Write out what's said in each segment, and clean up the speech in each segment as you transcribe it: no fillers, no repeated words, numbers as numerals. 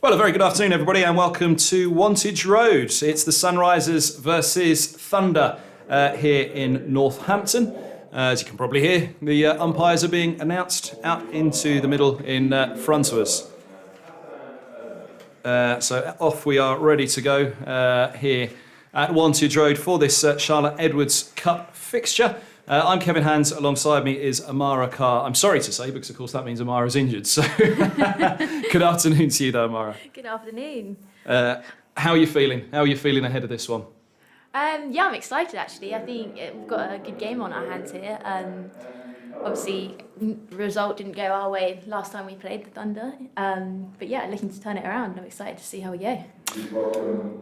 Well, a very good afternoon, everybody, and welcome to Wantage Road. It's the Sunrisers versus Thunder here in Northampton. As you can probably hear, the umpires are being announced out into the middle in front of us. So off we are, ready to go here at Wantage Road for this Charlotte Edwards Cup fixture. I'm Kevin Hands, alongside me is Amara Carr. I'm sorry to say, because of course that means Amara's injured. So good afternoon to you though, Amara. Good afternoon. How are you feeling? How are you feeling ahead of this one? Yeah, I'm excited actually. I think we've got a good game on our hands here. Obviously, the result didn't go our way last time we played the Thunder. But yeah, looking to turn it around. I'm excited to see how we go.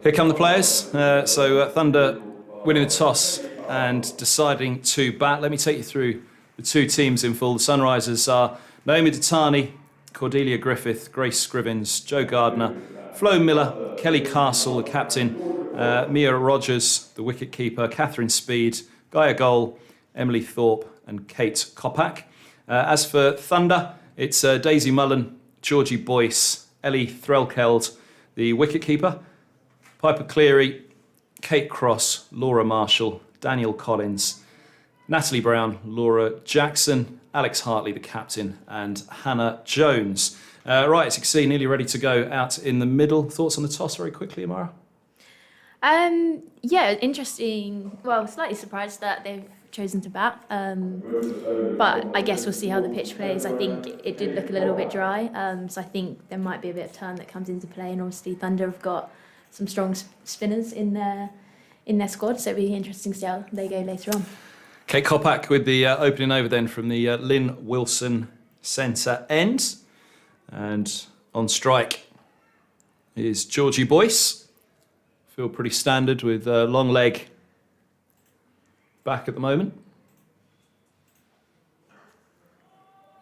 Here come the players. Thunder winning the toss and deciding to bat. Let me take you through the two teams in full. The Sunrisers are Naomi Datani, Cordelia Griffith, Grace Scrivens, Jo Gardner, Flo Miller, Kelly Castle, the captain, Mia Rogers, the wicket-keeper, Catherine Speed, Gaia Goal, Emily Thorpe and Kate Kopak. As for Thunder, it's Daisy Mullen, Georgie Boyce, Ellie Threlkeld, the wicket-keeper, Piper Cleary, Kate Cross, Laura Marshall, Daniel Collins, Natalie Brown, Laura Jackson, Alex Hartley, the captain, and Hannah Jones. Right, as you can see, nearly ready to go out in the middle. Thoughts on the toss very quickly, Amara? Yeah, interesting. Well, slightly surprised that they've chosen to bat. But I guess we'll see how the pitch plays. I think it did look a little bit dry. So I think there might be a bit of turn that comes into play. And obviously Thunder have got some strong spinners in their squad, so it'll be interesting to see how they go later on. Kate Kopak with the opening over then from the Lynn Wilson centre end. And on strike is Georgie Boyce. Feel pretty standard with long leg back at the moment.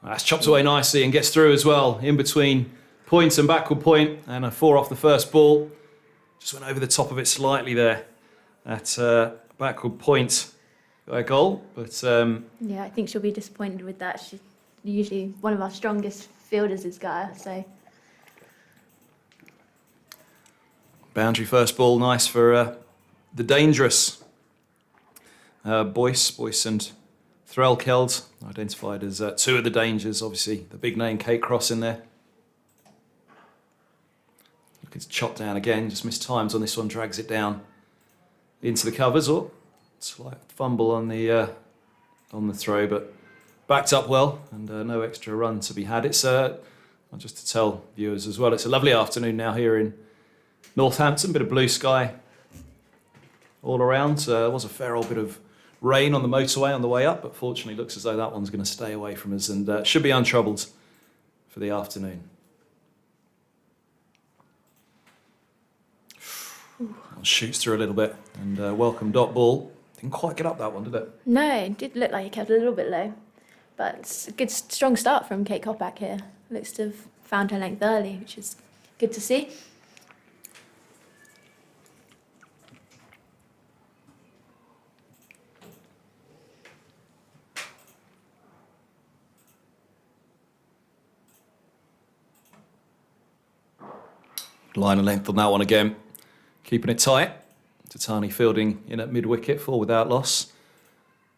That's chopped away nicely and gets through as well, in between point and backward point, and a 4 off the first ball. Just went over the top of it slightly there. At backward point, a goal, but yeah, I think she'll be disappointed with that. She's usually one of our strongest fielders, is Gaia. So boundary first ball, nice for the dangerous Boyce and Threlkeld, identified as two of the dangers. Obviously, the big name Kate Cross in there. Look, it's chopped down again. Just missed times on this one, drags it down into the covers, or slight fumble on the throw, but backed up well, and no extra run to be had. It's just to tell viewers as well, it's a lovely afternoon now here in Northampton. Bit of blue sky all around. There was a fair old bit of rain on the motorway on the way up, but fortunately looks as though that one's going to stay away from us and should be untroubled for the afternoon. Shoots through a little bit, and welcome dot ball. Didn't quite get up that one, did it? no, it did look like it kept a little bit low, but it's a good strong start from Kate Kopak here. Looks to have found her length early, which is good to see. Line of length on that one again. Keeping it tight. Datani fielding in at mid-wicket, 4 without loss.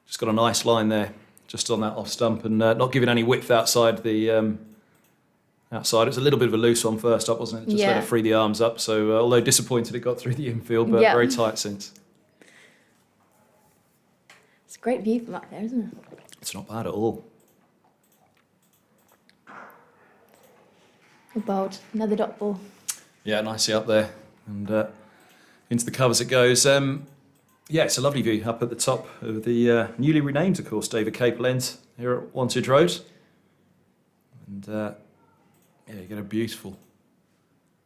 Just got a nice line there, just on that off stump, and not giving any width outside the outside. It was a little bit of a loose one first up, wasn't it? Just let it free the arms up. So although disappointed it got through the infield, but very tight since. It's a great view from up there, isn't it? It's not bad at all. Bowled another dot ball. Yeah, nicely up there, and into the covers it goes. Yeah, it's a lovely view up at the top of the newly renamed, of course, David Capel End here at Wantage Road. And yeah, you get a beautiful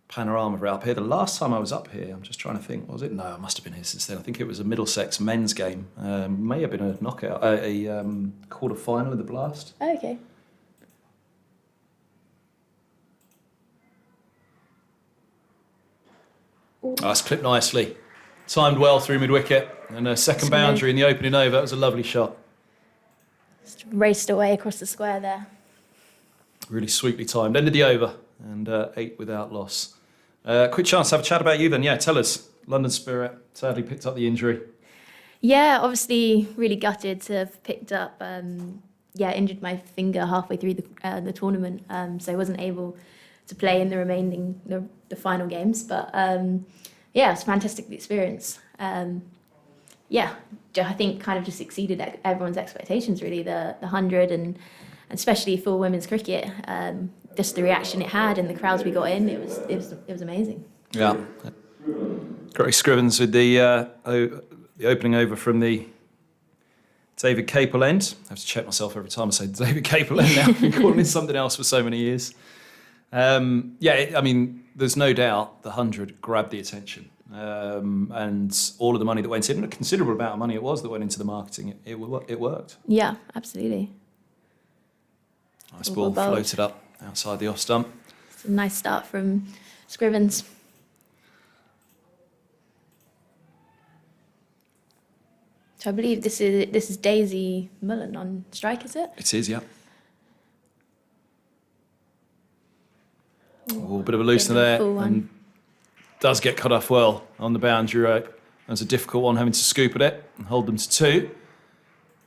panorama right up here. The last time I was up here, I'm just trying to think, was it? No, I must have been here since then. I think it was a Middlesex men's game. May have been a knockout, a quarter-final of the Blast. Oh, okay. Oh, it's clipped nicely. Timed well through mid-wicket. And a second boundary in the opening over. That was a lovely shot. Just raced away across the square there. Really sweetly timed. Ended the over. And 8 without loss. Quick chance to have a chat about you then. Yeah, tell us. London Spirit sadly picked up the injury. Yeah, obviously really gutted to have picked up. Injured my finger halfway through the tournament, so I wasn't able to play in the remaining the final games. But it's a fantastic experience. I think kind of just exceeded everyone's expectations really. The 100 and especially for women's cricket, just the reaction it had and the crowds we got in, it was amazing. Yeah, Grace Scrivens with the opening over from the David Capel end. I have to check myself every time I say David Capel end now. I've been calling it something else for so many years. There's no doubt the 100 grabbed the attention. And all of the money that went in, a considerable amount of money it was that went into the marketing, it worked. Yeah, absolutely. Nice ball floated up outside the off stump. It's a nice start from Scrivens. So I believe this is Daisy Mullen on strike, is it? It is, yeah. Oh, a bit of a loosener there, and does get cut off well on the boundary rope. That's a difficult one, having to scoop at it and hold them to 2.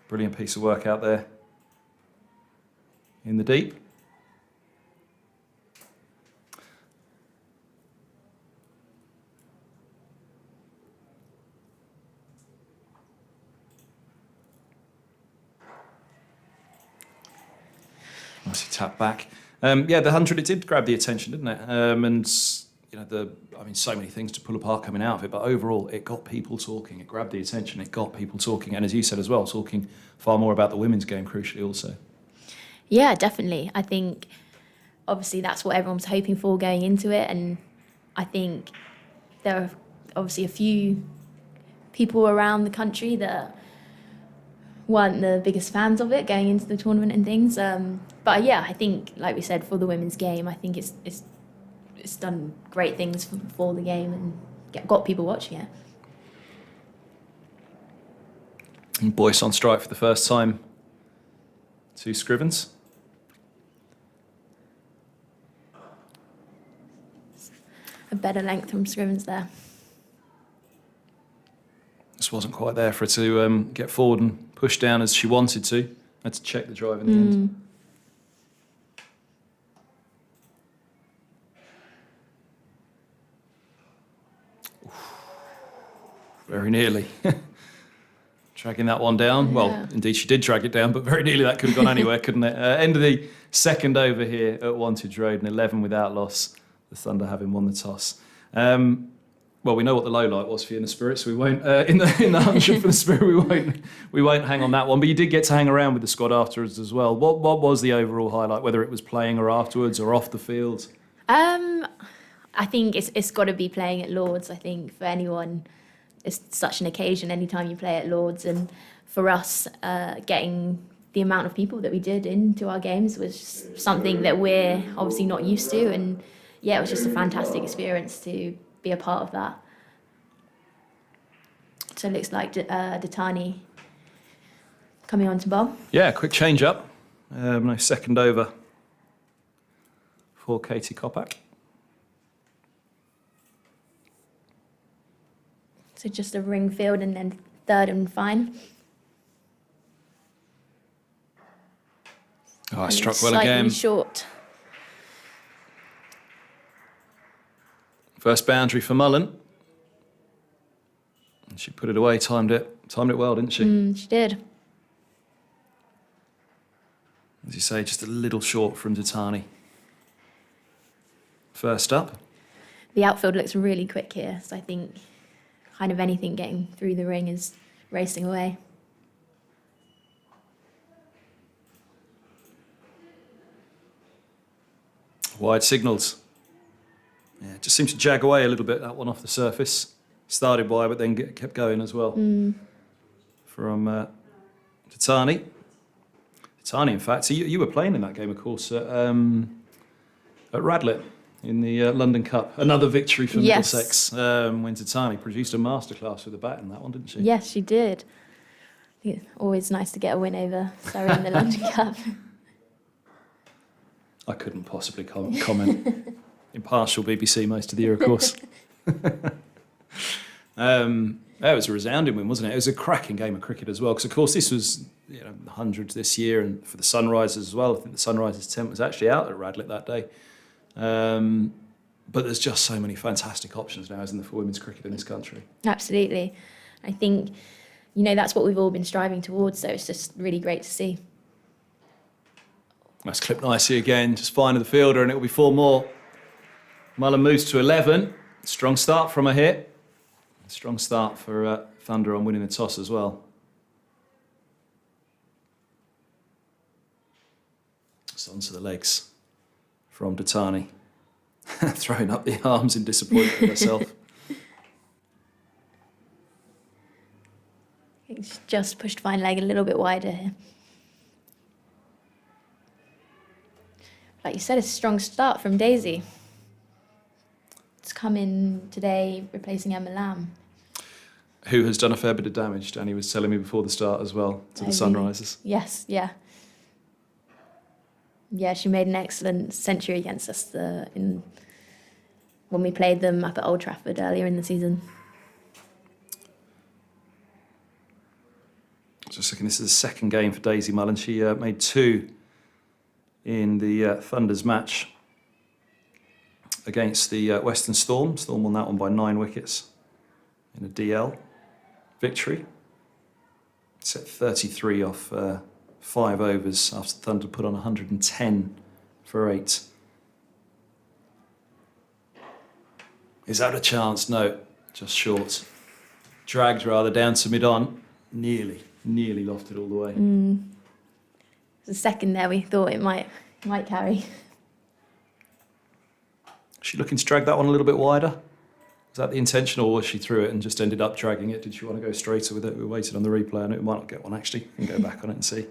Brilliant piece of work out there in the deep. Nicely tapped back. The 100, it did grab the attention, didn't it? So many things to pull apart coming out of it, but overall, it got people talking. It grabbed the attention. It got people talking, and as you said as well, talking far more about the women's game, crucially also. Yeah, definitely. I think obviously that's what everyone was hoping for going into it, and I think there are obviously a few people around the country that weren't the biggest fans of it going into the tournament and things. I think, like we said, for the women's game, I think it's done great things for the game and got people watching it. And Boyce on strike for the first time to Scrivens. A better length from Scrivens there. Just wasn't quite there for her to get forward and push down as she wanted to. Had to check the drive in the end. Very nearly. Dragging that one down. Yeah. Well, indeed she did drag it down, but very nearly that could have gone anywhere, couldn't it? End of the second over here at Wantage Road, and 11 without loss. The Thunder having won the toss. We know what the low light was for you in the Spirit, so we won't in the 100 for the Spirit. We won't hang on that one. But you did get to hang around with the squad afterwards as well. What was the overall highlight, whether it was playing or afterwards or off the field? I think it's got to be playing at Lords. I think for anyone, it's such an occasion anytime you play at Lords, and for us, getting the amount of people that we did into our games was something that we're obviously not used to, and it was just a fantastic experience to be a part of that. So it looks like Datani coming on to bowl. Yeah, quick change up. Nice second over for Katie Kopak. So just a ring field and then third and fine. Oh, I struck well slightly again. Short. First boundary for Mullen. And she put it away, timed it well, didn't she? She did. As you say, just a little short from Datani. First up. The outfield looks really quick here, so I think kind of anything getting through the ring is racing away. Wide signals. Yeah, just seemed to jag away a little bit, that one off the surface. Started wide, but then kept going as well. From Datani. Datani, in fact, so you were playing in that game, of course, at Radlett in the London Cup. Another victory for Middlesex when Datani produced a masterclass with the bat in that one, didn't she? Yes, she did. It's always nice to get a win over Surrey in the London Cup. I couldn't possibly comment. impartial BBC most of the year, of course. It was a resounding win, wasn't it? It was a cracking game of cricket as well, because of course this was the hundreds this year, and for the Sunrisers as well. I think the Sunrisers tent was actually out at Radlett that day. But there's just so many fantastic options now, isn't there, for women's cricket in this country? Absolutely. I think, that's what we've all been striving towards, so it's just really great to see. That's clipped nicely again, just finding the fielder, and it'll be 4 more. Mullen moves to 11. Strong start from her hit. Strong start for Thunder on winning the toss as well. It's onto the legs from Dattani. Throwing up the arms in disappointment herself. It's just pushed fine leg a little bit wider here. Like you said, it's a strong start from Daisy. It's come in today replacing Emma Lamb. Who has done a fair bit of damage, Danny was telling me before the start as well, to the Sunrisers. Yes, yeah. Yeah, she made an excellent century against us when we played them up at Old Trafford earlier in the season. Just looking, this is the second game for Daisy Mullen. She made 2 in the Thunder's match against the Western Storm. Storm won that one by 9 wickets in a DL victory. Set 33 off 5 overs after Thunder put on 110 for 8. Is that a chance? No, just short. Dragged rather down to mid-on. Nearly lofted all the way. The second there, we thought it might carry. Is she looking to drag that one a little bit wider? Was that the intention, or was she through it and just ended up dragging it? Did she want to go straighter with it? We waited on the replay, and it might not get one actually. We can go back on it and see.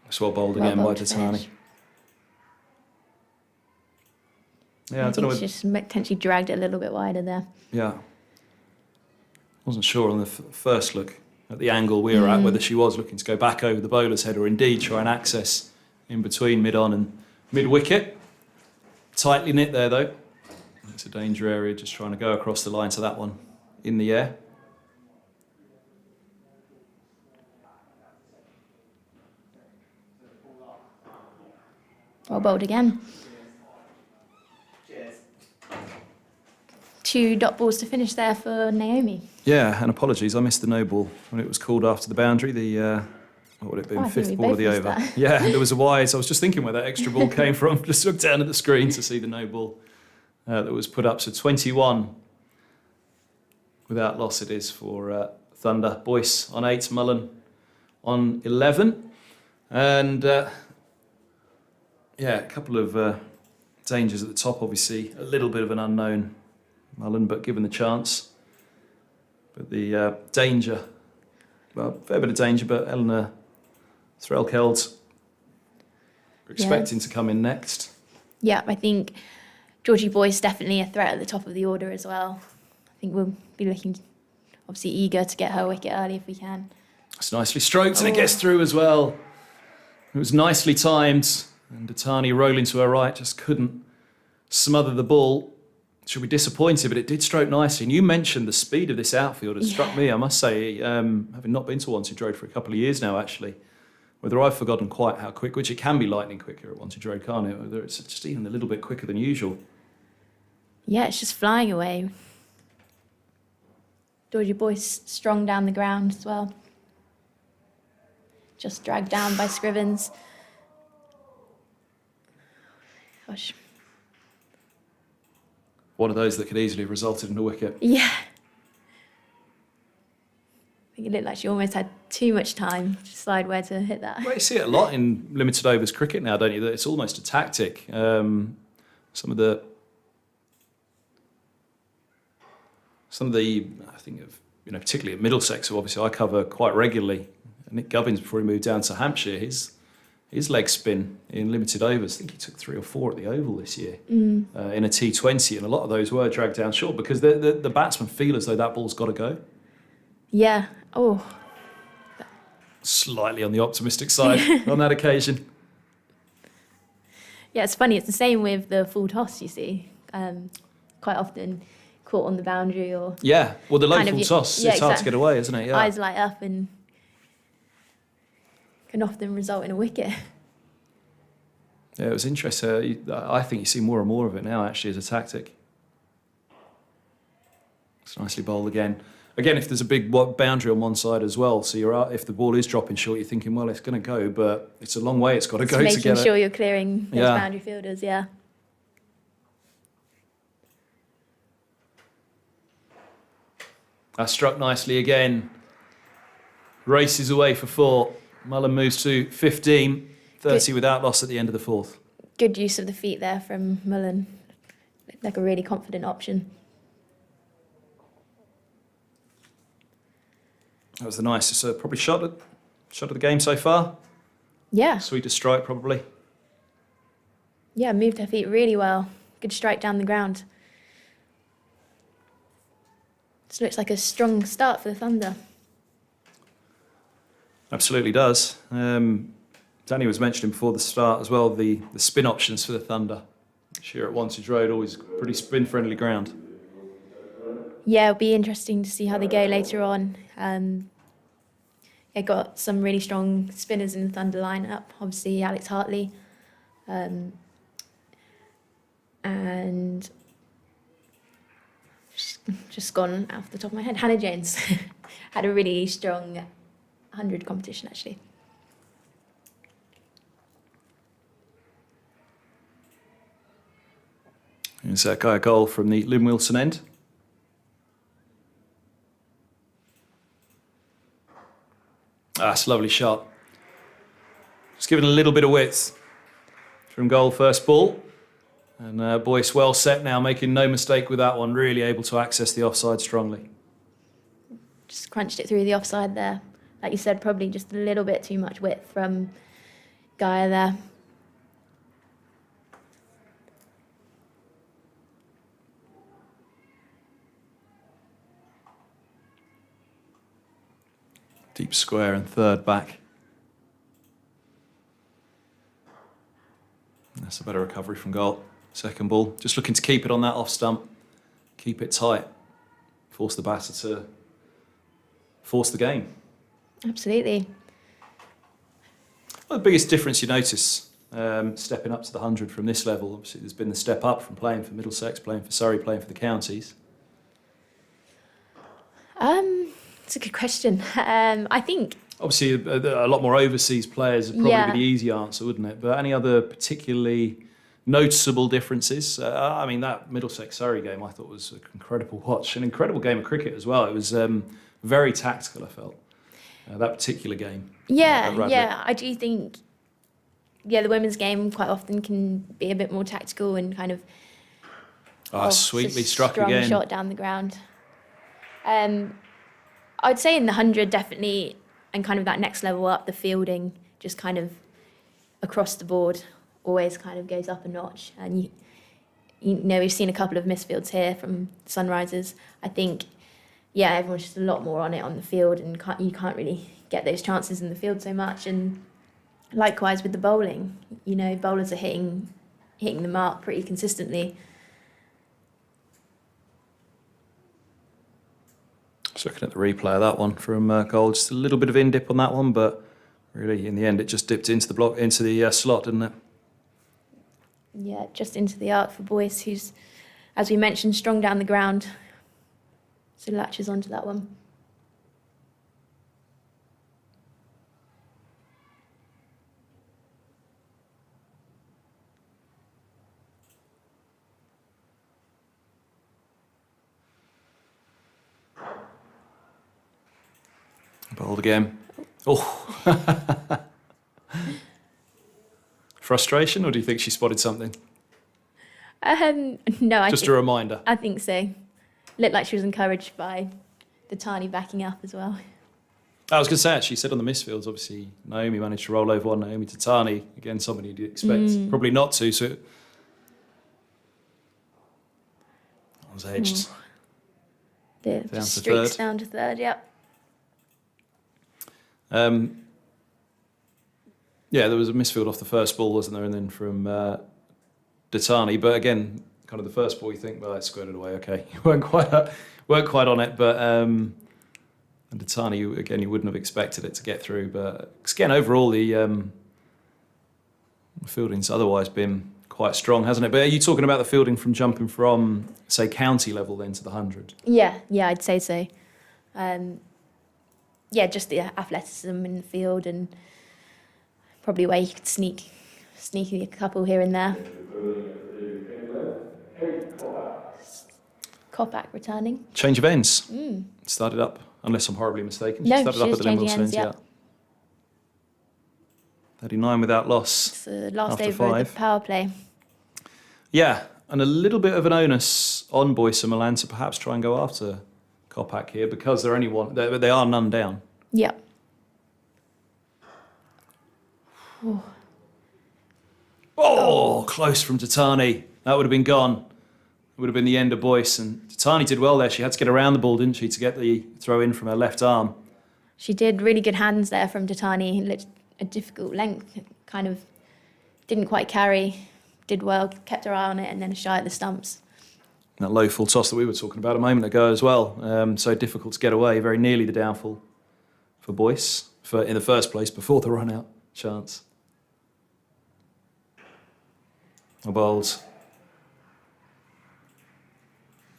It's well bowled again by Dattani. Yeah, I don't know. She just potentially dragged it a little bit wider there. Yeah. Wasn't sure on the first look at the angle we were at whether she was looking to go back over the bowler's head or indeed try and access in between mid-on and mid-wicket. Tightly knit there though. It's a danger area, just trying to go across the line to that one in the air. Well bowled again. 2 dot balls to finish there for Naomi. Yeah, and apologies, I missed the no ball when it was called after the boundary. The what would it have been, 5th ball of the over. That. Yeah, there was a wise. I was just thinking where that extra ball came from. Just looked down at the screen to see the no ball that was put up. So 21 without loss it is for Thunder. Boyce on 8, Mullen on 11. And a couple of dangers at the top, obviously. A little bit of an unknown Mullen, but given the chance. But the danger, well, fair bit of danger, but Eleanor Threlkeld we're expecting to come in next. Yeah, I think Georgie Boyce definitely a threat at the top of the order as well. I think we'll be looking, obviously eager to get her wicket early if we can. It's nicely stroked and it gets through as well. It was nicely timed, and Dattani rolling to her right just couldn't smother the ball. She'll be disappointed, but it did stroke nicely. And you mentioned the speed of this outfield. It struck me, I must say, having not been to Wantage Road for a couple of years now, actually, whether I've forgotten quite how quick, which it can be lightning quicker at Wantage Road, can't it? Whether it's just even a little bit quicker than usual. Yeah, it's just flying away. Georgie Boyce strong down the ground as well. Just dragged down by Scrivens. Gosh. One of those that could easily have resulted in a wicket. Yeah. I think it looked like she almost had too much time to decide where to hit that. Well, you see it a lot in limited overs cricket now, don't you? That it's almost a tactic. Some of the, I think of, particularly at Middlesex, who obviously I cover quite regularly. Nick Gubbins, before he moved down to Hampshire, his leg spin in limited overs, I think he took 3 or 4 at the Oval this year in a T20, and a lot of those were dragged down short because the batsmen feel as though that ball's got to go. Yeah. Oh, Slightly on the optimistic side on that occasion. Yeah, it's funny. It's the same with the full toss, you see. Quite often caught on the boundary or Yeah, well, the low kind of full y- toss, yeah, it's hard to exactly. get away, isn't it? Yeah. eyes light up and can often result in a wicket. Yeah, it was interesting. I think you see more and more of it now, actually, as a tactic. It's nicely bowled again. Again, if there's a big boundary on one side as well, so you're out, if the ball is dropping short, you're thinking, well, it's going to go, but it's a long way it's got to Just go to making get sure it. you're clearing those Yeah. boundary fielders, yeah. That struck nicely again. Races away for 4. Mullen moves to 15, 30 without loss at the end of the 4th. Good use of the feet there from Mullen. Like a really confident option. That was the nicest, probably shot of the game so far. Yeah, Sweetest strike, probably. yeah, moved her feet really well. Good strike down the ground. This looks like a strong start for the Thunder. Absolutely does. Danny was mentioning before the start as well, the spin options for the Thunder. Here at Wantage Road, always pretty spin-friendly ground. Yeah, it'll be interesting to see how they go later on. They got some really strong spinners in the Thunder lineup. Obviously, Alex Hartley, and just gone off the top of my head. Hannah Jones had a really strong 100 competition actually. Here's a goal from the Lynn Wilson end. That's a lovely shot. Just giving a little bit of width from goal first ball. And Boyce well set now, making no mistake with that one, really able to access the offside strongly. Just crunched it through the offside there. Like you said, probably just a little bit too much width from Gaia there. Deep square and third back. That's a better recovery from goal. Second ball, just looking to keep it on that off stump, keep it tight, force the batter to force the game. Absolutely. Well, the biggest difference you notice stepping up to the 100 from this level, obviously there's been the step up from playing for Middlesex, playing for Surrey, playing for the counties. It's a good question. I think Obviously a lot more overseas players would probably Yeah. be the easy answer, wouldn't it? But any other particularly noticeable differences? I mean, that Middlesex-Surrey game I thought was an incredible watch, an incredible game of cricket as well. It was very tactical, I felt, that particular game. Yeah, at Radlett. yeah, I do think, the women's game quite often can be a bit more tactical and kind of Sweetly it's a struck strong again. shot down the ground. I'd say in the 100 definitely, and kind of that next level up, the fielding just kind of across the board always kind of goes up a notch. And we've seen a couple of misfields here from Sunrisers. I think, everyone's just a lot more on it on the field, and you can't really get those chances in the field so much. And likewise with the bowling, bowlers are hitting the mark pretty consistently. Just looking at the replay of that one from goal, just a little bit of in-dip on that one, but really in the end it just dipped into the block, into the slot, didn't it? Yeah, just into the arc for Boyce, who's, as we mentioned, strong down the ground. So latches onto that one. Bowled again. Oh. Frustration, or do you think she spotted something? No, Just a reminder. I think so. Looked like she was encouraged by the Tani backing up as well. I was going to say, actually, you said on the misfields, obviously, Naomi managed to roll over one, Naomi Tatani. Again, somebody you'd expect probably not to, so I was edged. The Down to streaks third. down to third, yep. Yeah, there was a misfield off the first ball, wasn't there? And then from Datani. But again, kind of the first ball, you think, well, it's squared it away. Okay, you weren't quite on it. But and Datani, again, you wouldn't have expected it to get through. But again, overall, the fielding's otherwise been quite strong, hasn't it? But are you talking about the fielding from jumping from, say, county level then to the 100? Yeah, I'd say so. Yeah, just the athleticism in the field and probably where you could sneak a couple here and there. Kopak returning. Change of ends. Started up, unless I'm horribly mistaken. No, started she up was at the changing Limbless ends, ends, yeah. 39 without loss. It's the last After over of 5. the power play. Yeah, and a little bit of an onus on Boyce and Milan to perhaps try and go after Kopak here because they're only one. They are none down. Yeah. Oh, close from Tatani. That would have been gone. It would have been the end of Boyce. And Tatani did well there. She had to get around the ball, didn't she, to get the throw in from her left arm. She did really good hands there from Datani. Looked a difficult length, kind of didn't quite carry, did well, kept her eye on it, and then shy at the stumps. That low full toss that we were talking about a moment ago as well. So difficult to get away. Very nearly the downfall for Boyce in the first place before the run-out chance. Bowls.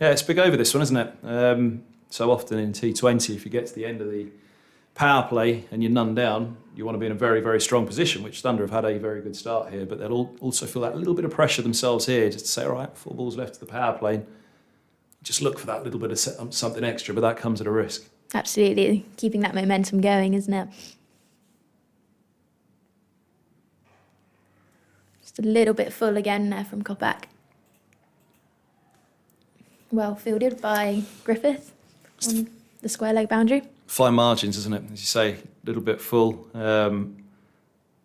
Yeah, it's big over this one, isn't it? So often in T20, if you get to the end of the power play and you're none down, you want to be in a very, very strong position, which Thunder have had a very good start here, but they'll also feel that little bit of pressure themselves here, just to say, all right, 4 balls left to the power play. Just look for that little bit of something extra, but that comes at a risk. Absolutely, keeping that momentum going, isn't it? Just a little bit full again there from Kopak. Well fielded by Griffith on the square leg boundary. Fine margins, isn't it? As you say, a little bit full.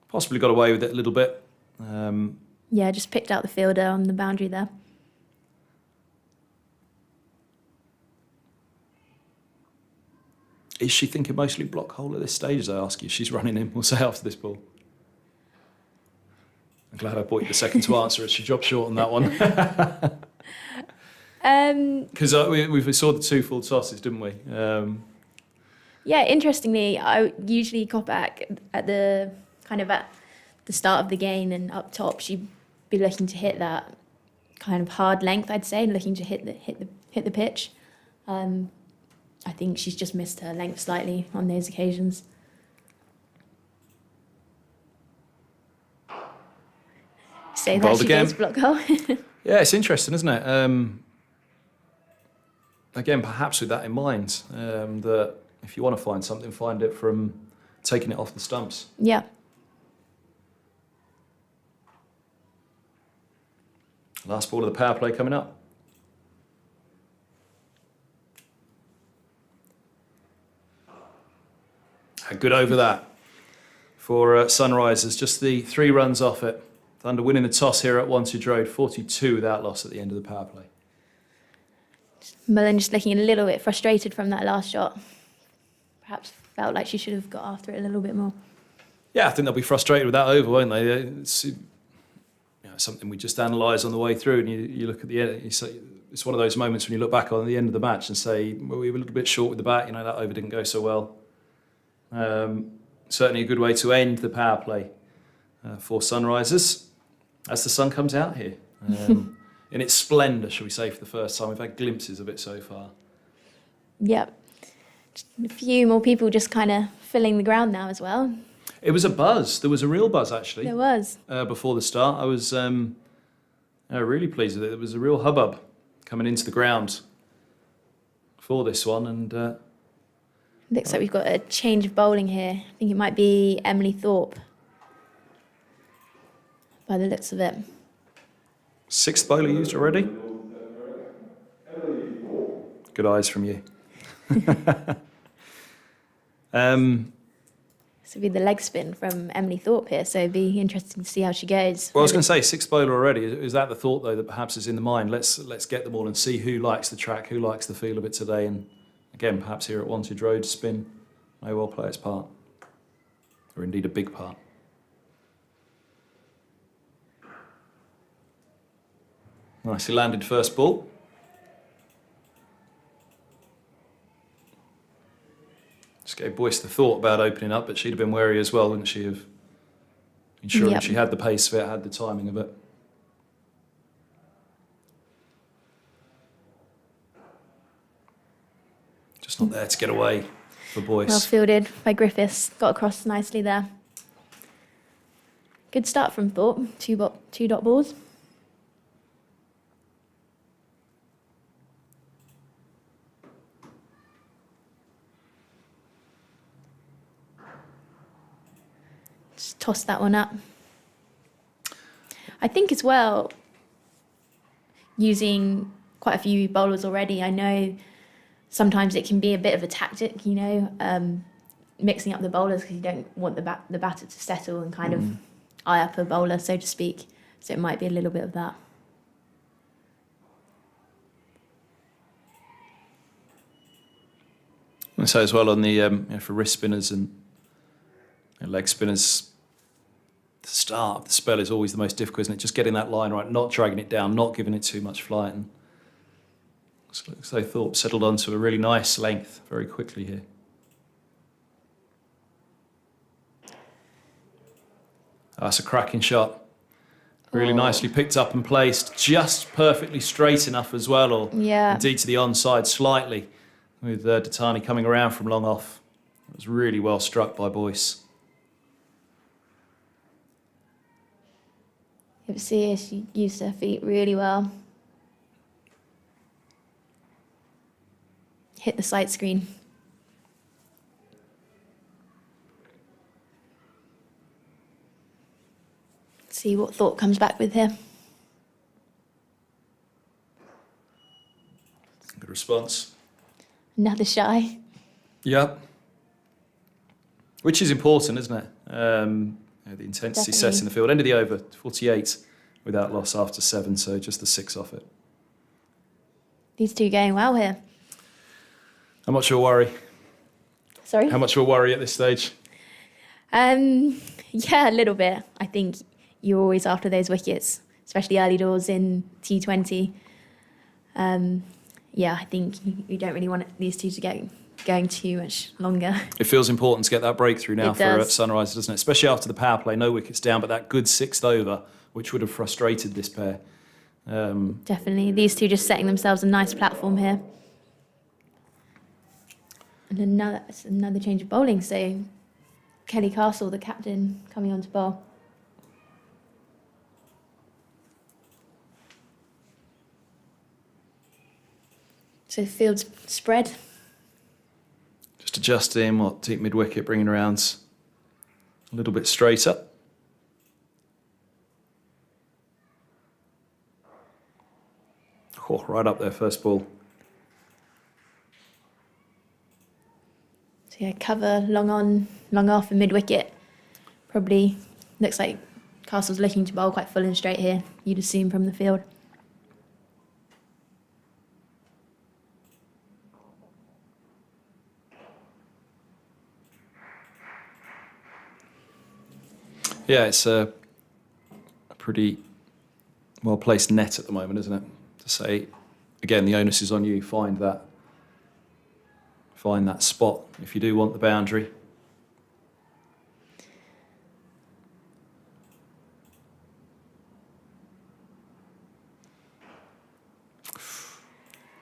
Possibly got away with it a little bit. Yeah, just picked out the fielder on the boundary there. Is she thinking mostly block hole at this stage, as I ask you? She's running in, we'll say, after this ball. I'm glad I brought you the second to answer as she dropped short on that one. Because we saw the 2 full tosses, didn't we? Yeah, interestingly, I usually Kopak at the start of the game and up top, she'd be looking to hit that kind of hard length, I'd say, and looking to hit the pitch. I think she's just missed her length slightly on those occasions. Say that Bowled she again. goes block hole. Yeah, it's interesting, isn't it? Again, perhaps with that in mind, that if you want to find something, find it from taking it off the stumps. Yeah. Last ball of the power play coming up. Good over that for Sunrisers. Just the 3 runs off it. Thunder winning the toss here at Wantage Road, 42 without loss at the end of the power play. Mullen just looking a little bit frustrated from that last shot. Perhaps felt like she should have got after it a little bit more. Yeah, I think they'll be frustrated with that over, won't they? It's something we just analyse on the way through, and you look at the end. It's one of those moments when you look back on the end of the match and say, well, we were a little bit short with the bat. That over didn't go so well. Certainly a good way to end the power play for Sunrisers as the sun comes out here. In its splendour, shall we say, for the first time. We've had glimpses of it so far. Yep. A few more people just kind of filling the ground now as well. It was a buzz. There was a real buzz, actually. There was. Before the start. I was really pleased with it. There was a real hubbub coming into the ground for this one. And looks like we've got a change of bowling here. I think it might be Emily Thorpe, by the looks of it. 6th bowler used already. Good eyes from you. This would be the leg spin from Emily Thorpe here, so it'd be interesting to see how she goes. Well, I was going to say 6th bowler already. Is that the thought, though, that perhaps is in the mind? Let's get them all and see who likes the track, who likes the feel of it today. And again, perhaps here at Wantage Road, spin may well play its part, or indeed a big part. Nicely landed first ball. Just gave Boyce the thought about opening up, but she'd have been wary as well, wouldn't she, of ensuring Yep. she had the pace of it, had the timing of it. Just not there to get away for Boyce. Well fielded by Griffiths. Got across nicely there. Good start from Thorpe. Two dot balls. Just toss that one up. I think as well, using quite a few bowlers already, I know sometimes it can be a bit of a tactic, mixing up the bowlers because you don't want the batter to settle and kind of eye up a bowler, so to speak. So it might be a little bit of that. And so as well on the for wrist spinners and leg spinners, the start of the spell is always the most difficult, isn't it? Just getting that line right, not dragging it down, not giving it too much flight. And so Thorpe settled onto a really nice length very quickly here. That's a cracking shot. Really nicely picked up and placed, just perfectly straight enough as well, or Yeah. indeed to the onside slightly, with Datani coming around from long off. It was really well struck by Boyce. You can see her, she used her feet really well. Hit the sight screen. See what Thorpe comes back with here. Good response. Another shy. Yep. Which is important, isn't it? The intensity set Definitely. in the field. End of the over, 48 without loss after 7, so just the 6 off it. These two going well here. How much of a worry? Sorry? How much of a worry at this stage? Yeah, a little bit. I think you're always after those wickets, especially early doors in T20. Yeah, I think you don't really want these two to get going too much longer. It feels important to get that breakthrough now It for does. Sunrisers, doesn't it? Especially after the power play, no wickets down, but that good 6th over, which would have frustrated this pair. Definitely. These two just setting themselves a nice platform here. And another change of bowling. So Kelly Castle, the captain, coming on to bowl. So field's spread. Just adjusting, deep mid-wicket, bringing around a little bit straighter. Oh, right up there, first ball. So yeah, cover long on, long off and mid-wicket. Probably looks like Castle's looking to bowl quite full and straight here, you'd assume from the field. Yeah, it's a pretty well-placed net at the moment, isn't it? To say, again, the onus is on you. Find that spot if you do want the boundary.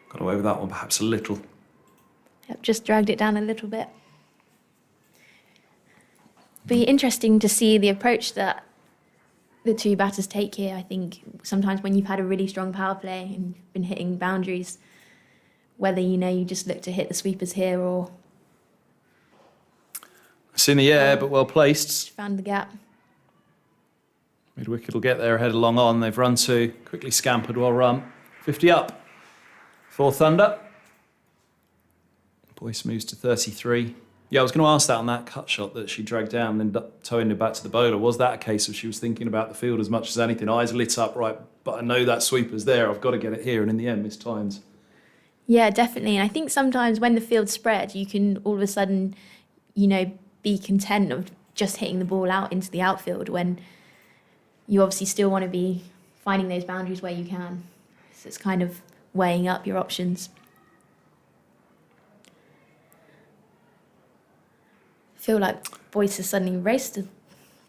Got away with that one perhaps a little. Yep, just dragged it down a little bit. Be interesting to see the approach that the two batters take here. I think sometimes when you've had a really strong power play and you've been hitting boundaries, whether you just look to hit the sweepers here or It's in the air, but well placed. just found the gap. Mid-wicket will get there ahead of long on. They've run 2, quickly scampered, well run. 50 up for Thunder. Boyce moves to 33. Yeah, I was going to ask that on that cut shot that she dragged down and then towing it back to the bowler. Was that a case of she was thinking about the field as much as anything? Eyes lit up, right, but I know that sweeper's there. I've got to get it here. And in the end, missed times. Yeah, definitely. And I think sometimes when the field's spread, you can all of a sudden, be content of just hitting the ball out into the outfield when you obviously still want to be finding those boundaries where you can. So it's kind of weighing up your options. I feel like Boyce has suddenly raced to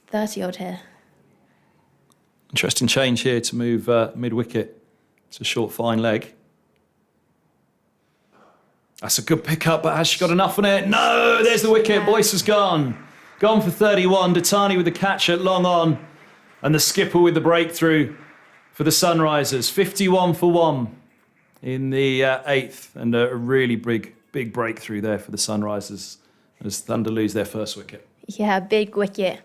30 odd here. Interesting change here to move mid-wicket. It's a short, fine leg. That's a good pick-up, but has she got enough on it? No, there's the wicket. Yeah. Boyce has gone. Gone for 31. Dattani with the catch at long on. And the skipper with the breakthrough for the Sunrisers. 51 for 1 in the 8th. And a really big breakthrough there for the Sunrisers as Thunder lose their first wicket. Yeah, big wicket.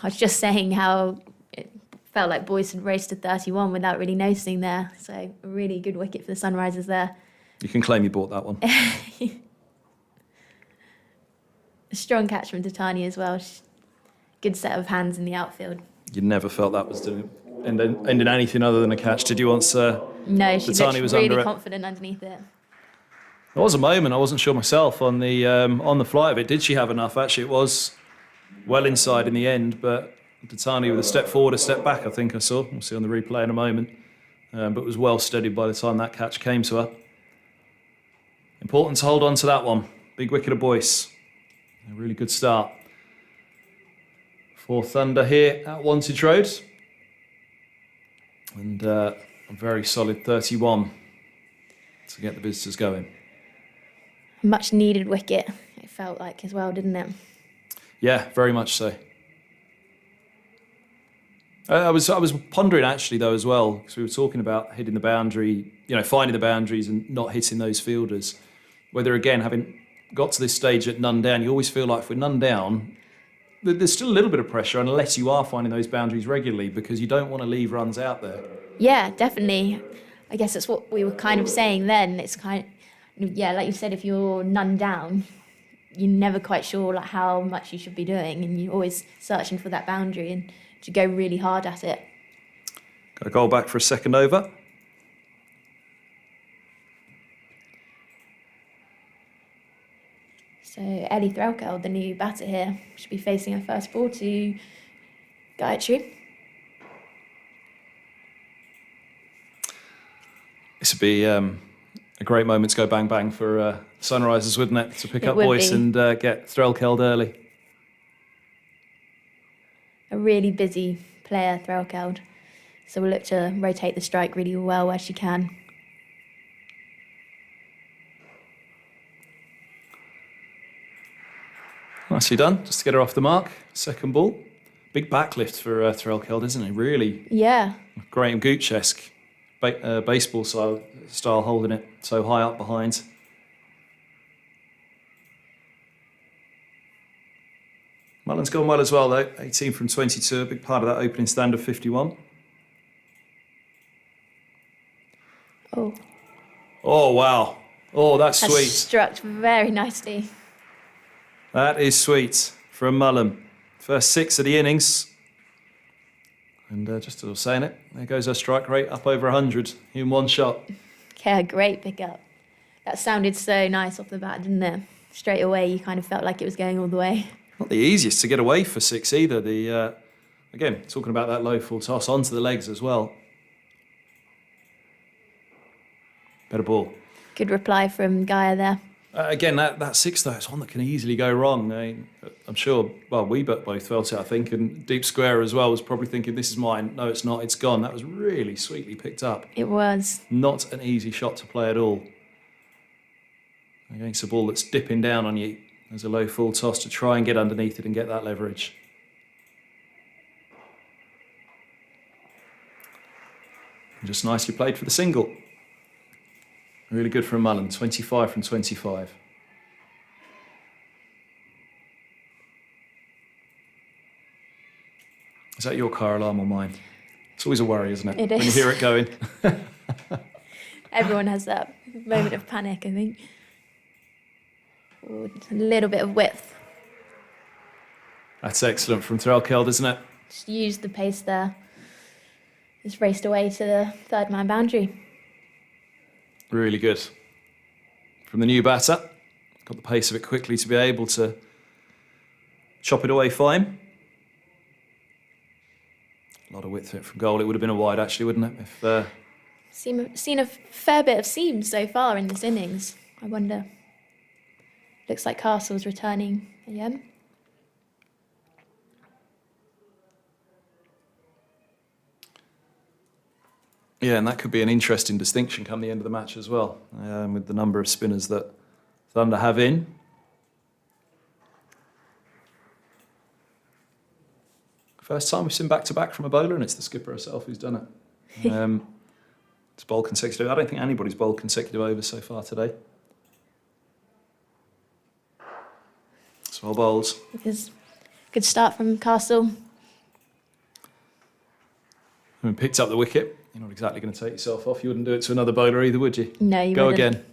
I was just saying how it felt like Boyce had raced to 31 without really noticing there. So a really good wicket for the Sunrisers there. You can claim you bought that one. A strong catch from Dattani as well. Good set of hands in the outfield. You never felt that was ending anything other than a catch, did you, once No, she Dattani looked was really under it? confident underneath it. There was a moment, I wasn't sure myself, on the flight of it. Did she have enough? Actually, it was well inside in the end, but Dattani with a step forward, a step back, I think I saw. We'll see on the replay in a moment. But was well steadied by the time that catch came to her. Important to hold on to that one. Big wicket of Boyce. A really good start for Thunder here at Wantage Road. And a very solid 31 to get the visitors going. Much needed wicket, it felt like as well, didn't it? Yeah, very much so. I was pondering actually though as well, because we were talking about hitting the boundary, finding the boundaries and not hitting those fielders. Whether again, having got to this stage at none down, you always feel like if we're none down, there's still a little bit of pressure unless you are finding those boundaries regularly, because you don't want to leave runs out there. Yeah, definitely. I guess that's what we were kind of saying then. It's kind of, yeah, like you said, if you're none down, you're never quite sure like how much you should be doing, and you're always searching for that boundary and to go really hard at it. Got a goal back for a second over. So Ellie Threlkeld, the new batter here, should be facing her first ball to Gayatri. This would be a great moment to go bang bang for Sunrisers, wouldn't it? To pick It up would Boyce be. and get Threlkeld early. A really busy player, Threlkeld. So we'll look to rotate the strike really well where she can. Nicely done, just to get her off the mark. Second ball. Big backlift for Threlkeld, isn't it? Really Yeah, Graham Gooch-esque baseball style holding it so high up behind. Mullen's gone well as well though, 18 from 22, a big part of that opening stand of 51. oh, Oh wow, oh that's has sweet. struck very nicely. That is sweet from Mullen. First 6 of the innings. And just as I was saying it, there goes her strike rate up over 100 in one shot. Yeah, great pickup. That sounded so nice off the bat, didn't it? Straight away, you kind of felt like it was going all the way. Not the easiest to get away for 6 either. Again, talking about that low full toss onto the legs as well. Better ball. Good reply from Gaia there. Again, that 6 though, it's one that can easily go wrong. I'm sure, well, we both felt it, I think, and Deep Square as well was probably thinking, this is mine. No, it's not, it's gone. That was really sweetly picked up. It was. Not an easy shot to play at all. Against a ball that's dipping down on you. There's a low full toss to try and get underneath it and get that leverage. And just nicely played for the single. Really good from Mullen, 25 from 25. Is that your car alarm or mine? It's always a worry, isn't it? It When you is. hear it going. Everyone has that moment of panic, I think. Ooh, a little bit of width. That's excellent from Threlkeld, isn't it? Just used the pace there. Just raced away to the third man boundary. Really good. From the new batter. Got the pace of it quickly to be able to chop it away fine. A lot of width in it from goal. It would have been a wide actually, wouldn't it? If Seen a fair bit of seams so far in this innings. I wonder. Looks like Castle's returning again. Yeah, and that could be an interesting distinction come the end of the match as well, with the number of spinners that Thunder have in. First time we've seen back-to-back from a bowler, and it's the skipper herself who's done it. It's bowled consecutive. I don't think anybody's bowled consecutive overs so far today. It's well bowled. Because good start from Castle. And picked up the wicket. You're not exactly going to take yourself off. You wouldn't do it to another bowler either, would you? No, you Go wouldn't. again.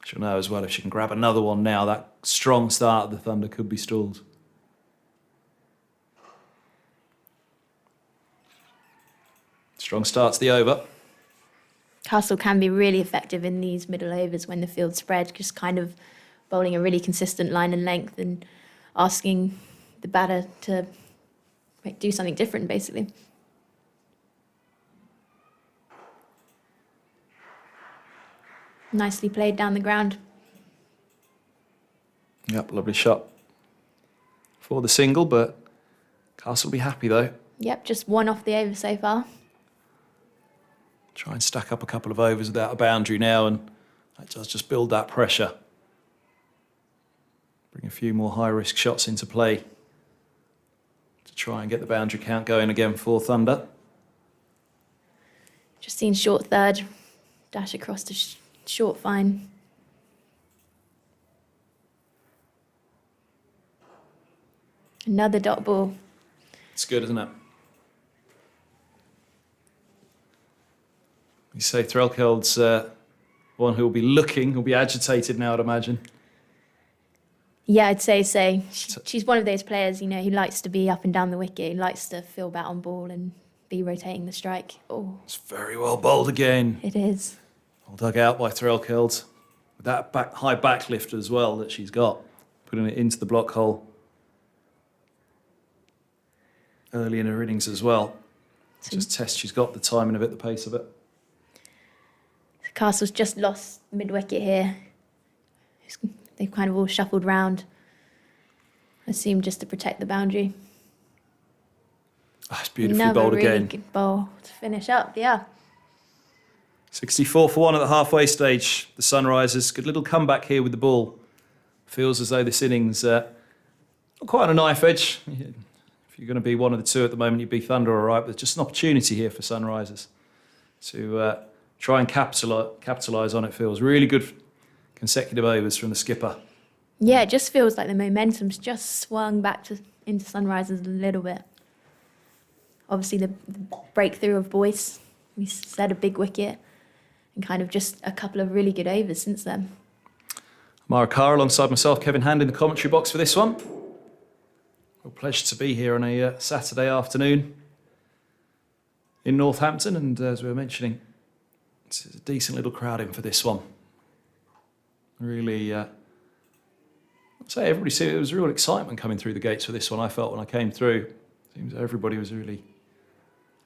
She'll know as well if she can grab another one now. That strong start of the Thunder could be stalled. Strong start to the over. Castle can be really effective in these middle overs when the field's spread, just kind of bowling a really consistent line and length and asking the batter to do something different, basically. Nicely played down the ground. Yep, lovely shot for the single, but Castle will be happy though. Yep, just one off the over so far. Try and stack up a couple of overs without a boundary now, and that does just build that pressure. Bring a few more high-risk shots into play to try and get the boundary count going again for Thunder. Just seen short third, dash across to short fine. Another dot ball. It's good, isn't it? You say Threlkeld's one who will be looking, who'll be agitated now, I'd imagine. Yeah, I'd say so. She's one of those players, you know, who likes to be up and down the wicket, who likes to feel bat on ball and be rotating the strike. Oh, It's very well bowled again. it is. All dug out by Threlkeld. With that high backlift as well that she's got, putting it into the block hole early in her innings as well. Just test she's got the timing of it, the pace of it. Castle's just lost mid-wicket here. They've kind of all shuffled round. I assume just to protect the boundary. Oh, it's beautifully Another bowled really again. good bowl to finish up, yeah. 64 for 1 at the halfway stage. The Sunrisers, good little comeback here with the ball. Feels as though this innings not quite on a knife edge. If you're going to be one of the two at the moment, you'd be Thunder, all right. But there's just an opportunity here for Sunrisers to try and capitalise on it. Feels really good consecutive overs from the skipper. Yeah, it just feels like the momentum's just swung back into Sunrisers a little bit. Obviously, the breakthrough of Boyce, we said a big wicket, and kind of just a couple of really good overs since then. Mara Carr alongside myself, Kevin Hand in the commentary box for this one. Real pleasure to be here on a Saturday afternoon in Northampton, and as we were mentioning, it's a decent little crowd in for this one. Really, I'd say everybody said there was real excitement coming through the gates for this one. I felt when I came through, seems everybody was really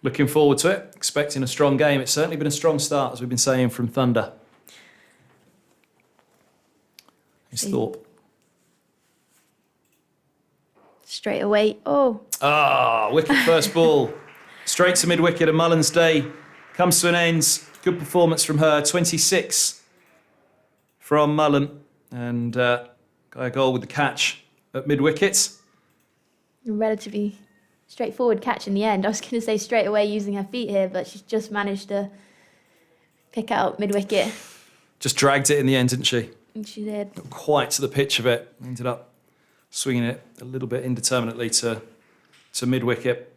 looking forward to it, expecting a strong game. It's certainly been a strong start, as we've been saying, from Thunder. His Thorpe. Straight away, Wicket first ball. Straight to mid-wicket, and Mullen's day comes to an end. Good performance from her, 26 from Mullen, and got a goal with the catch at mid-wicket. relatively straightforward catch in the end. I was going to say straight away using her feet here, but she's just managed to pick out mid-wicket. Just dragged it in the end, didn't she? And she did. Not quite to the pitch of it. Ended up swinging it a little bit indeterminately to mid-wicket.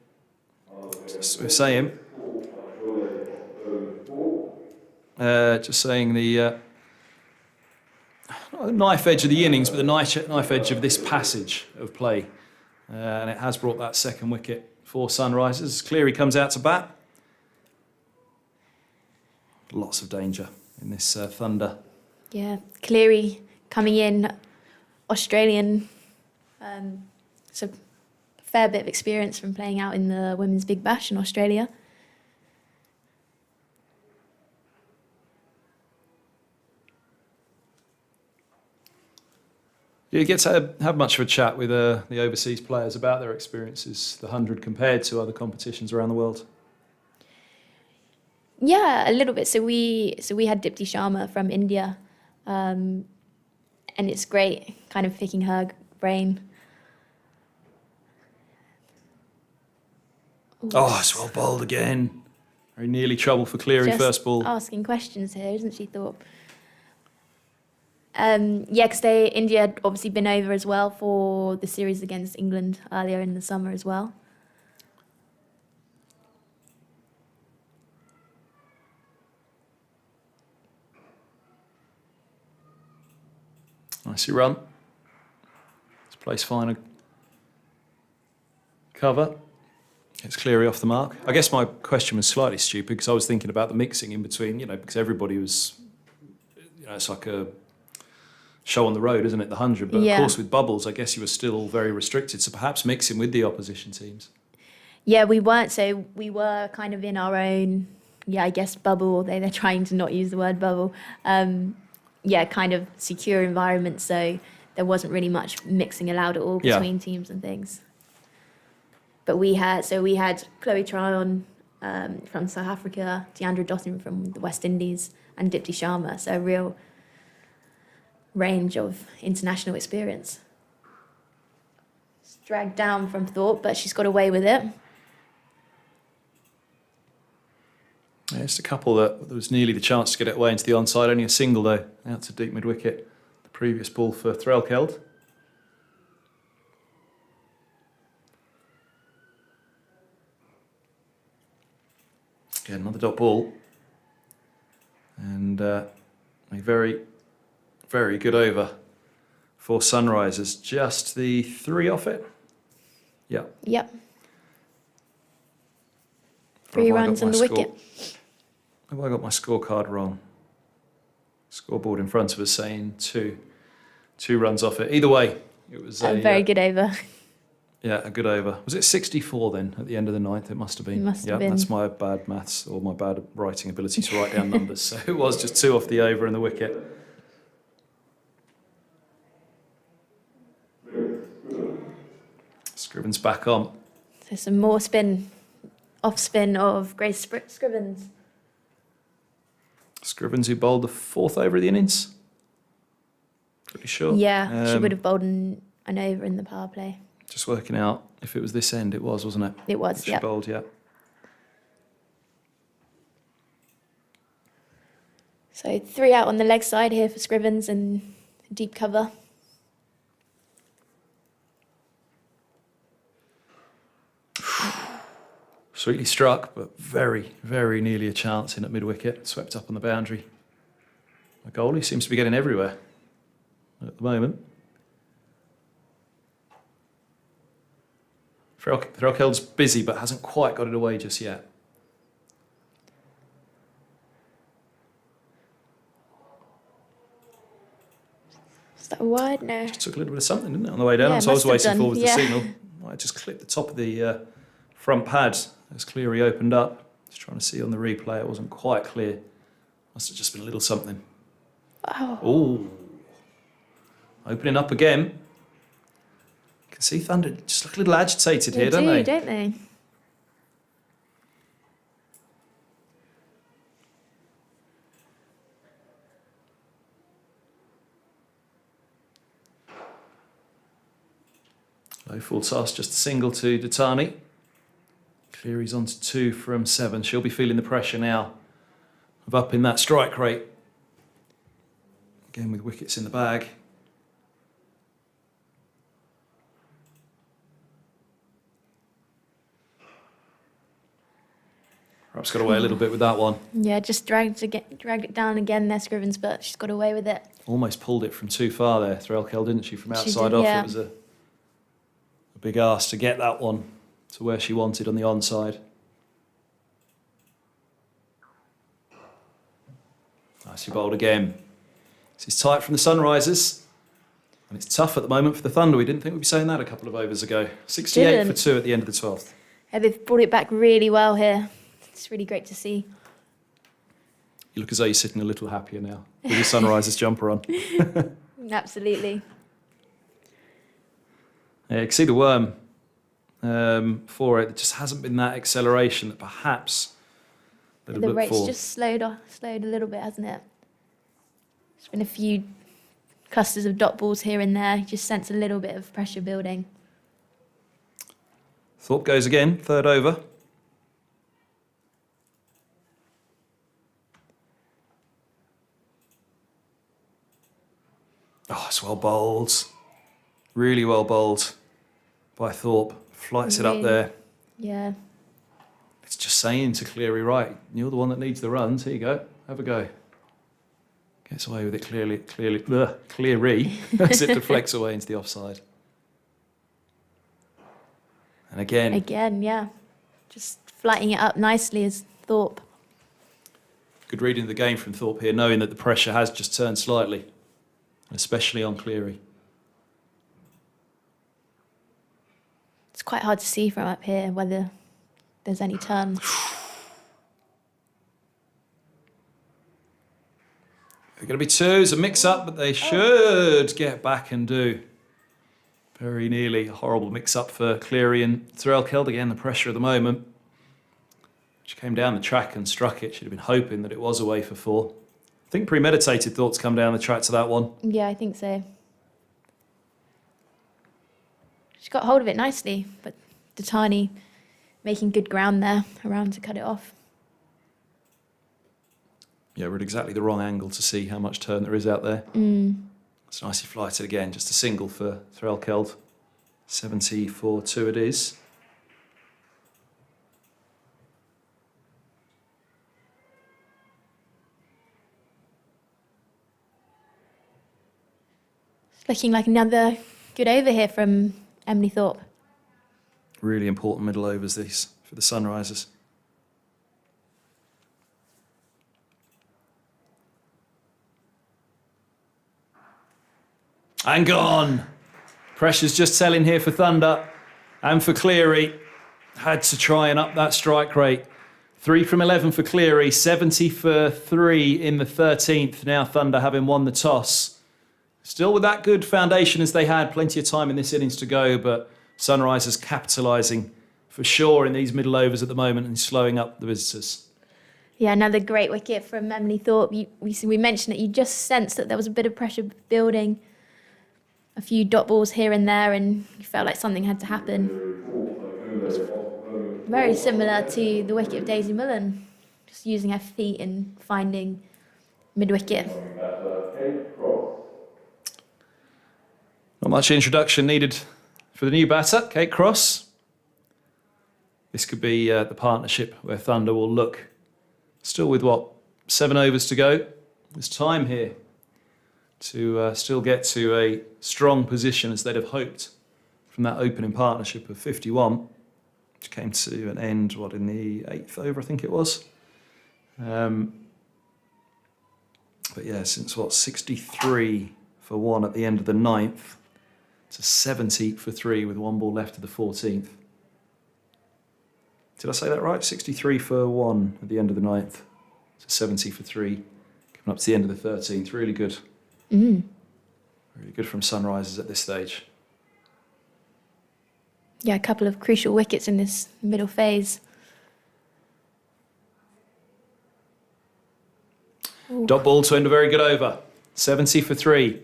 Just we're saying. Just saying the not the knife edge of the innings, but the knife edge of this passage of play. And it has brought that second wicket for Sunrisers. Cleary comes out to bat. Lots of danger in this Thunder. Yeah, Cleary coming in, Australian. So a fair bit of experience from playing out in the Women's Big Bash in Australia. Do you get to have much of a chat with the overseas players about their experiences, the 100 compared to other competitions around the world? Yeah, a little bit. So we had Dipti Sharma from India, and it's great kind of picking her brain. Oh, it's well bowled again. Very nearly trouble for Cleary Just first ball. asking questions here, isn't she, Thorpe? Yeah, because India had obviously been over as well for the series against England earlier in the summer as well. Nicely run. It's placed fine. Cover. It's Cleary off the mark. I guess my question was slightly stupid because I was thinking about the mixing in between, because everybody was, it's like a show on the road, isn't it, the 100? But Yeah. of course with bubbles, I guess you were still very restricted. So perhaps mixing with the opposition teams. Yeah, we weren't. So we were kind of in our own, I guess, bubble, although they're trying to not use the word bubble. Kind of secure environment. So there wasn't really much mixing allowed at all between teams and things. But we had Chloe Tryon from South Africa, Deandra Dottin from the West Indies, and Dipti Sharma. So a real range of international experience. It's dragged down from Thorpe, but she's got away with it. Yeah, just a couple that there was nearly the chance to get it away into the onside. Only a single though, out to deep mid wicket. The previous ball for Threlkeld. Again, another dot ball. And a very, very good over for Sunrisers. Just the 3 off it. Yeah. Yep. Or 3 have I runs got on my the score- wicket. Have I got my scorecard wrong? Scoreboard in front of us saying 2 runs off it. Either way, it was A very good over. Yeah, a good over. Was it 64 then at the end of the 9th? It must have been. It must have been. That's my bad maths or my bad writing ability to write down numbers. So it was just 2 off the over and the wicket. Scrivens back on. So some more off spin of Grace Scrivens. Scrivens who bowled the 4th over of the innings. Pretty sure. Yeah, she would have bowled an over in the power play. Just working out if it was this end. It was, wasn't it? It was, She yeah. bowled, yeah. So 3 out on the leg side here for Scrivens and deep cover. Sweetly struck, but very, very nearly a chance in at mid-wicket. Swept up on the boundary. A goalie seems to be getting everywhere at the moment. Threlkeld's busy, but hasn't quite got it away just yet. Is that wide? No. Took a little bit of something, didn't it, on the way down? Yeah, So I was must have waiting for done, the yeah. signal. I just clipped the top of the front pad as Cleary opened up. Just trying to see on the replay, it wasn't quite clear. Must have just been a little something. Wow. Oh, opening up again. You can see Thunder just look a little agitated here, don't they? Don't they? Low full toss, just a single to Datani. Cleary's on to 2 from 7. She'll be feeling the pressure now of upping that strike rate. Again with wickets in the bag. Perhaps got away a little bit with that one. Yeah, just dragged it down again there, Scrivens, but she's got away with it. Almost pulled it from too far there, Threlkeld, didn't she? From She outside did, off, yeah. it was a big ask to get that one to where she wanted on the onside. Nicely bowled again. This is tight from the Sunrisers. And it's tough at the moment for the Thunder. We didn't think we'd be saying that a couple of overs ago. 68 Didn't. for 2 at the end of the 12th. Yeah, they've brought it back really well here. It's really great to see. You look as though you're sitting a little happier now with your Sunrisers jumper on. Absolutely. Yeah, you can see the worm for it. There just hasn't been that acceleration that perhaps they'd have The looked race for. just slowed a little bit, hasn't it? There's been a few clusters of dot balls here and there. You just sense a little bit of pressure building. Thorpe goes again, third over. Oh, it's well bowled. Really well bowled by Thorpe. Flights it up Really? there. Yeah. It's just saying to Cleary, right, you're the one that needs the runs. Here you go. Have a go. Gets away with it Cleary, as it deflects away into the offside. And again, Again, yeah. Just flighting it up nicely as Thorpe. good reading of the game from Thorpe here, knowing that the pressure has just turned slightly, especially on Cleary. It's quite hard to see from up here whether there's any turn. They're going to be twos, a mix-up, but they should get back and do. Very nearly a horrible mix-up for Cleary and Threlkeld. Again, the pressure at the moment. She came down the track and struck it. She'd have been hoping that it was away for four. I think premeditated thoughts come down the track to that one. Yeah, I think so. She got hold of it nicely, but Datani making good ground there around to cut it off. Yeah, we're at exactly the wrong angle to see how much turn there is out there. It's nicely flighted again, just a single for Threlkeld. 70-2 it is. It's looking like another good over here from Emily Thorpe. Really important middle overs these for the Sunrisers. And gone. Pressure's just telling here for Thunder and for Cleary. Had to try and up that strike rate. 3 from 11 for Cleary, 70 for 3 in the 13th. Now Thunder having won the toss. Still with that good foundation as they had, plenty of time in this innings to go, but Sunrisers capitalising for sure in these middle overs at the moment and slowing up the visitors. Yeah, another great wicket from Emily Thorpe. We mentioned that you just sensed that there was a bit of pressure building. A few dot balls here and there, and you felt like something had to happen. Very similar to the wicket of Daisy Mullen, just using her feet and finding mid-wicket. Not much introduction needed for the new batter, Kate Cross. This could be the partnership where Thunder will look. Still with, 7 overs to go. There's time here to still get to a strong position as they'd have hoped from that opening partnership of 51, which came to an end, in the 8th over, I think it was. But yeah, since 63 for 1 at the end of the 9th, to 70 for 3 with 1 ball left of the 14th. Did I say that right? 63 for 1 at the end of the 9th, to 70 for 3, coming up to the end of the 13th. Really good. Really good from Sunrisers at this stage. Yeah, a couple of crucial wickets in this middle phase. Dot ball to end a very good over. 70 for 3.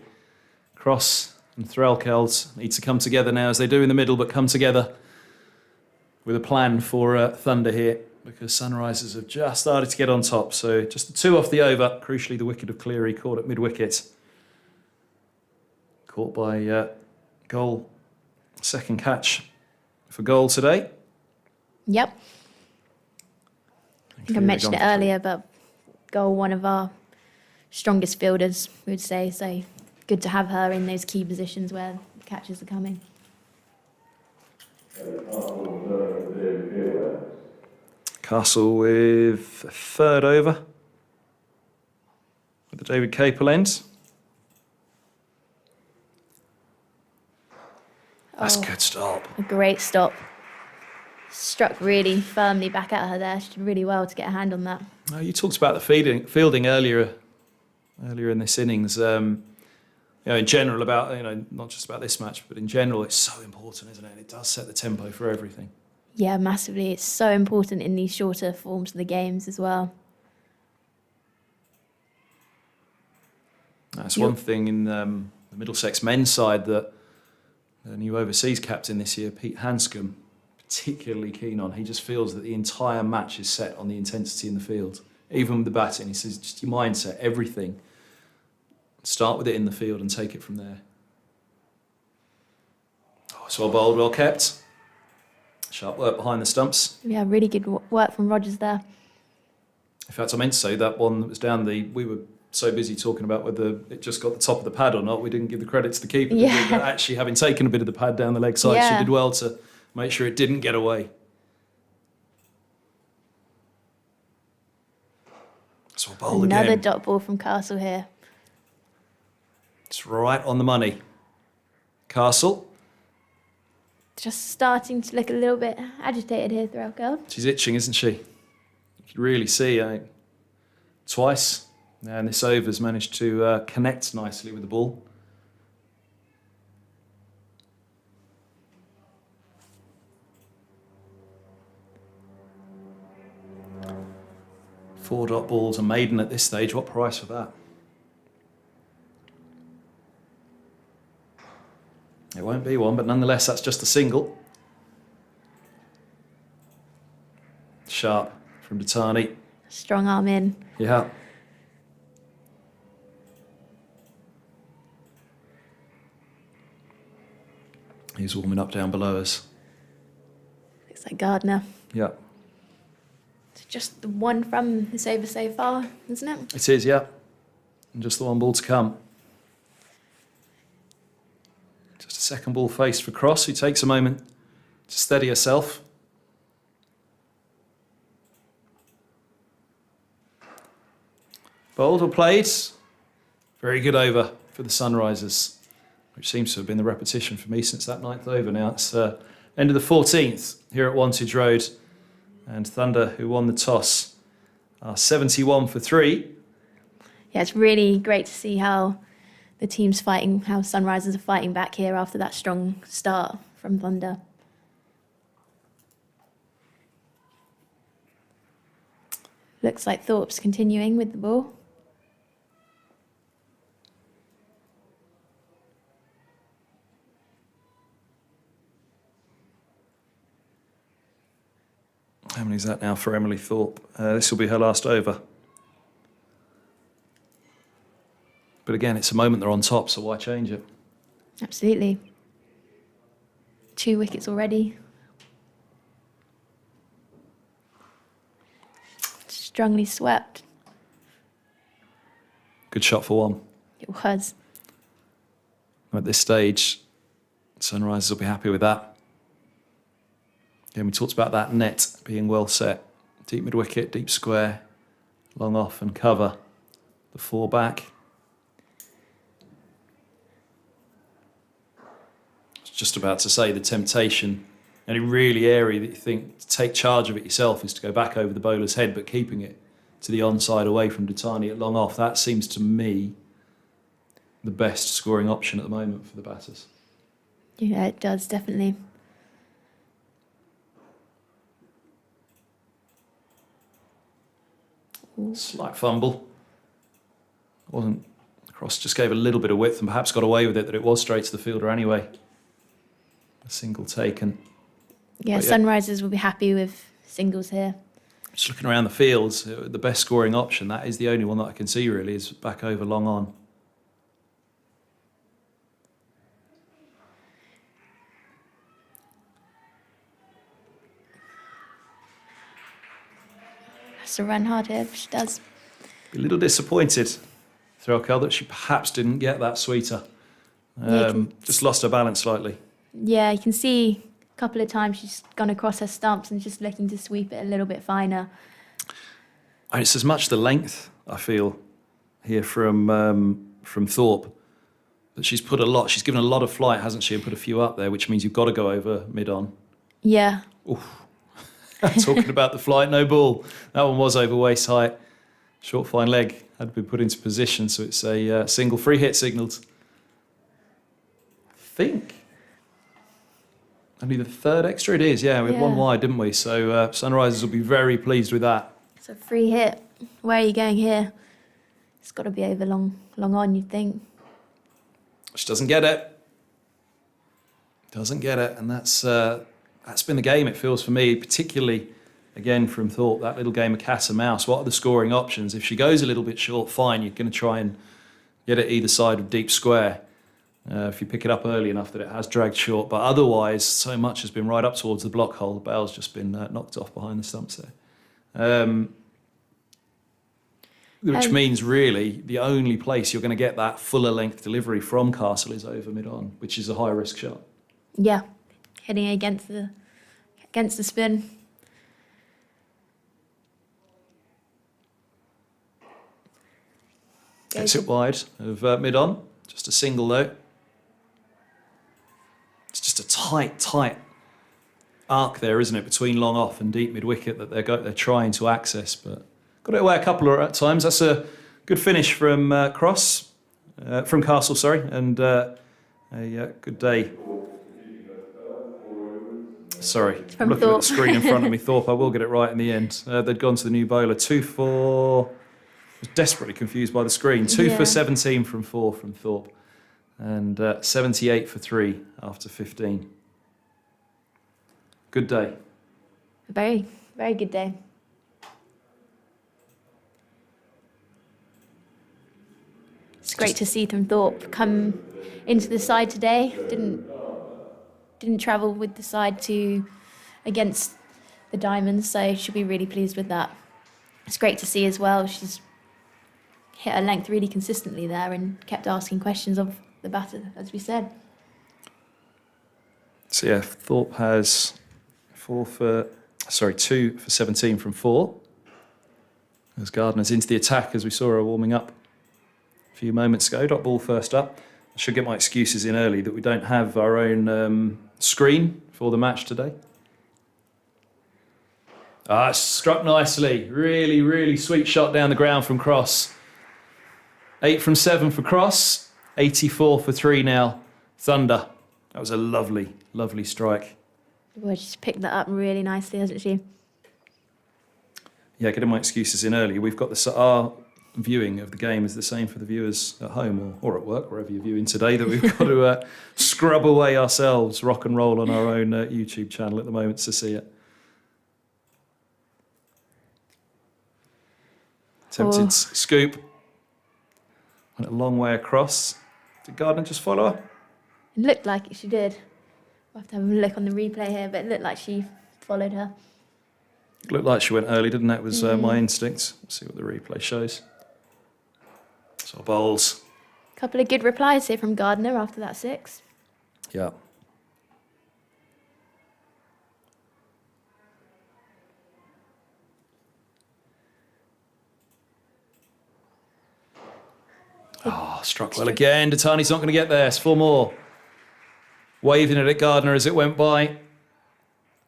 Cross and Threlkeld need to come together now as they do in the middle, but come together with a plan for Thunder here because Sunrisers have just started to get on top. So just the 2 off the over. Crucially, the wicket of Cleary caught at mid-wicket. Caught by Goal. Second catch for Goal today. Yep. I think I mentioned it earlier, but Goal, one of our strongest fielders, we would say. So good to have her in those key positions where the catches are coming. Castle with a third over with the David Capel end. That's a good stop. A great stop. Struck really firmly back at her there. She did really well to get a hand on that. You talked about the fielding earlier in this innings. in general about, not just about this match, but in general, it's so important, isn't it? It does set the tempo for everything. Yeah, massively. It's so important in these shorter forms of the games as well. That's one thing in the Middlesex men's side that the new overseas captain this year, Pete Hanscom, particularly keen on. He just feels that the entire match is set on the intensity in the field. Even with the batting, he says, just your mindset, everything. Start with it in the field and take it from there. Oh, it's well bowled, well kept. Sharp work behind the stumps. Yeah, really good work from Rogers there. In fact, I meant to say that one that was down we were so busy talking about whether it just got the top of the pad or not, we didn't give the credit to the keeper. Yeah. But actually, having taken a bit of the pad down the leg side, Yeah. she did well to make sure it didn't get away. So we'll bowl Another again. dot ball from Castle here. It's right on the money. Castle, Just starting to look a little bit agitated here, Threlkeld. she's itching, isn't she? You can really see twice. And this over's managed to connect nicely with the ball. Four dot balls, a maiden at this stage. What price for that? It won't be one, but nonetheless, that's just a single. Sharp from Datani. Strong arm in. Yeah. He's warming up down below us. Looks like Gardner. Yeah. It's just the one from this over so far, isn't it? It is, yeah. And just the one ball to come. Just a second ball faced for Cross, who takes a moment to steady herself. Bowled or played. Very good over for the Sunrisers, which seems to have been the repetition for me since that 9th over now. It's end of the 14th here at Wantage Road. And Thunder, who won the toss, are 71 for 3. Yeah, it's really great to see how the team's fighting, how Sunrisers are fighting back here after that strong start from Thunder. Looks like Thorpe's continuing with the ball. How many is that now for Emily Thorpe? This will be her last over. But again, it's a moment they're on top, so why change it? Absolutely. 2 wickets already. Strongly swept. Good shot for one. It was. At this stage, Sunrisers will be happy with that. Again, we talked about that net being well set. Deep mid-wicket, deep square, long off and cover. The 4 back. I was just about to say the temptation, any really area that you think to take charge of it yourself is to go back over the bowler's head, but keeping it to the onside away from Datani at long off. That seems to me the best scoring option at the moment for the batters. Yeah, it does, definitely. Slight fumble. Wasn't Cross just gave a little bit of width and perhaps got away with it, that it was straight to the fielder anyway. A single taken. Yeah, But yeah. Sunrisers will be happy with singles here. Just looking around the fields, the best scoring option, that is the only one that I can see really, is back over long on. Has to run hard here if she does. Be a little disappointed, Threlkeld, that she perhaps didn't get that sweeter. Yeah, you can- Just lost her balance slightly. Yeah, you can see a couple of times she's gone across her stumps and just looking to sweep it a little bit finer. And it's as much the length, I feel, here from Thorpe, that she's given a lot of flight, hasn't she, and put a few up there, which means you've got to go over mid-on. Yeah, Talking about the flight, no ball. That one was over waist height. Short fine leg had been put into position, so it's a single free hit signalled. think only the third extra it is. Yeah, we had one Yeah. wide, didn't we? So Sunrisers will be very pleased with that. It's a free hit. Where are you going here? It's got to be over long on, you'd think. She doesn't get it. Doesn't get it, and that's been the game. It feels for me, particularly again from Thorpe, that little game of cat and mouse. What are the scoring options? If she goes a little bit short, fine. You're going to try and get it either side of deep square. If you pick it up early enough that it has dragged short, but otherwise, so much has been right up towards the block hole. The bail's just been knocked off behind the stumps there. Which means really the only place you're going to get that fuller length delivery from Castle is over mid-on, which is a high risk shot. Yeah, hitting against the spin. Gets it wide of mid-on, just a single though. It's just a tight arc there, isn't it, between long off and deep mid-wicket that they're trying to access, but got it away a couple of times. That's a good finish from from Castle, sorry, and a good day. Sorry, I'm looking at the screen in front of me. Thorpe, I will get it right in the end. They'd gone to the new bowler. 2 for... I was desperately confused by the screen. 2 for 17 from 4 from Thorpe. And 78 for 3 after 15. Good day. Very, very good day. It's great to see from Thorpe come into the side today. Didn't travel with the side against the Diamonds, so she'll be really pleased with that. It's great to see as well. She's hit her length really consistently there and kept asking questions of the batter, as we said. So yeah, Thorpe has 2 for 17 from 4. As Gardner's into the attack, as we saw her warming up a few moments ago. Dot ball first up. I should get my excuses in early that we don't have our own screen for the match today. Struck nicely. Really, really sweet shot down the ground from Cross. 8 from 7 for Cross. 84 for 3 now. Thunder. That was a lovely, lovely strike. Well, she's picked that up really nicely, hasn't she? Yeah, getting my excuses in early. We've got our viewing of the game is the same for the viewers at home or at work, wherever you're viewing today, that we've got to scrub away ourselves, rock and roll on our own YouTube channel at the moment to see it. Attempted scoop. Went a long way across. Did Gardner just follow her? It looked like she did. We'll have to have a look on the replay here, but it looked like she followed her. It looked like she went early, didn't it? It was my instinct. Let's see what the replay shows. So bowls. Couple of good replies here from Gardner after that 6. Yeah. Struck well again. Datani's not going to get there. It's 4 more. Waving it at Gardner as it went by.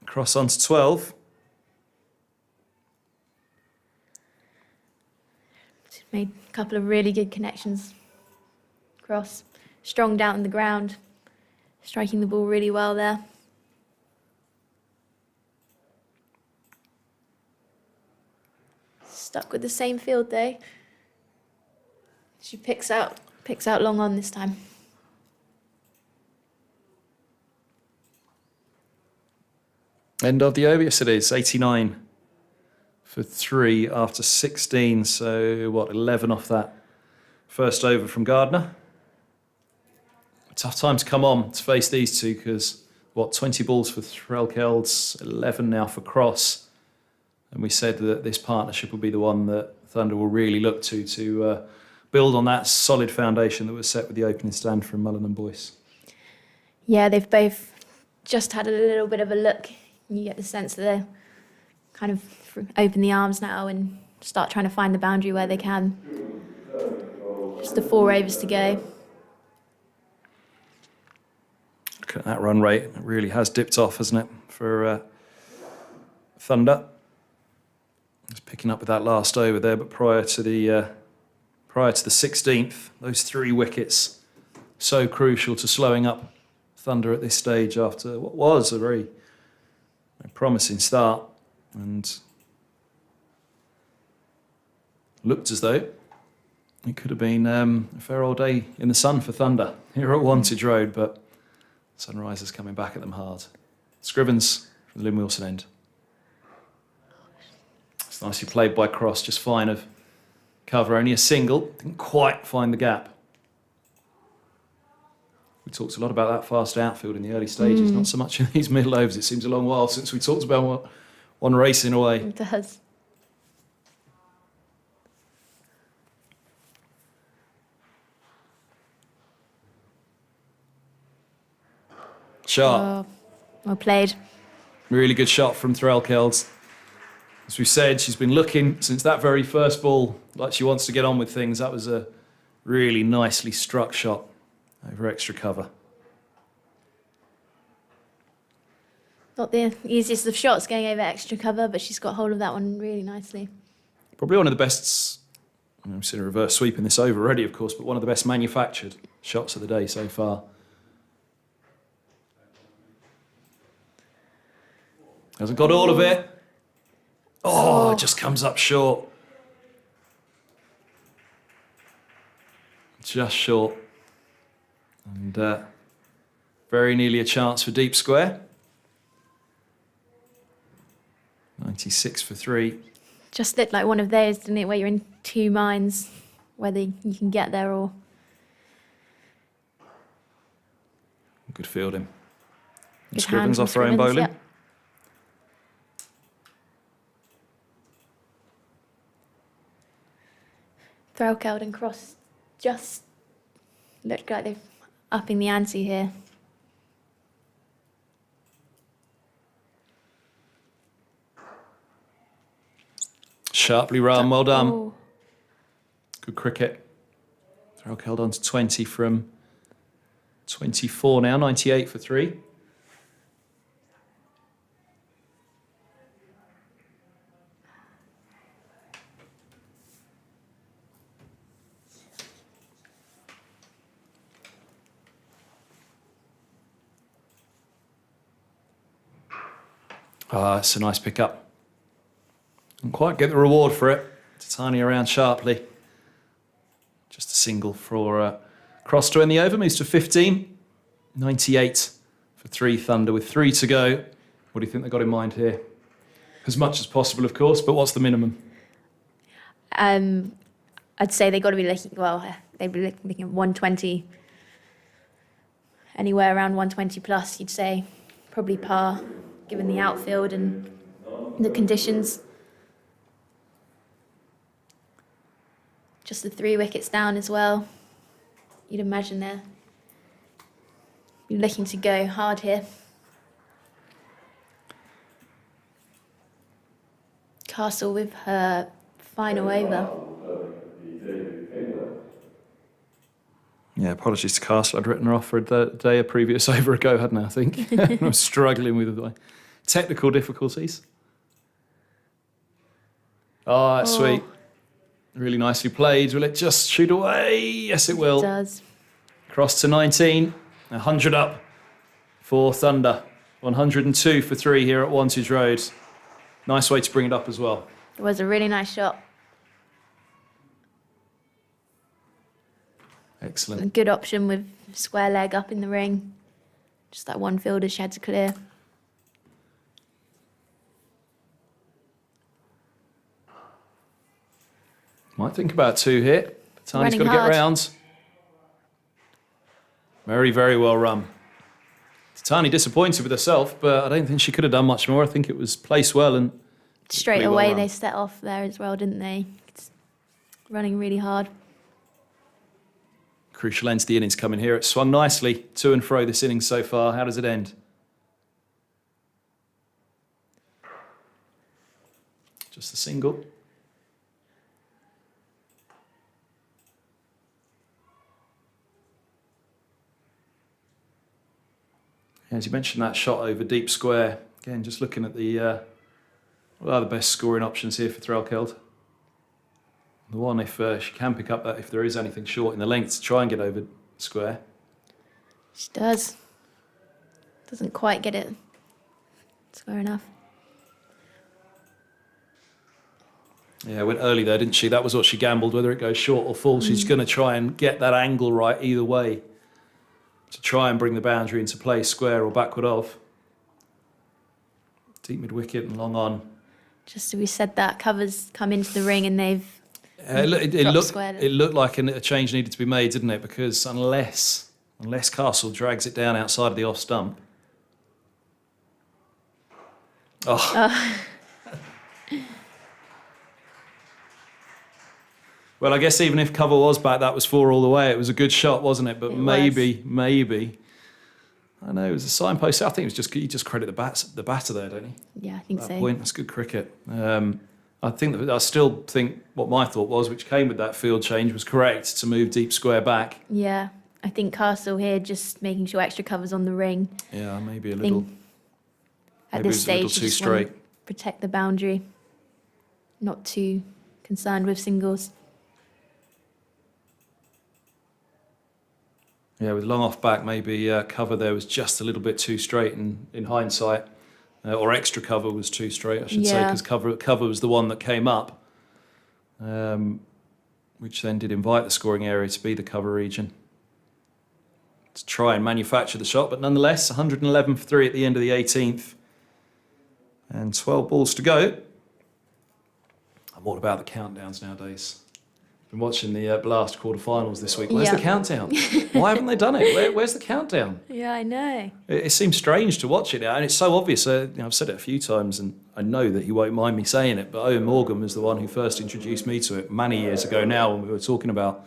Cross onto 12. Made a couple of really good connections. Cross, strong down on the ground, striking the ball really well there. Stuck with the same field though. She picks out long on this time. End of the over. Yes, it is. 89 for 3 after 16. So, 11 off that first over from Gardner. Tough time to come on to face these two because, 20 balls for Threlkelds, 11 now for Cross. And we said that this partnership will be the one that Thunder will really look to build on that solid foundation that was set with the opening stand from Mullen and Boyce. Yeah, they've both just had a little bit of a look. You get the sense that they're kind of open the arms now and start trying to find the boundary where they can. Just the 4 overs to go. Look at that run rate. It really has dipped off, hasn't it, for Thunder. Just picking up with that last over there, but prior to the 16th, those 3 wickets so crucial to slowing up Thunder at this stage after what was a very promising start, and looked as though it could have been a fair old day in the sun for Thunder here at Wantage Road, but Sunrisers coming back at them hard. Scrivens from the Lynn Wilson end. It's nicely played by Cross, just fine of cover, only a single, didn't quite find the gap. We talked a lot about that fast outfield in the early stages, not so much in these middle overs. It seems a long while since we talked about one racing away. It does. Sharp. Oh, well played. Really good shot from Threlkeld. As we said, she's been looking since that very first ball like she wants to get on with things. That was a really nicely struck shot over extra cover. Not the easiest of shots going over extra cover, but she's got hold of that one really nicely. Probably one of the best, I've seen a reverse sweep in this over already, of course, but one of the best manufactured shots of the day so far. Hasn't got all of it. Oh, it just comes up short. Just short. And very nearly a chance for deep square. 96 for 3. Just looked like one of those, didn't it, where you're in two minds, whether you can get there or... Good fielding. Good Scrivens hand from off her own Scrivens, bowling. yep. Threlkeld and Cross just look like they're upping the ante here. Sharply run, well done. Oh, Good cricket. Threlkeld on to 20 from 24 now, 98 for 3. Ah, it's a nice pickup. Didn't quite get the reward for it. Titania around sharply. Just a single for Cross to end the over, moves to 15. 98 for 3 Thunder with 3 to go. What do you think they got in mind here? As much as possible, of course, but what's the minimum? I'd say they got to be looking, well, they'd be looking at 120. Anywhere around 120 plus, you'd say. Probably par, given the outfield and the conditions. Just the 3 wickets down as well. You'd imagine they're looking to go hard here. Castle with her final over. Yeah, apologies to Castle. I'd written her off for a day a previous over ago, hadn't I think? I was struggling with the technical difficulties. Oh, that's sweet. Really nicely played. Will it just shoot away? Yes, it will. It does. Cross to 19. 100 up for Thunder. 102 for 3 here at Wantage Road. Nice way to bring it up as well. It was a really nice shot. Excellent. A good option with square leg up in the ring. Just that one fielder she had to clear. Might think about 2 here. Tani's got to get round. Very, very well run. Tani disappointed with herself, but I don't think she could have done much more. I think it was placed well and Straight pretty well away run. they set off there as well, didn't they? It's running really hard. Crucial end to the innings coming here. It swung nicely to and fro this innings so far. How does it end? Just a single. As you mentioned, that shot over deep square. Again, just looking at the what are the best scoring options here for Threlkeld. The one, if she can pick up that, if there is anything short in the length, to try and get over square. She does. Doesn't quite get it square enough. Yeah, went early there, didn't she? That was what she gambled, whether it goes short or full. She's going to try and get that angle right either way to try and bring the boundary into play, square or backward off. Deep mid-wicket and long on. Just as we said that, covers come into the ring and they've It looked like a change needed to be made, didn't it? Because unless Castle drags it down outside of the off stump. Well, I guess even if cover was back, that was 4 all the way. It was a good shot, wasn't it? But maybe. I know it was a signpost. I think it was just you just credit the batter there, don't you? Yeah, I think That so. point, that's good cricket. I still think what my thought was, which came with that field change, was correct to move deep square back. Yeah, I think Castle here just making sure extra covers on the ring. Yeah, maybe a little. At Maybe this it was a little stage, too you just want to straight. protect the boundary. Not too concerned with singles. Yeah, with long off back, maybe cover there was just a little bit too straight in hindsight. Or extra cover was too straight, I should say, Yeah. because cover was the one that came up, which then did invite the scoring area to be the cover region. To try and manufacture the shot, but nonetheless, 111 for 3 at the end of the 18th. And 12 balls to go. I'm all about the countdowns nowadays. Been watching the Blast quarterfinals this week. Where's the countdown? Why haven't they done it? Where's the countdown? Yeah, I know. It seems strange to watch it now, and it's so obvious. I've said it a few times, and I know that he won't mind me saying it, but Owen Morgan was the one who first introduced me to it many years ago now when we were talking about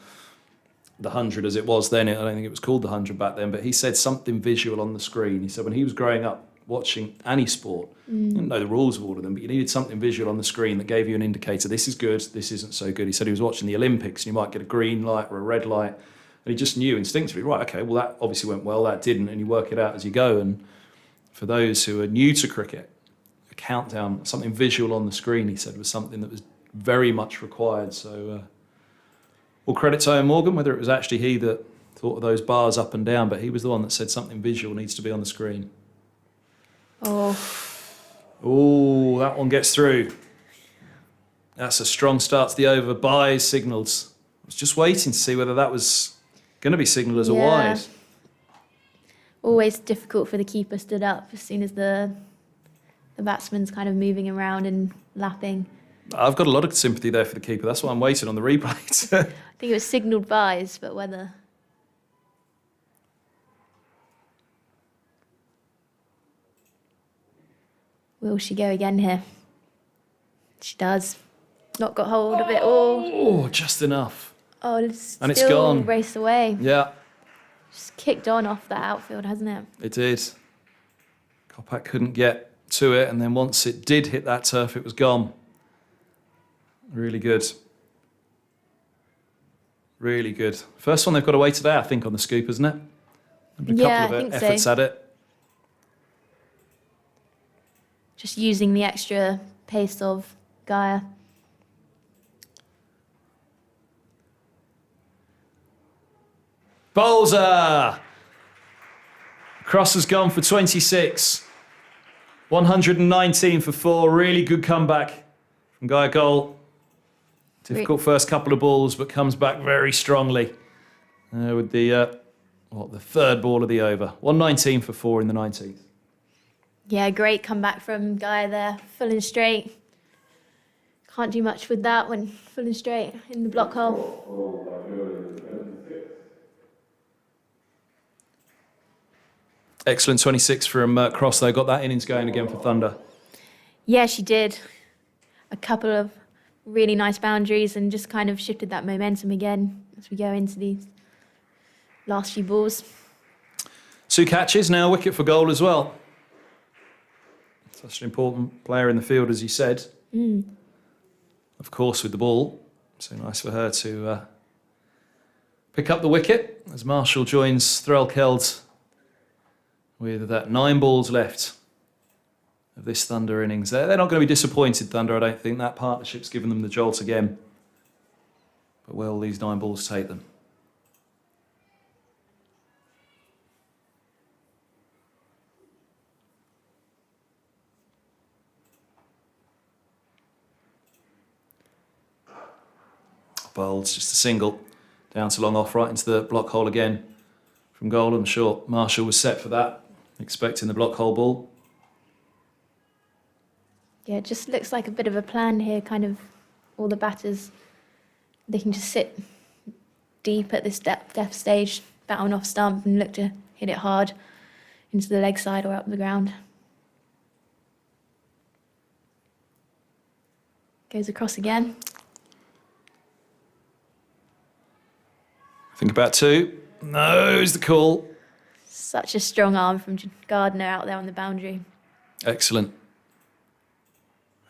the 100 as it was then. I don't think it was called the 100 back then, but he said something visual on the screen. He said when he was growing up watching any sport, you didn't know the rules of all of them, but you needed something visual on the screen that gave you an indicator, this is good, this isn't so good. He said he was watching the Olympics and you might get a green light or a red light, and he just knew instinctively, right, okay, well that obviously went well, that didn't, and you work it out as you go. And for those who are new to cricket, a countdown, something visual on the screen, he said, was something that was very much required. So all credit to Owen Morgan, whether it was actually he that thought of those bars up and down, but he was the one that said something visual needs to be on the screen. Oh, that one gets through. That's a strong start to the over by signals. I was just waiting to see whether that was going to be signalled as a wide. Always difficult for the keeper stood up as soon as the batsman's kind of moving around and lapping. I've got a lot of sympathy there for the keeper. That's why I'm waiting on the replay. I think it was signalled byes, but whether... Will she go again here? She does. Not got hold of it all. Oh, just enough. Oh, it's And it's still gone. raced away. Yeah, Just kicked on off that outfield, hasn't it? it did. Kopak couldn't get to it, and then once it did hit that turf, it was gone. Really good. Really good. First one they've got away today, I think, on the scoop, isn't it? A couple Yeah, of I think efforts so. at it. Just using the extra pace of Gaia. Bowser! Cross has gone for 26. 119 for 4. Really good comeback from Gaia Goal. Difficult first couple of balls, but comes back very strongly with the third ball of the over. 119 for 4 in the 19th. Yeah, great comeback from Gaia there. Full and straight. Can't do much with that when full and straight in the block hole. Excellent 26 from Cross, though. Got that innings going again for Thunder. Yeah, she did. A couple of really nice boundaries and just kind of shifted that momentum again as we go into these last few balls. 2 catches, now a wicket for Goal as well. Such an important player in the field, as you said. Of course, with the ball. So nice for her to pick up the wicket as Marshall joins Threlkeld with 9 balls left of this Thunder innings. They're not going to be disappointed, Thunder, I don't think. That partnership's given them the jolt again. But will these 9 balls take them? Bowles, just a single. Down to long off, right into the block hole again from goal. I'm sure Marshall was set for that, expecting the block hole ball. Yeah, it just looks like a bit of a plan here, kind of all the batters, they can just sit deep at this depth stage, bat on off stump and look to hit it hard into the leg side or up the ground. Goes across again. Think about two. No, is the call. Such a strong arm from Gardner out there on the boundary. Excellent.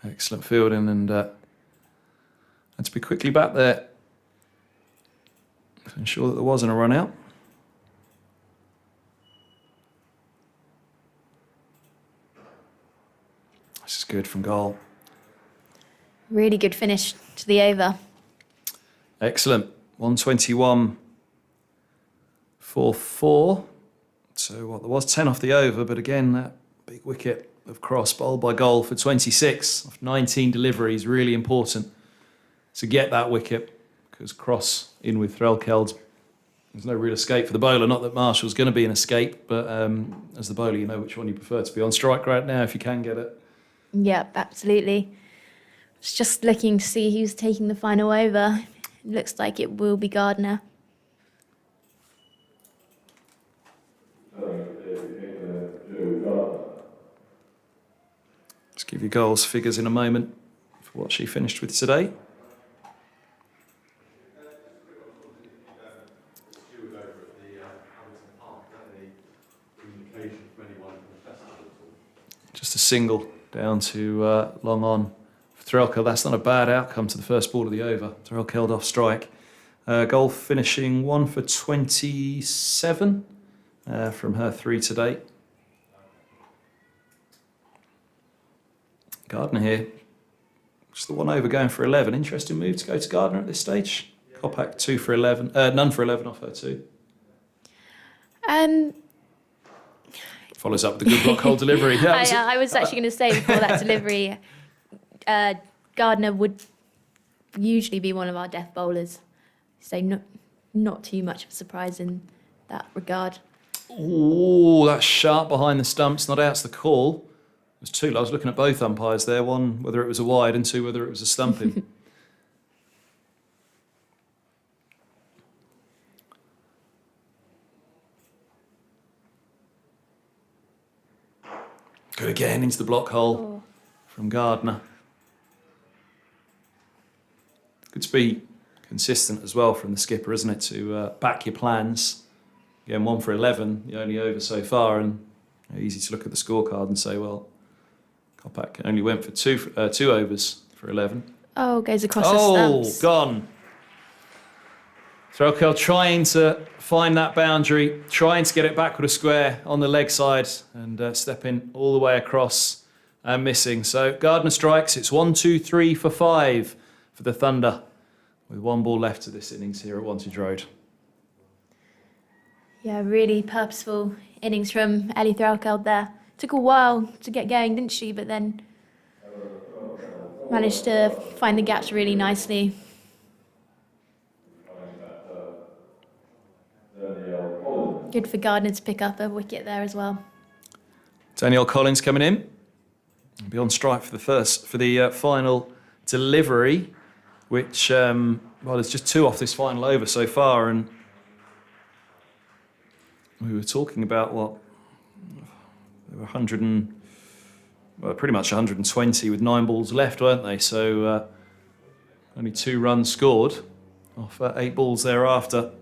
Excellent fielding, and had to be quickly back there to ensure that there wasn't a run out. This is good from goal. Really good finish to the over. Excellent. 121 for 4. So what, there was 10 off the over, but again, that big wicket of Cross bowled by goal for 26 off 19 deliveries, really important to get that wicket, because Cross in with Threlkeld. There's no real escape for the bowler. Not that Marshall's going to be an escape, but as the bowler, you know which one you prefer to be on strike right now if you can get it. Yep, absolutely. It's just looking to see who's taking the final over. It looks like it will be Gardner. Let's give you goals figures in a moment for what she finished with today. Just a single down to long on for Threlkeld. That's not a bad outcome to the first ball of the over. Threlkeld off strike. Goal finishing 1 for 27 from her 3 today. Gardner here, just the one over going for 11. Interesting move to go to Gardner at this stage. Kopak 2 for 11, none for 11 off her 2. Follows up with a good block hole delivery. Yeah, I was actually going to say before that delivery, Gardner would usually be one of our death bowlers. So not too much of a surprise in that regard. Oh, that's sharp behind the stumps, not out's the call. It was 2. I was looking at both umpires there. 1, whether it was a wide, and 2, whether it was a stumping. Good again into the block hole from Gardner. Good to be consistent as well from the skipper, isn't it, to back your plans. Again, 1 for 11, the only over so far, and easy to look at the scorecard and say, well, Kopak only went for 2 overs for 11. Oh, goes across the stumps. Oh, gone. Threlkeld trying to find that boundary, trying to get it backward a square on the leg side and stepping all the way across and missing. So Gardner strikes. It's 1, 2, 3 for 5 for the Thunder with 1 ball left to this innings here at Wantage Road. Yeah, really purposeful innings from Ellie Threlkeld there. Took a while to get going, didn't she? But then managed to find the gaps really nicely. Good for Gardner to pick up a wicket there as well. Danielle Collins coming in. He'll be on strike for the final delivery, which well, there's just 2 off this final over so far, and we were talking about what, they were 100 and, well, pretty much 120 with 9 balls left, weren't they? So only 2 runs scored off 8 balls thereafter.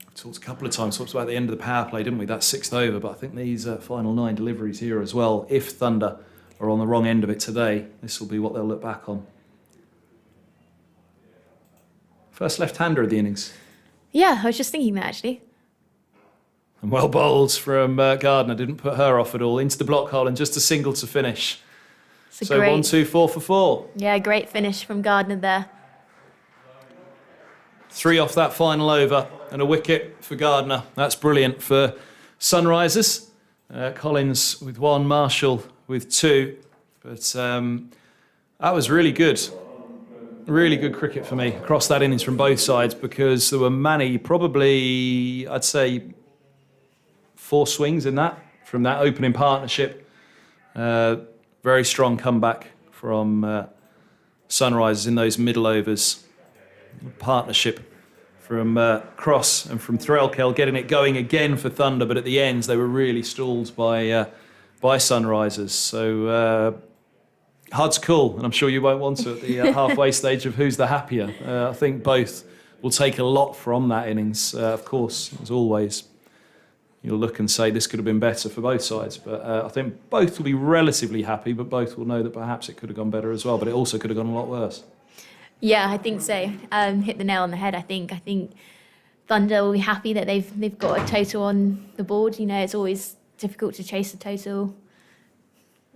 We talked a couple of times, talked about the end of the power play, didn't we? That 6th over, but I think these final 9 deliveries here as well, if Thunder are on the wrong end of it today, this will be what they'll look back on. First left-hander of the innings. Yeah, I was just thinking that actually. And well bowled from Gardner, didn't put her off at all. Into the block hole and just a single to finish. So great, 1, 2, 4 for 4. Yeah, great finish from Gardner there. 3 off that final over and a wicket for Gardner. That's brilliant for Sunrisers. Collins with 1, Marshall with 2. But that was really good. really good cricket for me across that innings from both sides, because there were many, probably, I'd say, 4 swings in that, from that opening partnership. Very strong comeback from Sunrisers in those middle overs. Partnership from Cross and from Threlkeld getting it going again for Thunder, but at the ends they were really stalled by Sunrisers. So hard to call, and I'm sure you won't want to at the halfway stage of who's the happier. I think both will take a lot from that innings. Of course, as always, you'll look and say this could have been better for both sides, but I think both will be relatively happy, but both will know that perhaps it could have gone better as well, but it also could have gone a lot worse. Yeah, I think so. Hit the nail on the head. I think Thunder will be happy that they've got a total on the board. You know, it's always difficult to chase a total,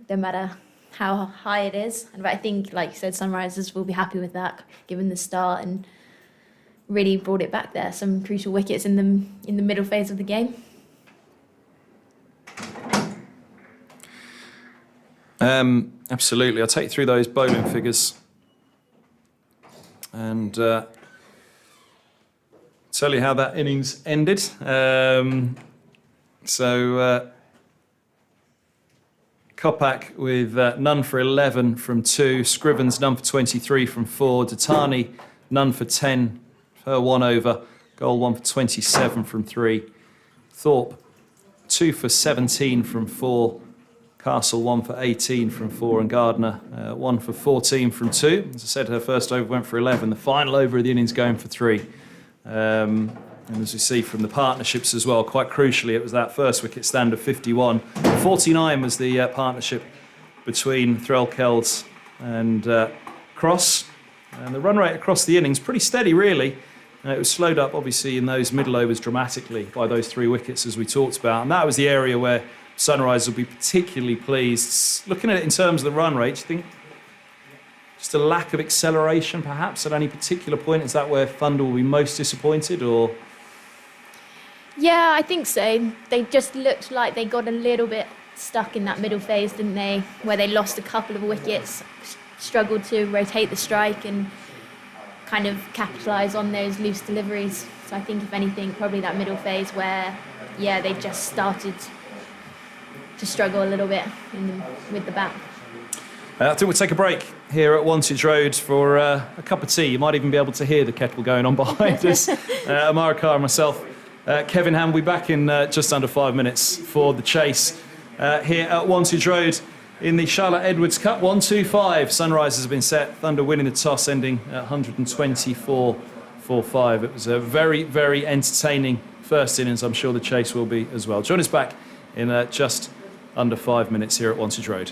no matter how high it is. But I think, like you said, Sunrisers will be happy with that, given the start, and really brought it back there. Some crucial wickets in the middle phase of the game. Absolutely. I'll take you through those bowling figures and tell you how that innings ended. Kopak with none for 11 from 2, Scrivens none for 23 from 4, Dattani none for 10 per 1 over, Goal 1 for 27 from 3, Thorpe 2 for 17 from 4, Castle 1 for 18 from 4, and Gardner 1 for 14 from 2. As I said, her first over went for 11. The final over of the innings going for 3. And as we see from the partnerships as well, quite crucially, it was that first wicket stand of 51. 49 was the partnership between Threlkeld and Cross. And the run rate across the innings, pretty steady really. It was slowed up obviously in those middle overs dramatically by those 3 wickets as we talked about. And that was the area where Sunrise will be particularly pleased. Looking at it in terms of the run rate, do you think just a lack of acceleration perhaps at any particular point? Is that where Thunder will be most disappointed, or? Yeah, I think so. They just looked like they got a little bit stuck in that middle phase, didn't they? Where they lost a couple of wickets, struggled to rotate the strike and kind of capitalise on those loose deliveries. So I think if anything, probably that middle phase where, yeah, they just started to struggle a little bit with the bat. I think we'll take a break here at Wantage Road for a cup of tea. You might even be able to hear the kettle going on behind us. Amara Carr and myself, Kevin Ham will be back in just under 5 minutes for the chase here at Wantage Road in the Charlotte Edwards Cup. 1-2-5. Sunrisers have been set. Thunder winning the toss, ending at 124-for-5. It was a very, very entertaining first innings. I'm sure the chase will be as well. Join us back in just under 5 minutes here at Wantage Road.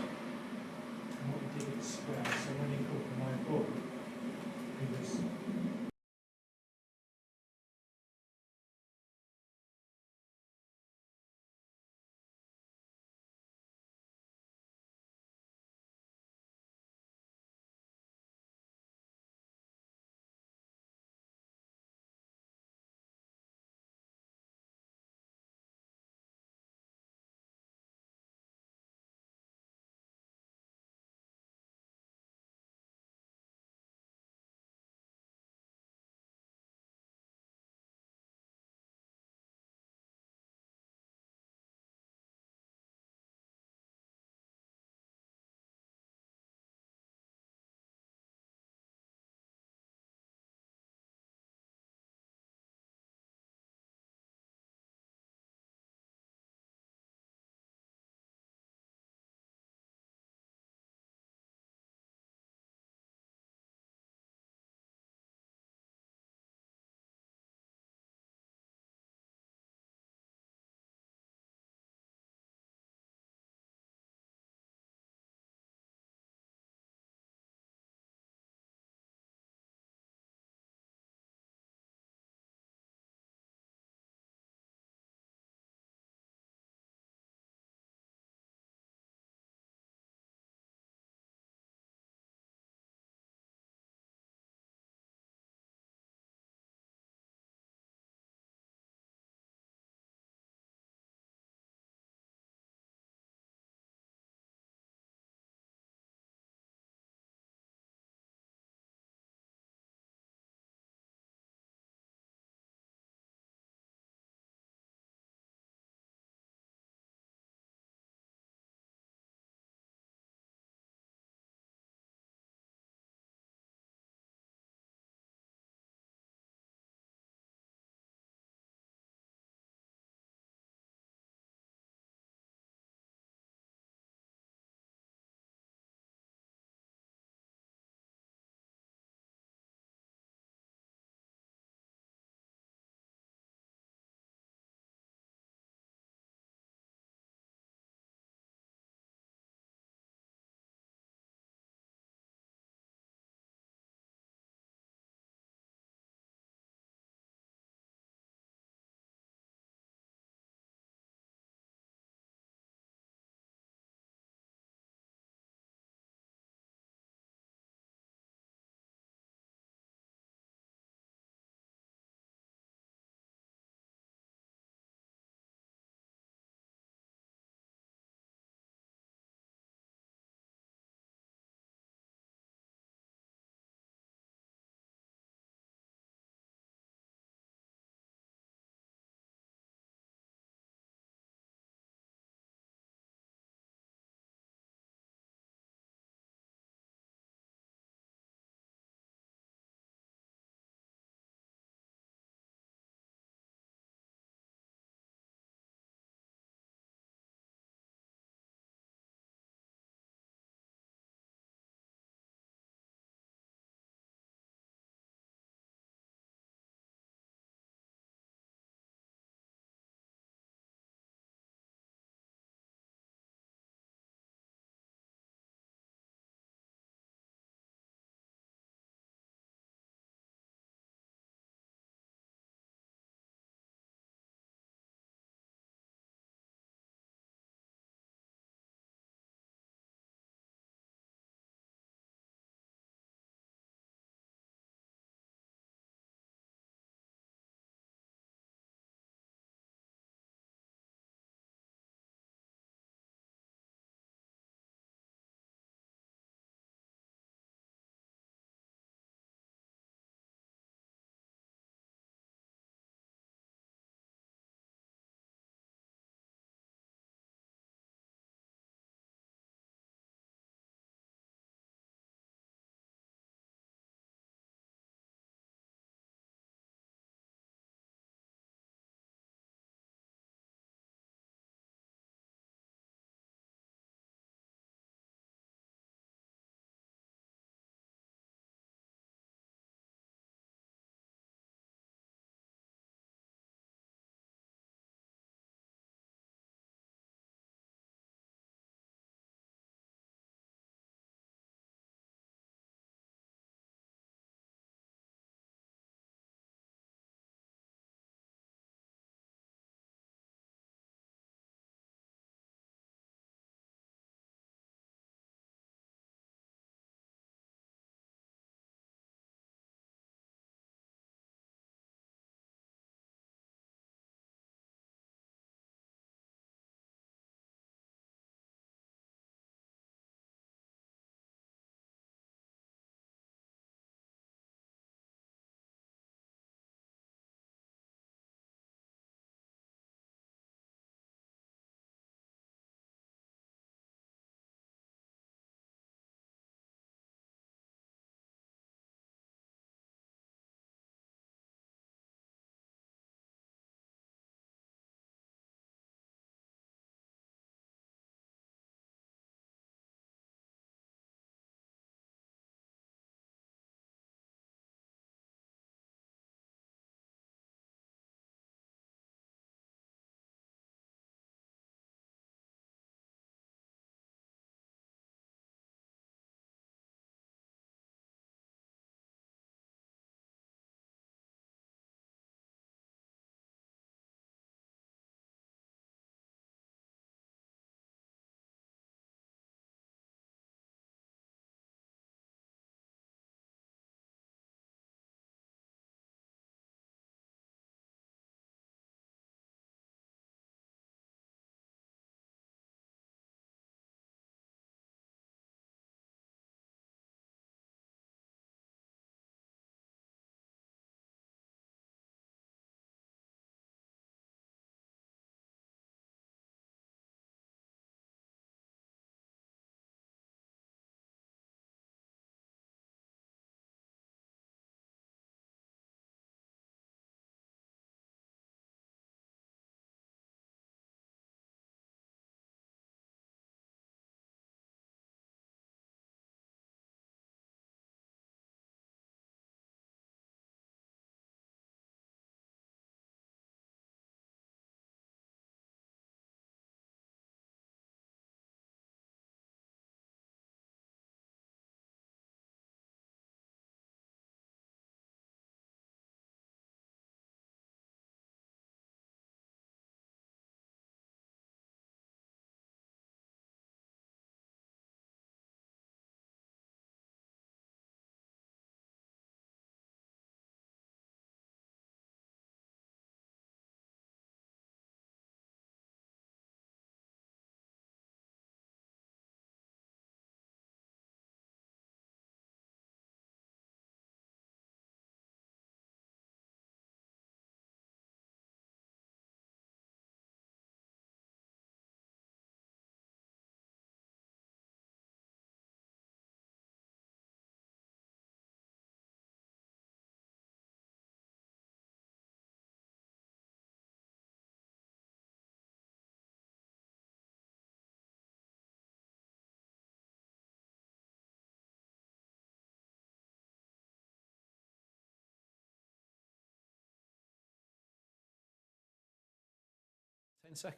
in a second.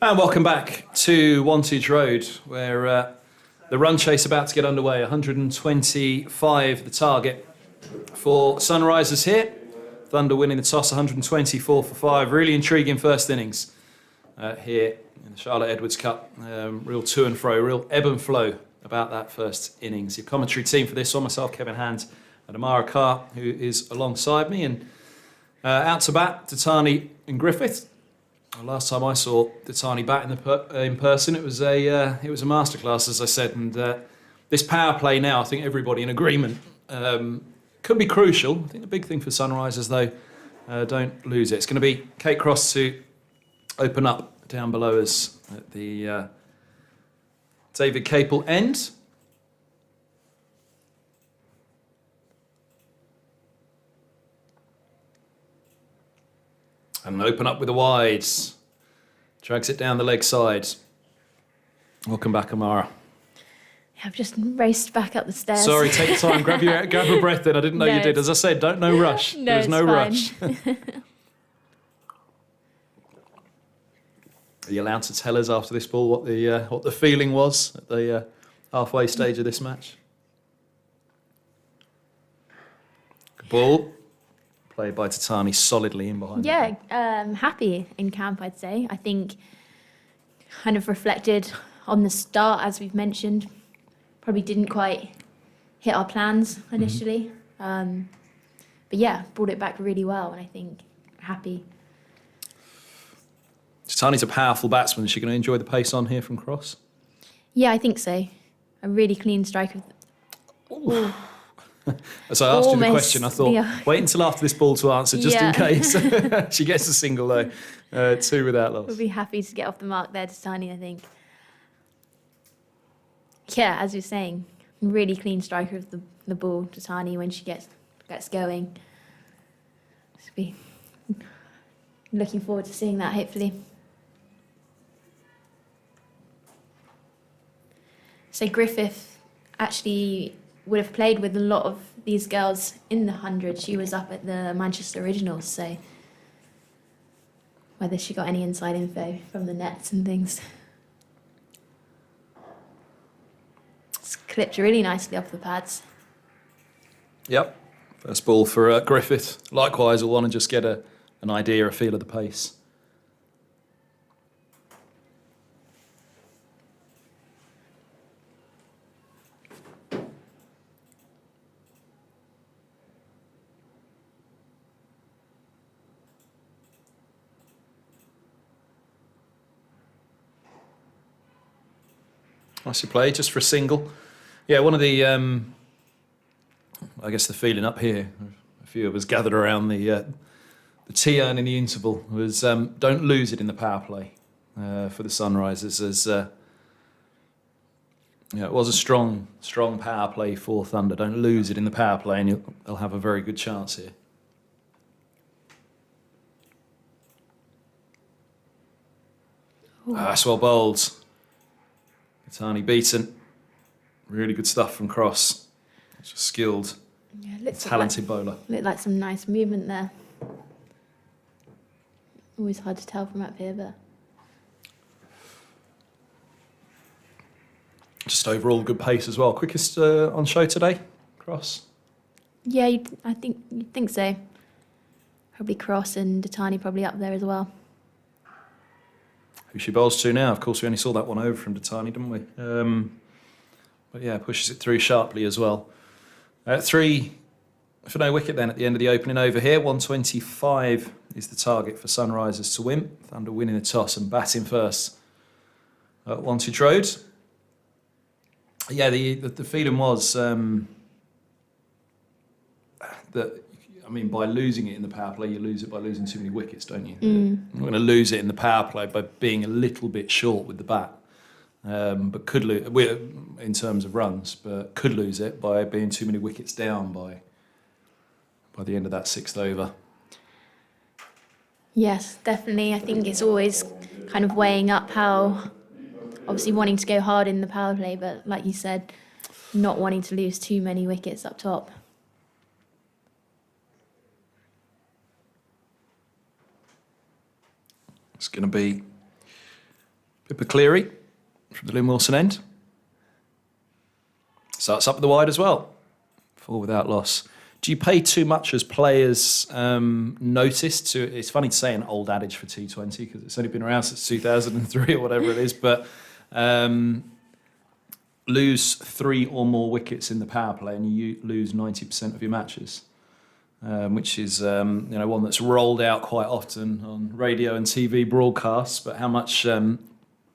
And welcome back to Wantage Road, where the run chase about to get underway. 125 the target for Sunrisers here. Thunder winning the toss, 124 for 5. Really intriguing first innings here in the Charlotte Edwards Cup. Real to and fro, real ebb and flow about that first innings. Your commentary team for this one, myself, Kevin Hand, and Amara Carr, who is alongside me. And out to bat, Tatani and Griffith. Last time I saw Tatani bat in person, it was a masterclass, as I said. And this power play now, I think everybody in agreement, could be crucial. I think the big thing for Sunrisers, though, don't lose it. It's going to be Kate Cross to open up down below us at the David Capel end. And open up with the wides. Drags it down the leg side. Welcome back, Amara. Yeah, I've just raced back up the stairs. Sorry, take your time. Grab a breath in. I didn't know you did. As I said, no rush. No, There's no rush. fine. Are you allowed to tell us after this ball what the feeling was at the halfway stage of this match? Good ball. Played by Tatani solidly in behind. Yeah, happy in camp, I'd say. I think kind of reflected on the start, as we've mentioned. Probably didn't quite hit our plans initially. But yeah, brought it back really well, and I think happy. Tatani's a powerful batsman. Is she going to enjoy the pace on here from Cross? Yeah, I think so. A really clean strike of... As I asked you the Almost, question, I thought, yeah. wait until after this ball to answer, just in Yeah. case. She gets a single, though. 2 without loss. We'll be happy to get off the mark there to Tiny, I think. Yeah, as you're saying, really clean striker of the ball to Tiny when she gets going. So be looking forward to seeing that, hopefully. So Griffith actually would have played with a lot of these girls in the 100. She was up at the Manchester Originals, so whether she got any inside info from the nets and things. It's clipped really nicely off the pads. Yep. First ball for Griffith. Likewise, we'll want to just get an idea, a feel of the pace. Nicely played, just for a single. Yeah, one of the, I guess the feeling up here, a few of us gathered around the tee-urn in the interval, was don't lose it in the power play for the Sunrisers, as it was a strong power play for Thunder. Don't lose it in the power play and they'll have a very good chance here. That's well bowled. Tatani beaten. Really good stuff from Cross. Just skilled, Yeah, talented bowler. Looked like some nice movement there. Always hard to tell from up here, but Just overall good pace as well. Quickest on show today, Cross? yeah, you'd think so. Probably Cross and Datani probably up there as well. Who she bowls to now? Of course, we only saw that one over from Datani, didn't we? But yeah, pushes it through sharply as well. 3 for no wicket then at the end of the opening over here. 125 is the target for Sunrisers to win. Thunder winning the toss and batting first at Wantage Road. Yeah, the feeling was that, I mean, by losing it in the power play, you lose it by losing too many wickets, don't you? You're not going to lose it in the power play by being a little bit short with the bat, but could lose in terms of runs, but could lose it by being too many wickets down by the end of that 6th over. Yes, definitely. I think it's always kind of weighing up how, obviously wanting to go hard in the power play, but like you said, not wanting to lose too many wickets up top. It's going to be Pippa Cleary from the Lynn Wilson end. Starts up with the wide as well. 4 without loss. Do you pay too much as players notice to? It's funny to say an old adage for T20 because it's only been around since 2003 or whatever it is, but lose 3 or more wickets in the power play and you lose 90% of your matches, which is one that's rolled out quite often on radio and TV broadcasts. But how much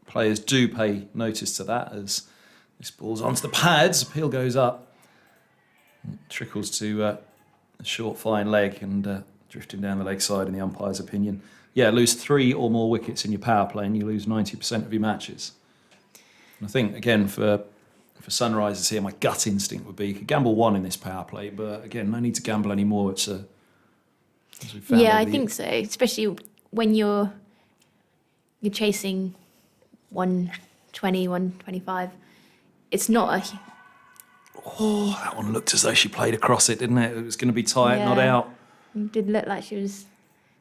players do pay notice to that as this ball's onto the pads, appeal goes up, trickles to a short fine leg and drifting down the leg side in the umpire's opinion. Yeah, lose 3 or more wickets in your power play and you lose 90% of your matches. And I think, again, for Sunrisers here, my gut instinct would be you could gamble 1 in this power play, but again, no need to gamble any more. It's Yeah, I think so, especially when you're chasing 120, 125. It's not a... Oh, that one looked as though she played across it, didn't it? It was going to be tight, not Yeah. out. It did look like she was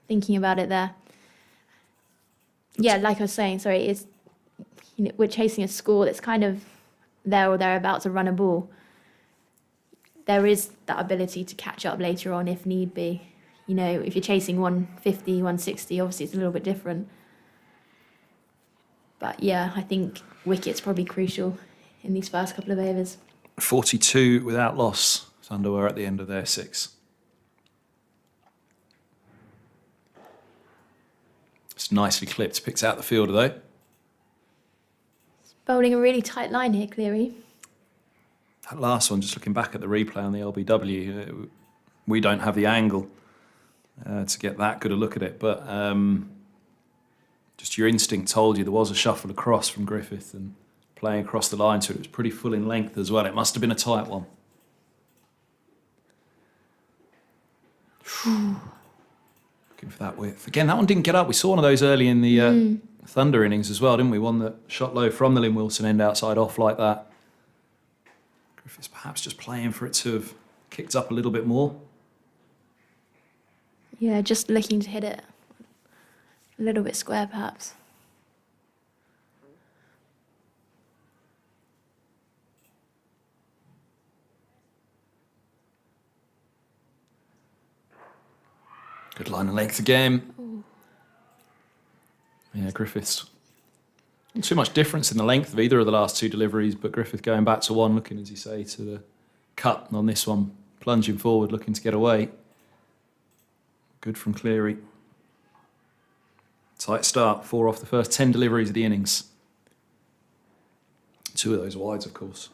thinking about it there. Yeah, like I was saying, sorry, it's we're chasing a score that's kind of there or thereabouts to run a ball. There is that ability to catch up later on if need be. If you're chasing 150, 160, obviously it's a little bit different. But yeah, I think wicket's probably crucial in these first couple of overs. 42 without loss. Thunder were at the end of their 6. It's nicely clipped. Picks out the fielder though. Bowling a really tight line here, Cleary. That last one, just looking back at the replay on the LBW, we don't have the angle to get that good a look at it, but just your instinct told you there was a shuffle across from Griffith and playing across the line, so it was pretty full in length as well. It must have been a tight one. Looking for that width. Again, that one didn't get up. We saw one of those early in the Thunder innings as well, didn't we? One that shot low from the Lynn Wilson end outside off like that. Griffith's perhaps just playing for it to have kicked up a little bit more. Yeah, just looking to hit it a little bit square, perhaps. Good line of length again. Ooh. Yeah, Griffith's not too much difference in the length of either of the last 2 deliveries, but Griffith going back to 1, looking, as you say, to the cut on this one, plunging forward, looking to get away. Good from Cleary. Tight start, 4 off the first 10 deliveries of the innings. 2 of those wides, of course.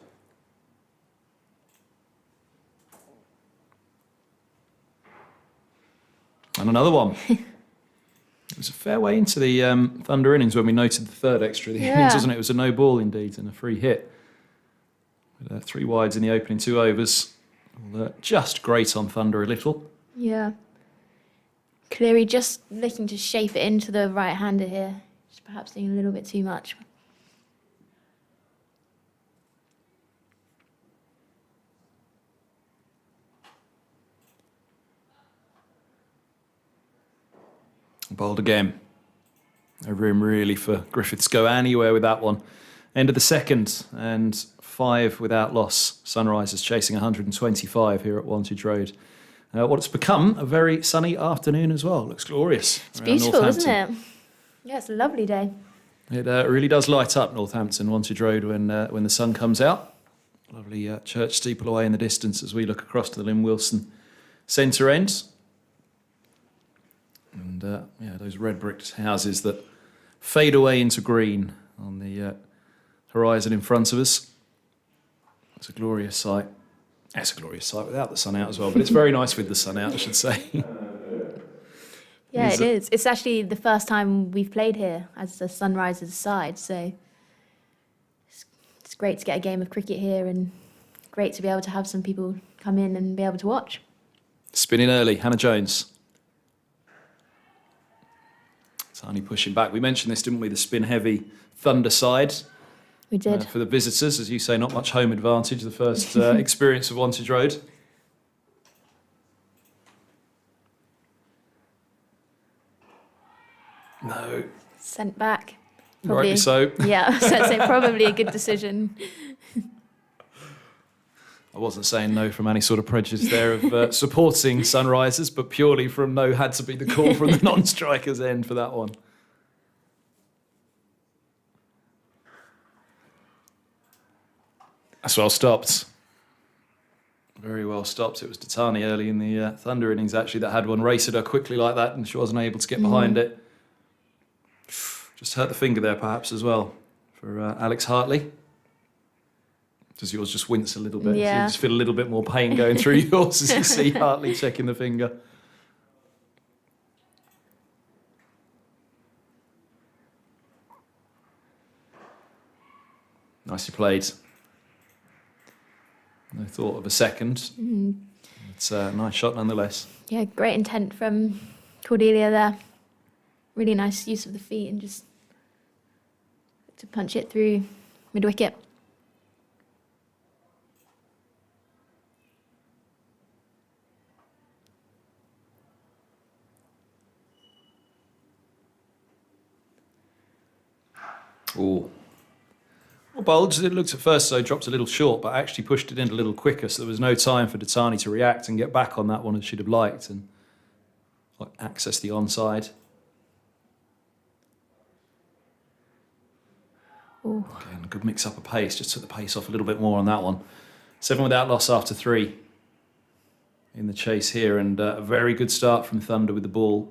And another one. It was a fair way into the Thunder innings when we noted the 3rd extra of the innings, wasn't it? It was a no ball indeed and a free hit. With 3 wides in the opening 2 overs. Just great on Thunder a little. Yeah. Cleary just looking to shape it into the right-hander here. Just perhaps doing a little bit too much. Bowled again. No room really for Griffiths to go anywhere with that one. End of the 2nd and 5 without loss. Sunrisers chasing 125 here at Wantage Road. What it's become a very sunny afternoon as well. Looks glorious. It's beautiful, isn't it? Yeah, it's a lovely day. It really does light up Northampton, Wantage Road, when the sun comes out. Lovely church steeple away in the distance as we look across to the Lynn Wilson centre end. And those red bricked houses that fade away into green on the horizon in front of us. It's a glorious sight. It's a glorious sight without the sun out as well, but it's very nice with the sun out, I should say. Yeah, it is. It's actually the first time we've played here as the Sunrisers side, so it's great to get a game of cricket here and great to be able to have some people come in and be able to watch. Spinning early, Hannah Jones. Tiny pushing back. We mentioned this, didn't we? The spin-heavy Thunder side. We did. For the visitors, as you say, not much home advantage, the first experience of Wantage Road. No, Sent back. rightly so. Yeah, so I'd say probably a good decision. I wasn't saying no from any sort of prejudice there of supporting Sunrisers, but purely from no had to be the call from the non-strikers end for that one. That's well stopped. Very well stopped. It was Datani early in the Thunder innings, actually, that had one race at her quickly like that, and she wasn't able to get behind it. Just hurt the finger there, perhaps, as well, for Alex Hartley. Does yours just wince a little bit? Yeah. You just feel a little bit more pain going through yours as you see Hartley checking the finger. Nicely played. No thought of a second. It's a nice shot nonetheless. Yeah, great intent from Cordelia there. Really nice use of the feet and just to punch it through mid-wicket. Ooh. Well, bowled. It looked at first so dropped a little short, but actually pushed it in a little quicker, so there was no time for Datani to react and get back on that one as she'd have liked and access the onside. Ooh. Again, a good mix up of pace, just took the pace off a little bit more on that one. 7 without loss after 3 in the chase here, and a very good start from Thunder with the ball.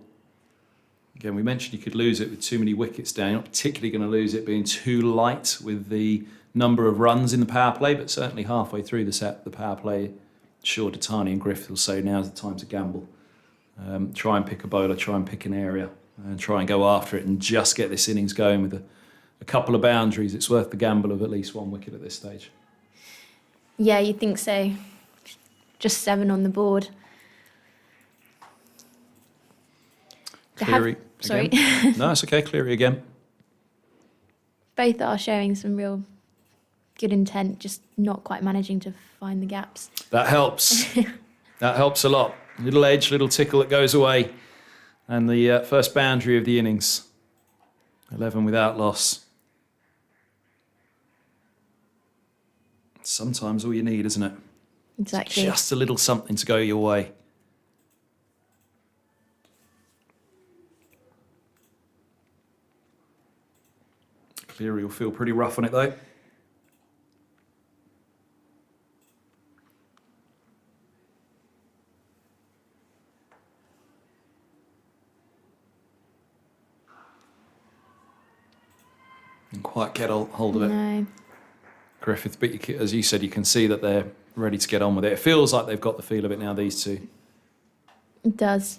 Again, we mentioned you could lose it with too many wickets down. You're not particularly going to lose it being too light with the number of runs in the power play, but certainly halfway through the set, the power play, sure, Datani and Griffith will say now's the time to gamble. Try and pick a bowler, try and pick an area, and try and go after it and just get this innings going with a couple of boundaries. It's worth the gamble of at least 1 wicket at this stage. Yeah, you'd think so. Just 7 on the board. Cleary Sorry. again. No, it's okay. Cleary again. Both are showing some real good intent, just not quite managing to find the gaps. That helps. That helps a lot. Little edge, little tickle that goes away. And the first boundary of the innings. 11 without loss. Sometimes all you need, isn't it? Exactly. Just a little something to go your way. Cleary will feel pretty rough on it though. Didn't quite get hold of it. No. Griffith, but as you said, you can see that they're ready to get on with it. It feels like they've got the feel of it now, these two. It does.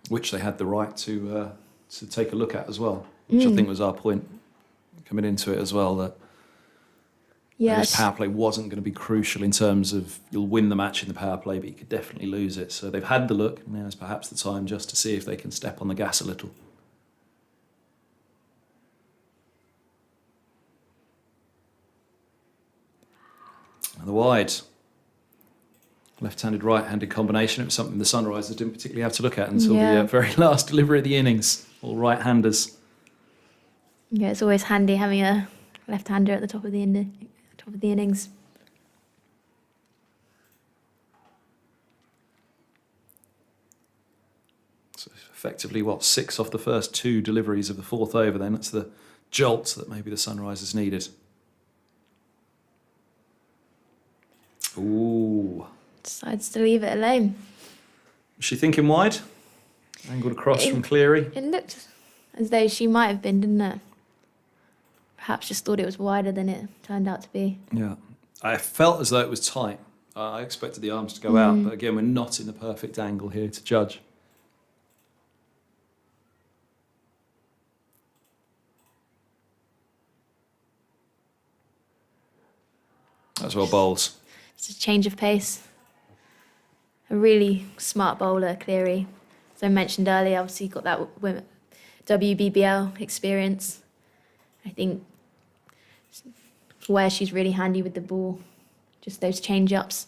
Which they had the right to take a look at as well, which I think was our point coming into it as well, that this power play wasn't going to be crucial in terms of you'll win the match in the power play, but you could definitely lose it. So they've had the look, now is perhaps the time just to see if they can step on the gas a little. And the wide. Left-handed, right-handed combination. It was something the Sunrisers didn't particularly have to look at until the very last delivery of the innings. All right-handers. Yeah, it's always handy having a left-hander at the top of the innings. So effectively, 6 off the first 2 deliveries of the 4th over then. That's the jolt that maybe the Sunrisers needed. Ooh. Decides to leave it alone. Was she thinking wide? Angled across from Cleary. It looked as though she might have been, didn't it? Perhaps just thought it was wider than it turned out to be. Yeah. I felt as though it was tight. I expected the arms to go out, but again, we're not in the perfect angle here to judge. That's well bowled. It's a change of pace. A really smart bowler, Cleary. As I mentioned earlier, obviously got that WBBL experience. I think where she's really handy with the ball, just those change-ups.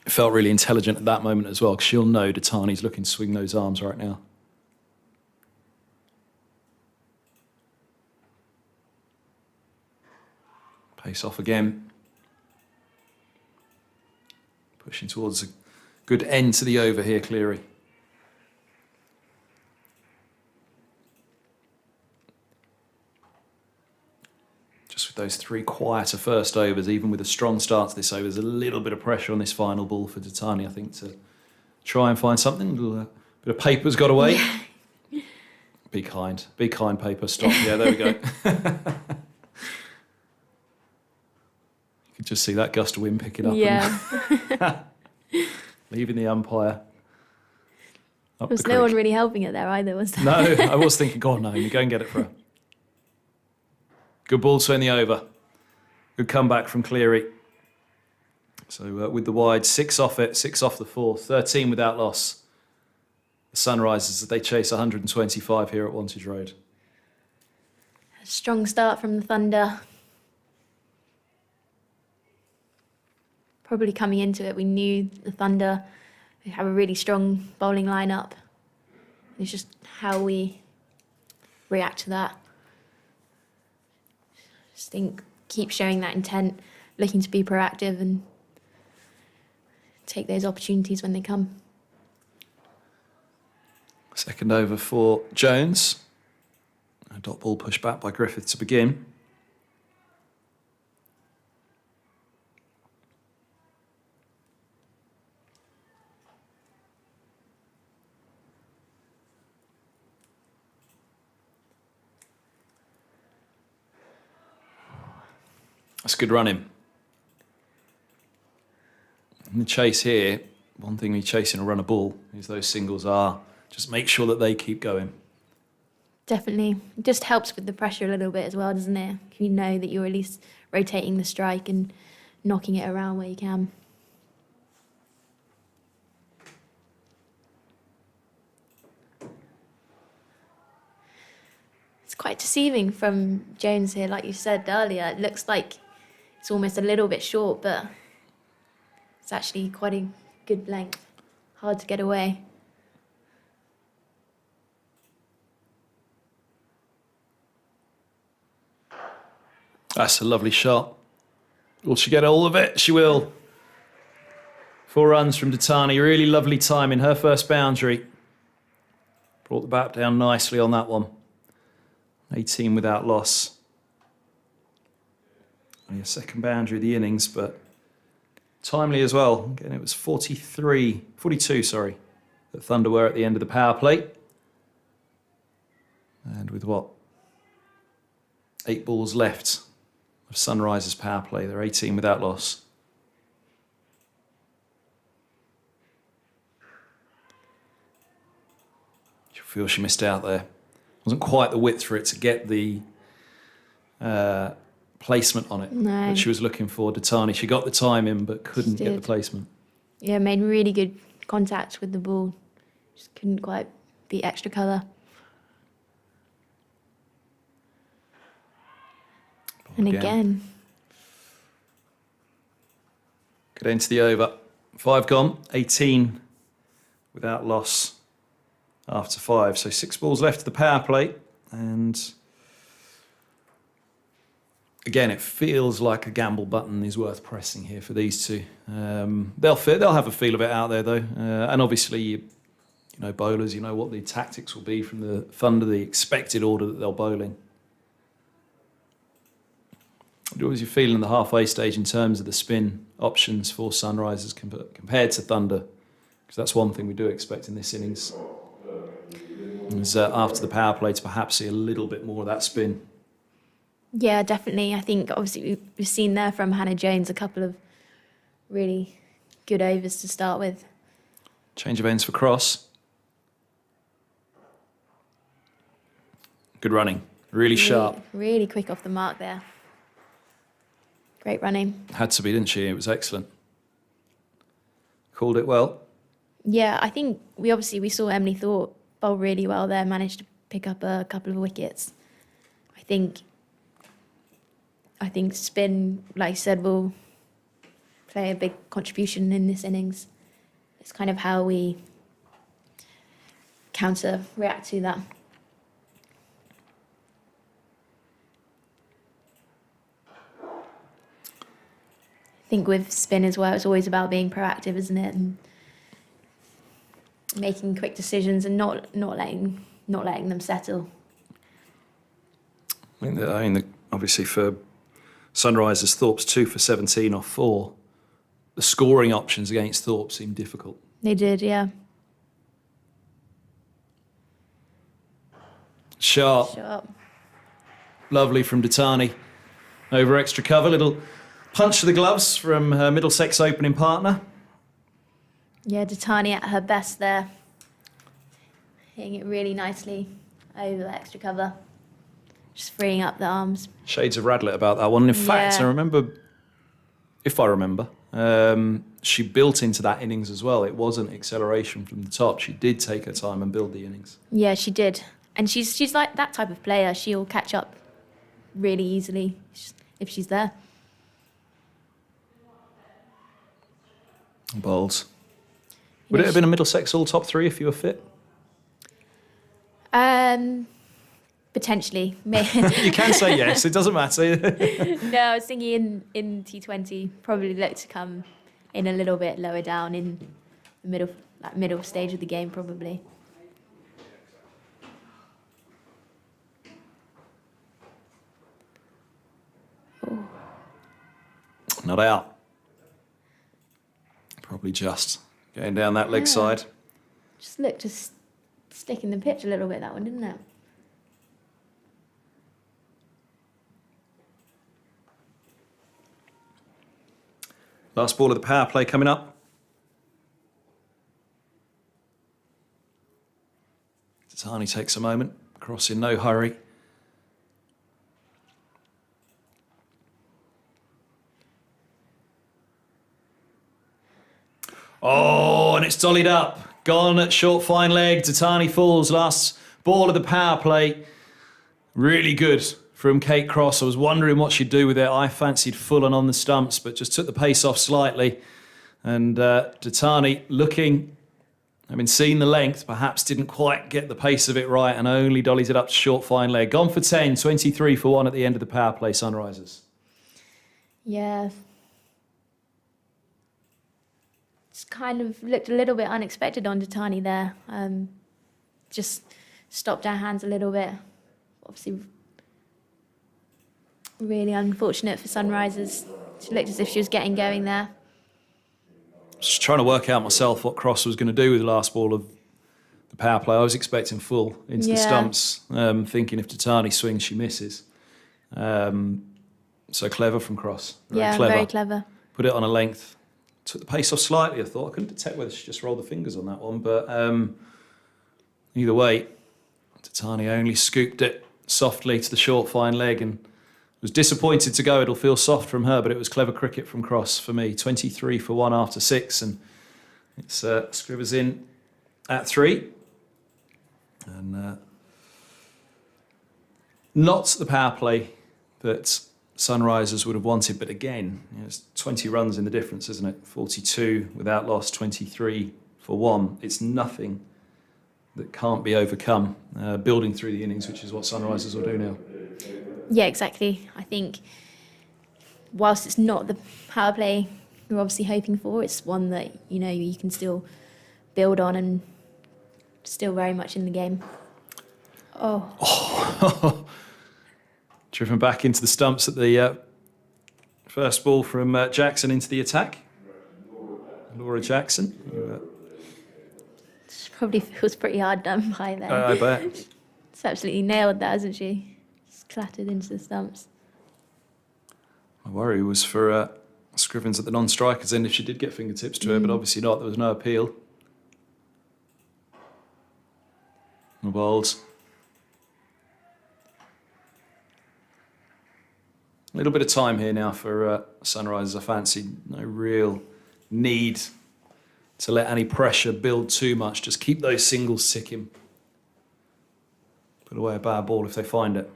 It felt really intelligent at that moment as well, because she'll know Datani's looking to swing those arms right now. Pace off again. Pushing towards a good end to the over here, Cleary. Just with those 3 quieter first overs, even with a strong start to this over, there's a little bit of pressure on this final ball for Datani, I think, to try and find something. A little bit of paper's got away. Be kind, paper, stop. Yeah, there we go. You can just see that gust of wind picking up. Yeah. And leaving the umpire. Up There was the no one creek. really helping it there either, was there? No, I was thinking, God, no, you go and get it for her. Good ball to end the over. Good comeback from Cleary. So with the wide, 6 off it, 6 off the 4, 13 without loss. The Sunrisers, they chase 125 here at Wantage Road. A strong start from the Thunder. Probably coming into it, we knew the Thunder would have a really strong bowling lineup. It's just how we react to that. Just think, keep showing that intent, looking to be proactive and take those opportunities when they come. Second over for Jones. A dot ball pushed back by Griffith to begin. That's good running. In the chase here, one thing we chasing a run a ball is those singles are just make sure that they keep going. Definitely. It just helps with the pressure a little bit as well, doesn't it? You know that you're at least rotating the strike and knocking it around where you can. It's quite deceiving from Jones here, like you said earlier. It looks like it's almost a little bit short, but it's actually quite a good length. Hard to get away. That's a lovely shot. Will she get all of it? She will. 4 runs from Datani. Really lovely time in her first boundary. Brought the bat down nicely on that one. 18 without loss. Only a second boundary of the innings, but timely as well. Again, it was 42, that Thunder were at the end of the power play. And with what? 8 balls left of Sunrisers power play. They're 18 without loss. You feel she missed out there. Wasn't quite the width for it to get the placement on it No. that she was looking for. Datani, she got the time in, but couldn't She get the did. placement. Yeah, made really good contact with the ball. Just couldn't quite beat extra colour. And again, Could enter the over. 5 gone, 18 without loss after 5. So 6 balls left of the power play. And again, it feels like a gamble button is worth pressing here for these two. They'll have a feel of it out there though. And obviously, you know, bowlers, you know what the tactics will be from the Thunder, the expected order that they'll bowl in. What was your feeling in the halfway stage in terms of the spin options for Sunrisers compared to Thunder? Because that's one thing we do expect in this innings. Is after the power play to perhaps see a little bit more of that spin. yeah, definitely. I think obviously we've seen there from Hannah Jones a couple of really good overs to start with. Change of ends for Cross. Good running. Really sharp. Really quick off the mark there. Great running. Had to be, didn't she? It was excellent. Called it well. Yeah, I think we saw Emily Thorpe bowl really well there, managed to pick up a couple of wickets. I think spin, like you said, will play a big contribution in this innings. It's kind of how we react to that. I think with spin as well, it's always about being proactive, isn't it? And making quick decisions and not letting them settle. I mean, obviously for Sunrisers, Thorpe's 2 for 17 off 4. The scoring options against Thorpe seemed difficult. They did, yeah. Sharp. Lovely from Dattani. Over extra cover. Little punch to the gloves from her Middlesex opening partner. Yeah, Dattani at her best there. Hitting it really nicely over the extra cover. Just freeing up the arms. Shades of Radlett about that one. In fact, Yeah. I remember, she built into that innings as well. It wasn't acceleration from the top. She did take her time and build the innings. Yeah, she did. And she's like that type of player. She'll catch up really easily if she's there. Bowls. Would it have been a Middlesex all top 3 if you were fit? Potentially. You can say yes, it doesn't matter. No, I was thinking in T20, probably look to come in a little bit lower down in the middle stage of the game, probably. Ooh. Not out. Probably just going down that leg side. Just looked to stick in the pitch a little bit, that one, didn't it? Last ball of the power play coming up. Dattani takes a moment, Cross in no hurry. Oh, and it's dollied up. Gone at short fine leg. Dattani falls. Last ball of the power play. Really good from Kate Cross. I was wondering what she'd do with it. I fancied full on the stumps, but just took the pace off slightly. And Dattani looking, seeing the length, perhaps didn't quite get the pace of it right and only dollies it up to short fine leg. Gone for 10, 23 for 1 at the end of the power play, Sunrisers. Yeah. It's kind of looked a little bit unexpected on Dattani there. Just stopped our hands a little bit. Obviously, really unfortunate for Sunrisers. She looked as if she was getting going there. Just trying to work out myself what Cross was going to do with the last ball of the power play. I was expecting full into the stumps, thinking if Dattani swings, she misses. So clever from Cross. Very clever. Put it on a length. Took the pace off slightly, I thought. I couldn't detect whether she just rolled the fingers on that one, but either way, Dattani only scooped it softly to the short fine leg and was disappointed to go. It'll feel soft from her, but it was clever cricket from Cross for me. 23 for 1 after 6, and it's Scrivers in at 3. And not the power play that Sunrisers would have wanted, but again, it's 20 runs in the difference, isn't it? 42 without loss, 23 for 1. It's nothing that can't be overcome, building through the innings, which is what Sunrisers will do now. Yeah, exactly. I think whilst it's not the power play you're obviously hoping for, it's one that, you can still build on and still very much in the game. Oh. Driven back into the stumps at the first ball from Jackson into the attack. Laura Jackson. Probably feels pretty hard done by there. I bet. It's absolutely nailed that, hasn't she? Just clattered into the stumps. My worry was for Scrivens at the non-strikers end if she did get fingertips to her, but obviously not. There was no appeal. No balls. A little bit of time here now for Sunrisers. I fancy no real need to let any pressure build too much. Just keep those singles ticking. Put away a bad ball if they find it.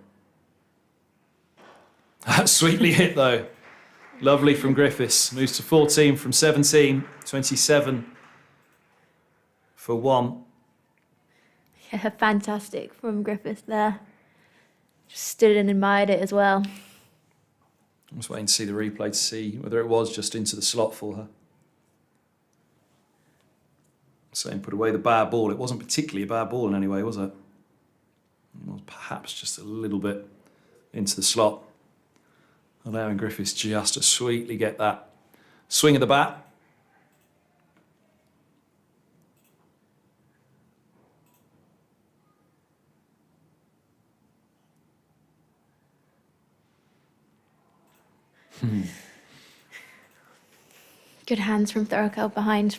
That's sweetly hit though. Lovely from Griffiths. Moves to 14 from 17. 27 for 1. Yeah, fantastic from Griffith there. Just stood and admired it as well. I'm just waiting to see the replay to see whether it was just into the slot for her. Saying put away the bad ball. It wasn't particularly a bad ball in any way, was it? It was perhaps just a little bit into the slot, allowing Griffiths just to sweetly get that swing of the bat. Good hands from Thurkel behind.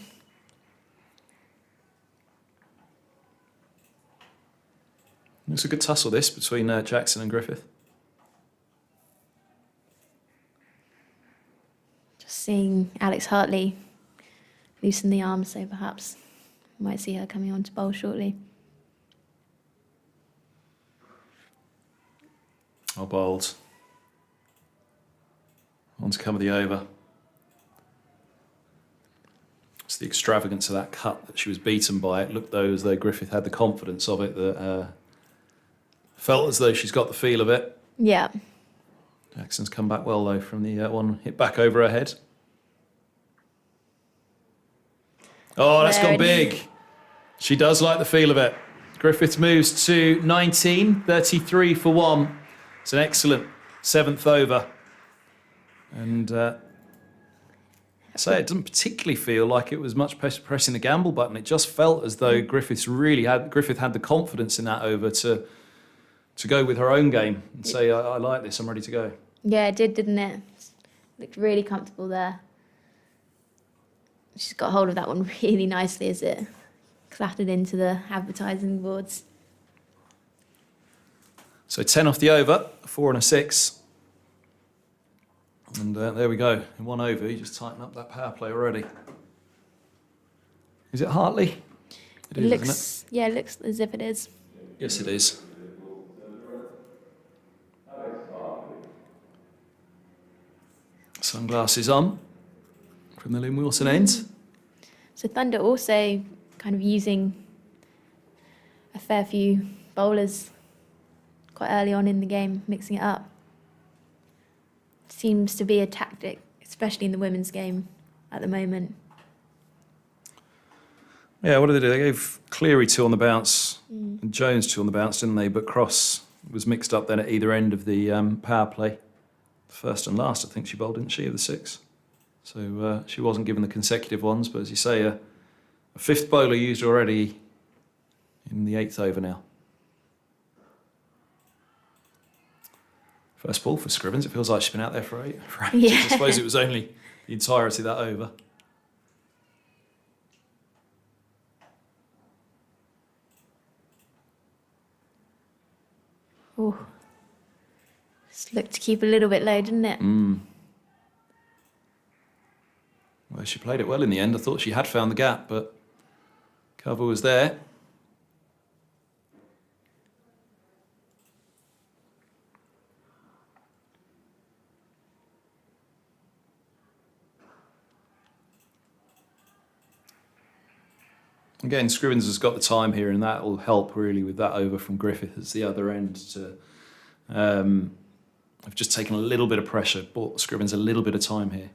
It's a good tussle this between Jackson and Griffith. Just seeing Alex Hartley loosen the arms, so perhaps might see her coming on to bowl shortly. Oh, bowled. On to cover the over. It's the extravagance of that cut that she was beaten by. It looked though as though Griffith had the confidence of it, that felt as though she's got the feel of it. Yeah. Jackson's come back well though from the one hit back over her head. Oh, that's gone big. She does like the feel of it. Griffith moves to 19, 33 for 1. It's an excellent 7th over. And it doesn't particularly feel like it was much pressing the gamble button. It just felt as though Griffith had the confidence in that over to go with her own game and say, I like this, I'm ready to go. Yeah, it did, didn't it? Looked really comfortable there. She's got hold of that one really nicely as it clattered into the advertising boards. So 10 off the over, 4 and a 6. And there we go. In 1 over, you just tighten up that power play already. Is it Hartley? It is, looks, isn't it? Yeah, it looks as if it is. Yes, it is. Sunglasses on from the Lynn Wilson end. So Thunder also kind of using a fair few bowlers quite early on in the game, mixing it up. Seems to be a tactic, especially in the women's game at the moment. Yeah, what did they do? They gave Cleary 2 on the bounce and Jones 2 on the bounce, didn't they? But Cross was mixed up then at either end of the power play. First and last, I think she bowled, didn't she, of the 6? So she wasn't given the consecutive ones, but as you say, a 5th bowler used already in the 8th over now. First ball for Scrivens. It feels like she's been out there for ages. Yeah. I suppose it was only the entirety of that over. Oh, just looked to keep a little bit low, didn't it? Well, she played it well in the end. I thought she had found the gap, but cover was there. Again, Scrivens has got the time here, and that will help really with that over from Griffith as the other end to have just taken a little bit of pressure, bought Scrivens a little bit of time here.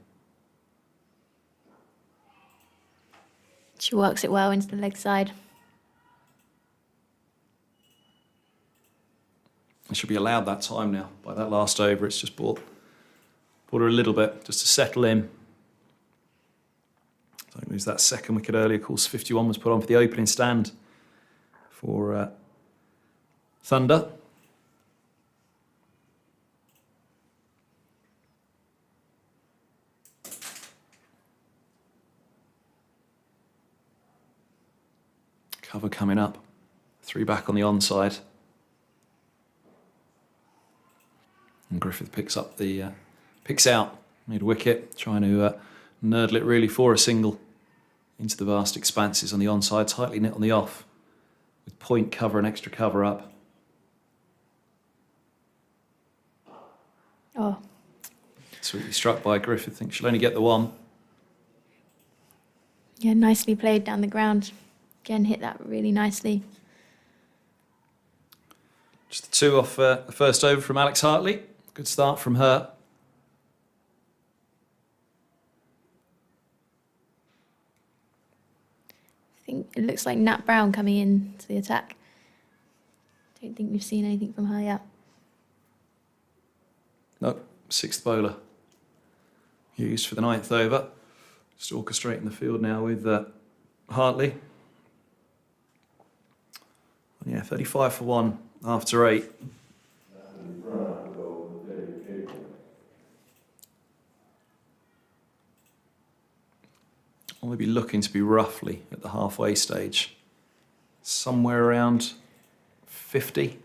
She works it well into the leg side. And she'll be allowed that time now by that last over. It's just bought her a little bit just to settle in. Don't lose that second wicket earlier. Of course, 51 was put on for the opening stand for Thunder. Cover coming up. 3 back on the onside. And Griffith picks out, made a wicket, trying to nurdle it really for a single into the vast expanses on the onside, tightly knit on the off, with point cover and extra cover up. Oh, Sweetly struck by Griffith. I think she'll only get the one. Yeah, nicely played down the ground. Again, hit that really nicely. Just the two off the first over from Alex Hartley. Good start from her. I think it looks like Nat Brown coming in to the attack. Don't think we've seen anything from her yet. Nope, sixth bowler used for the ninth over. Just orchestrating the field now with Hartley. Yeah, 35 for 1 after 8. I'll be looking to be roughly at the halfway stage. Somewhere around 50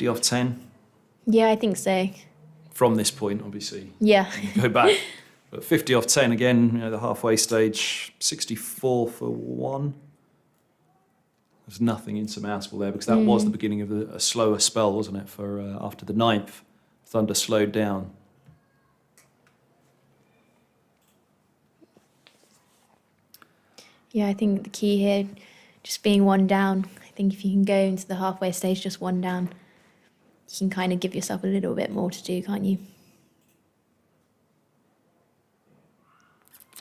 off 10. Yeah, I think so. From this point, obviously. Yeah. Go back. But 50 off 10 again, you know, the halfway stage, 64 for 1. There's nothing insurmountable there because that was the beginning of a slower spell, wasn't it? For after the ninth, Thunder slowed down. Yeah, I think the key here, just being one down. I think if you can go into the halfway stage just one down, you can kind of give yourself a little bit more to do, can't you?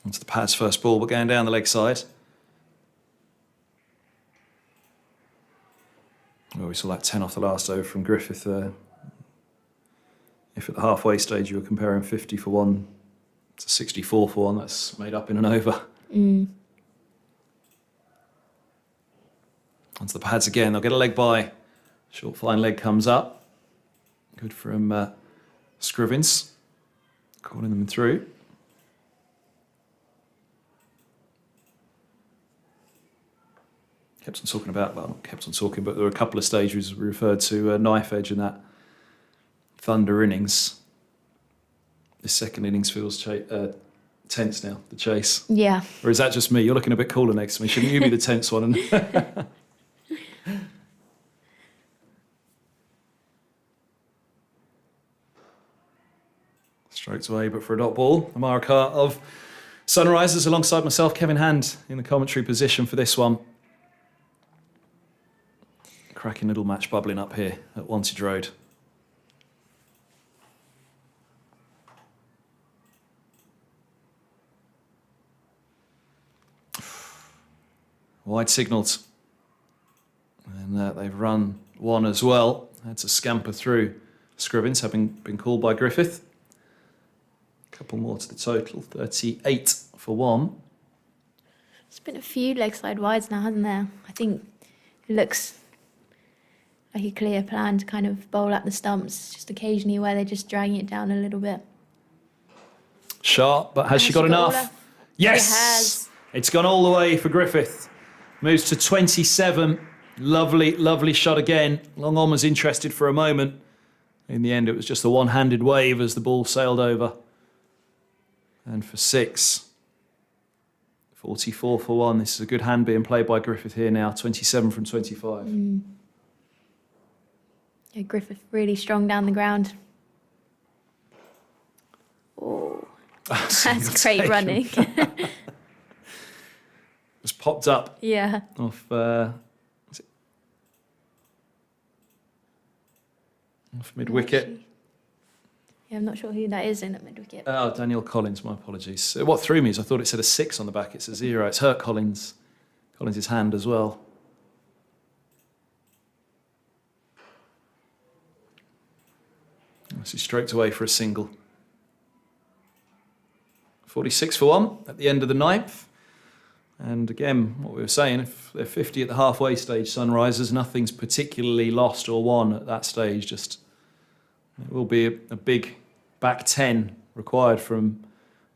Onto the pad's first ball, but going down the leg side. Well, we saw that 10 off the last over from Griffith there. If at the halfway stage you were comparing 50 for 1 to 64 for 1, that's made up in an over. Onto the pads again, they'll get a leg by. Short fine leg comes up. Good from Scrivens, calling them through. Kept on talking about, well, not kept on talking, but there were a couple of stages we referred to knife edge in that Thunder innings. This second innings feels tense now, the chase. Yeah. Or is that just me? You're looking a bit cooler next to me. Shouldn't you be the tense one? Strokes away, but for a dot ball. Amara Carr of Sunrisers alongside myself, Kevin Hand, in the commentary position for this one. Cracking little match bubbling up here at Wantage Road. Wide signalled. And they've run one as well. Had to scamper through Scrivens, having been called by Griffith. A couple more to the total, 38 for 1. There's been a few leg side wides now, hasn't there? I think it looks like a clear plan to kind of bowl at the stumps, just occasionally where they're just dragging it down a little bit. Sharp, but has she got enough? Yes! She has. It's gone all the way for Griffith. Moves to 27. Lovely, lovely shot again. Long on was interested for a moment. In the end, it was just a one-handed wave as the ball sailed over. And for 6. 44 for 1. This is a good hand being played by Griffith here now. 27 from 25. Yeah, Griffith really strong down the ground. Oh, that's great running. Just popped up Yeah. off, is it off mid-wicket. Yeah, I'm not sure who that is in at mid-wicket. Oh, Daniel Collins, my apologies. What threw me is I thought it said a 6 on the back. It's a 0. It's hurt Collins. Collins' hand as well. So he stroked away for a single. 46 for 1 at the end of the ninth. And again, what we were saying, if they're 50 at the halfway stage, Sunrisers, nothing's particularly lost or won at that stage. Just it will be a big back 10 required from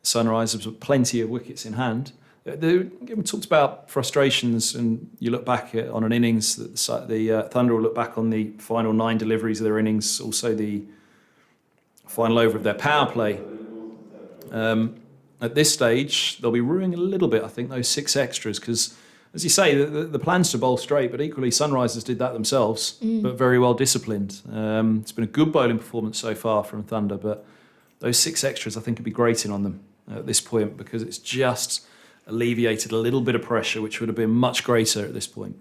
Sunrisers, with plenty of wickets in hand. We talked about frustrations, and you look back on an innings that the Thunder will look back on the final 9 deliveries of their innings, also the final over of their power play. At this stage, they'll be ruining a little bit, I think, those 6 extras, because, as you say, the plan's to bowl straight, but equally Sunrisers did that themselves, but very well disciplined. It's been a good bowling performance so far from Thunder, but those 6 extras I think would be grating on them at this point, because it's just alleviated a little bit of pressure, which would have been much greater at this point.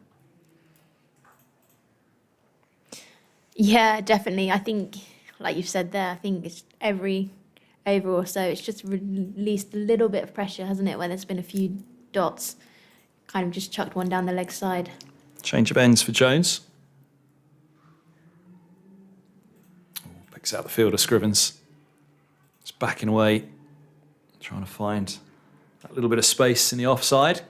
Yeah, definitely. I think, like you've said there, I think it's every over or so, it's just released a little bit of pressure, hasn't it? When there's been a few dots, kind of just chucked one down the leg side. Change of ends for Jones. Picks out the fielder, Scrivens. It's backing away, trying to find that little bit of space in the offside.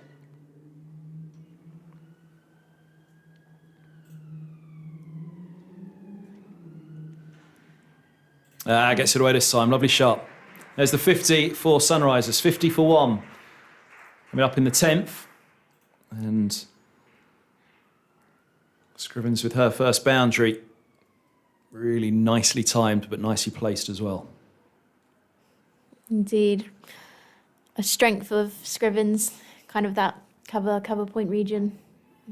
Gets it away this time. Lovely shot. There's the 50 for Sunrisers. 50 for 1. Coming up in the 10th. And Scrivens with her first boundary. Really nicely timed, but nicely placed as well. Indeed. A strength of Scrivens, kind of that cover point region.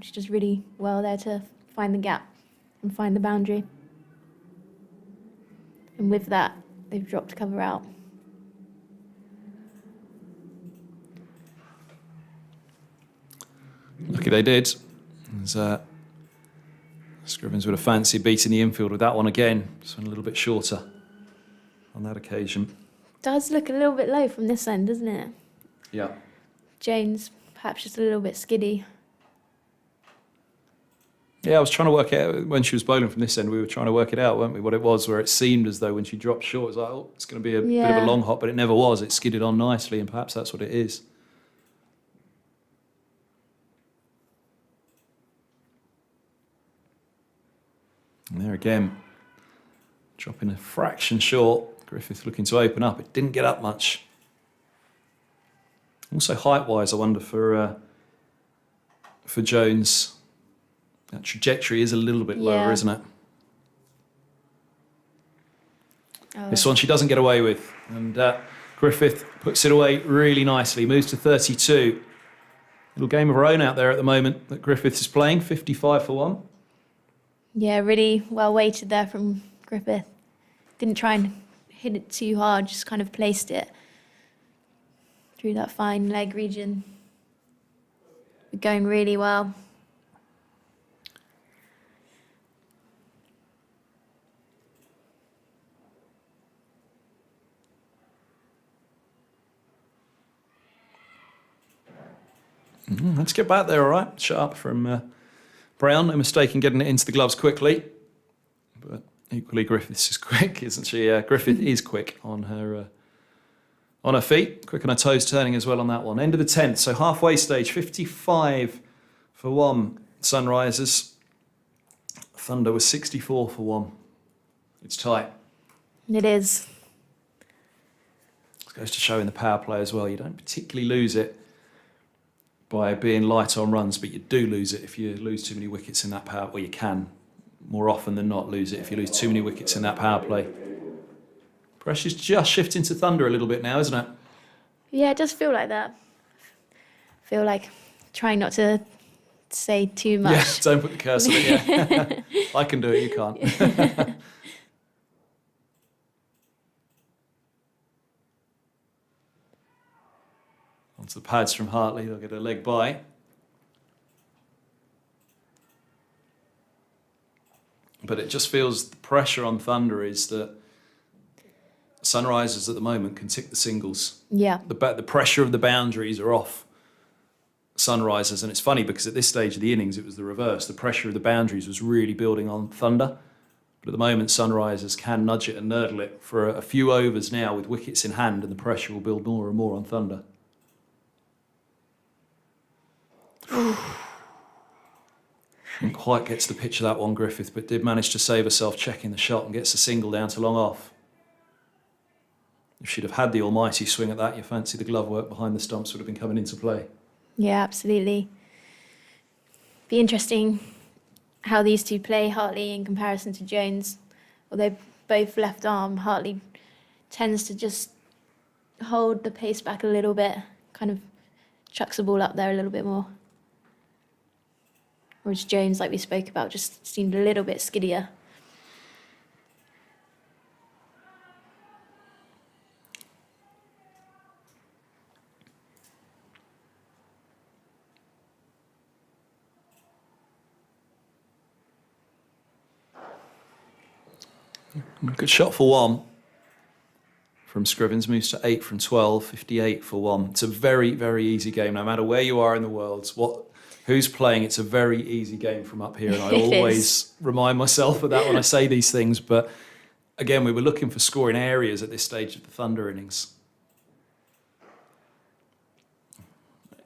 She's just really well there to find the gap and find the boundary. And with that, they've dropped cover out. Lucky they did. Scrivens would have fancied beating the infield with that one again. Just went a little bit shorter on that occasion. Does look a little bit low from this end, doesn't it? Yeah. James, perhaps just a little bit skiddy. Yeah, I was trying to work out, when she was bowling from this end, we were trying to work it out, weren't we, what it was, where it seemed as though when she dropped short, it was like, oh, it's going to be a bit of a long hop, but it never was. It skidded on nicely, and perhaps that's what it is. And there again, dropping a fraction short. Griffith looking to open up. It didn't get up much. Also height-wise, I wonder for Jones, that trajectory is a little bit lower, isn't it? This one she doesn't get away with. And Griffith puts it away really nicely. Moves to 32. Little game of her own out there at the moment that Griffith is playing. 55 for 1. Yeah, really well weighted there from Griffith. Didn't try and hit it too hard, just kind of placed it through that fine leg region. Going really well. Let's get back there, all right. Sharp from Brown. No mistake in getting it into the gloves quickly. But equally, Griffiths is quick, isn't she? Griffith is quick on her feet. Quick on her toes turning as well on that one. End of the 10th, so halfway stage. 55 for 1, Sunrisers. Thunder was 64 for 1. It's tight. It is. This goes to show in the power play as well. You don't particularly lose it by being light on runs, but you do lose it if you lose too many wickets in that power, or you can more often than not lose it if you lose too many wickets in that power play. Pressure's just shifting to Thunder a little bit now, isn't it? Yeah, it does feel like that. Feel like trying not to say too much. Yeah, don't put the curse on it, yeah. I can do it, you can't. Onto the pads from Hartley, they'll get a leg by. But it just feels the pressure on Thunder is that Sunrisers at the moment can tick the singles. Yeah. The pressure of the boundaries are off Sunrisers, and it's funny because at this stage of the innings it was the reverse. The pressure of the boundaries was really building on Thunder. But at the moment Sunrisers can nudge it and nurdle it for a few overs now with wickets in hand, and the pressure will build more and more on Thunder. Didn't quite get to the pitch of that one, Griffith, but did manage to save herself checking the shot and gets a single down to long off. If she'd have had the almighty swing at that, you fancy the glove work behind the stumps would have been coming into play. Yeah, absolutely. Be interesting how these two play, Hartley in comparison to Jones. Although both left arm, Hartley tends to just hold the pace back a little bit, kind of chucks the ball up there a little bit more. Whereas Jones, like we spoke about, just seemed a little bit skiddier. Good shot for 1 from Scrivens, moves to 8 from 12, 58 for 1. It's a very, very easy game. No matter where you are in the world, who's playing, it's a very easy game from up here. And I always remind myself of that when I say these things. But again, we were looking for scoring areas at this stage of the Thunder innings.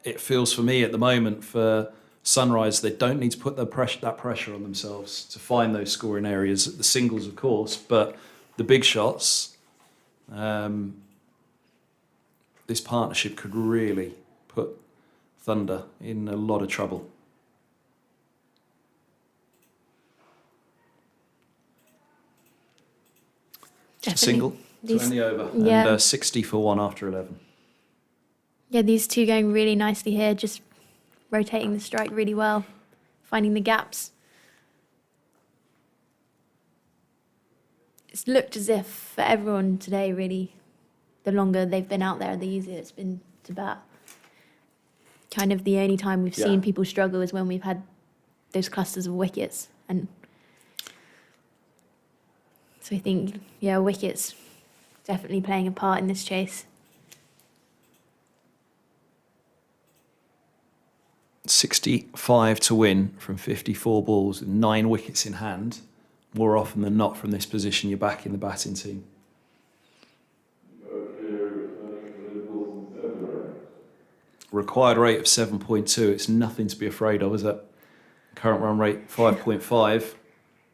It feels for me at the moment for Sunrise, they don't need to put that pressure on themselves to find those scoring areas. The singles, of course, but the big shots, this partnership could really put Thunder in a lot of trouble. Just a single to end the over, and 60 for 1 after 11. Yeah, these two going really nicely here, just rotating the strike really well, finding the gaps. It's looked as if for everyone today, really, the longer they've been out there, the easier it's been to bat. Kind of the only time we've seen people struggle is when we've had those clusters of wickets. And so I think, wickets definitely playing a part in this chase. 65 to win from 54 balls with 9 wickets in hand. More often than not from this position, you're back in the batting team. Required rate of 7.2. It's nothing to be afraid of, is it? Current run rate 5.5,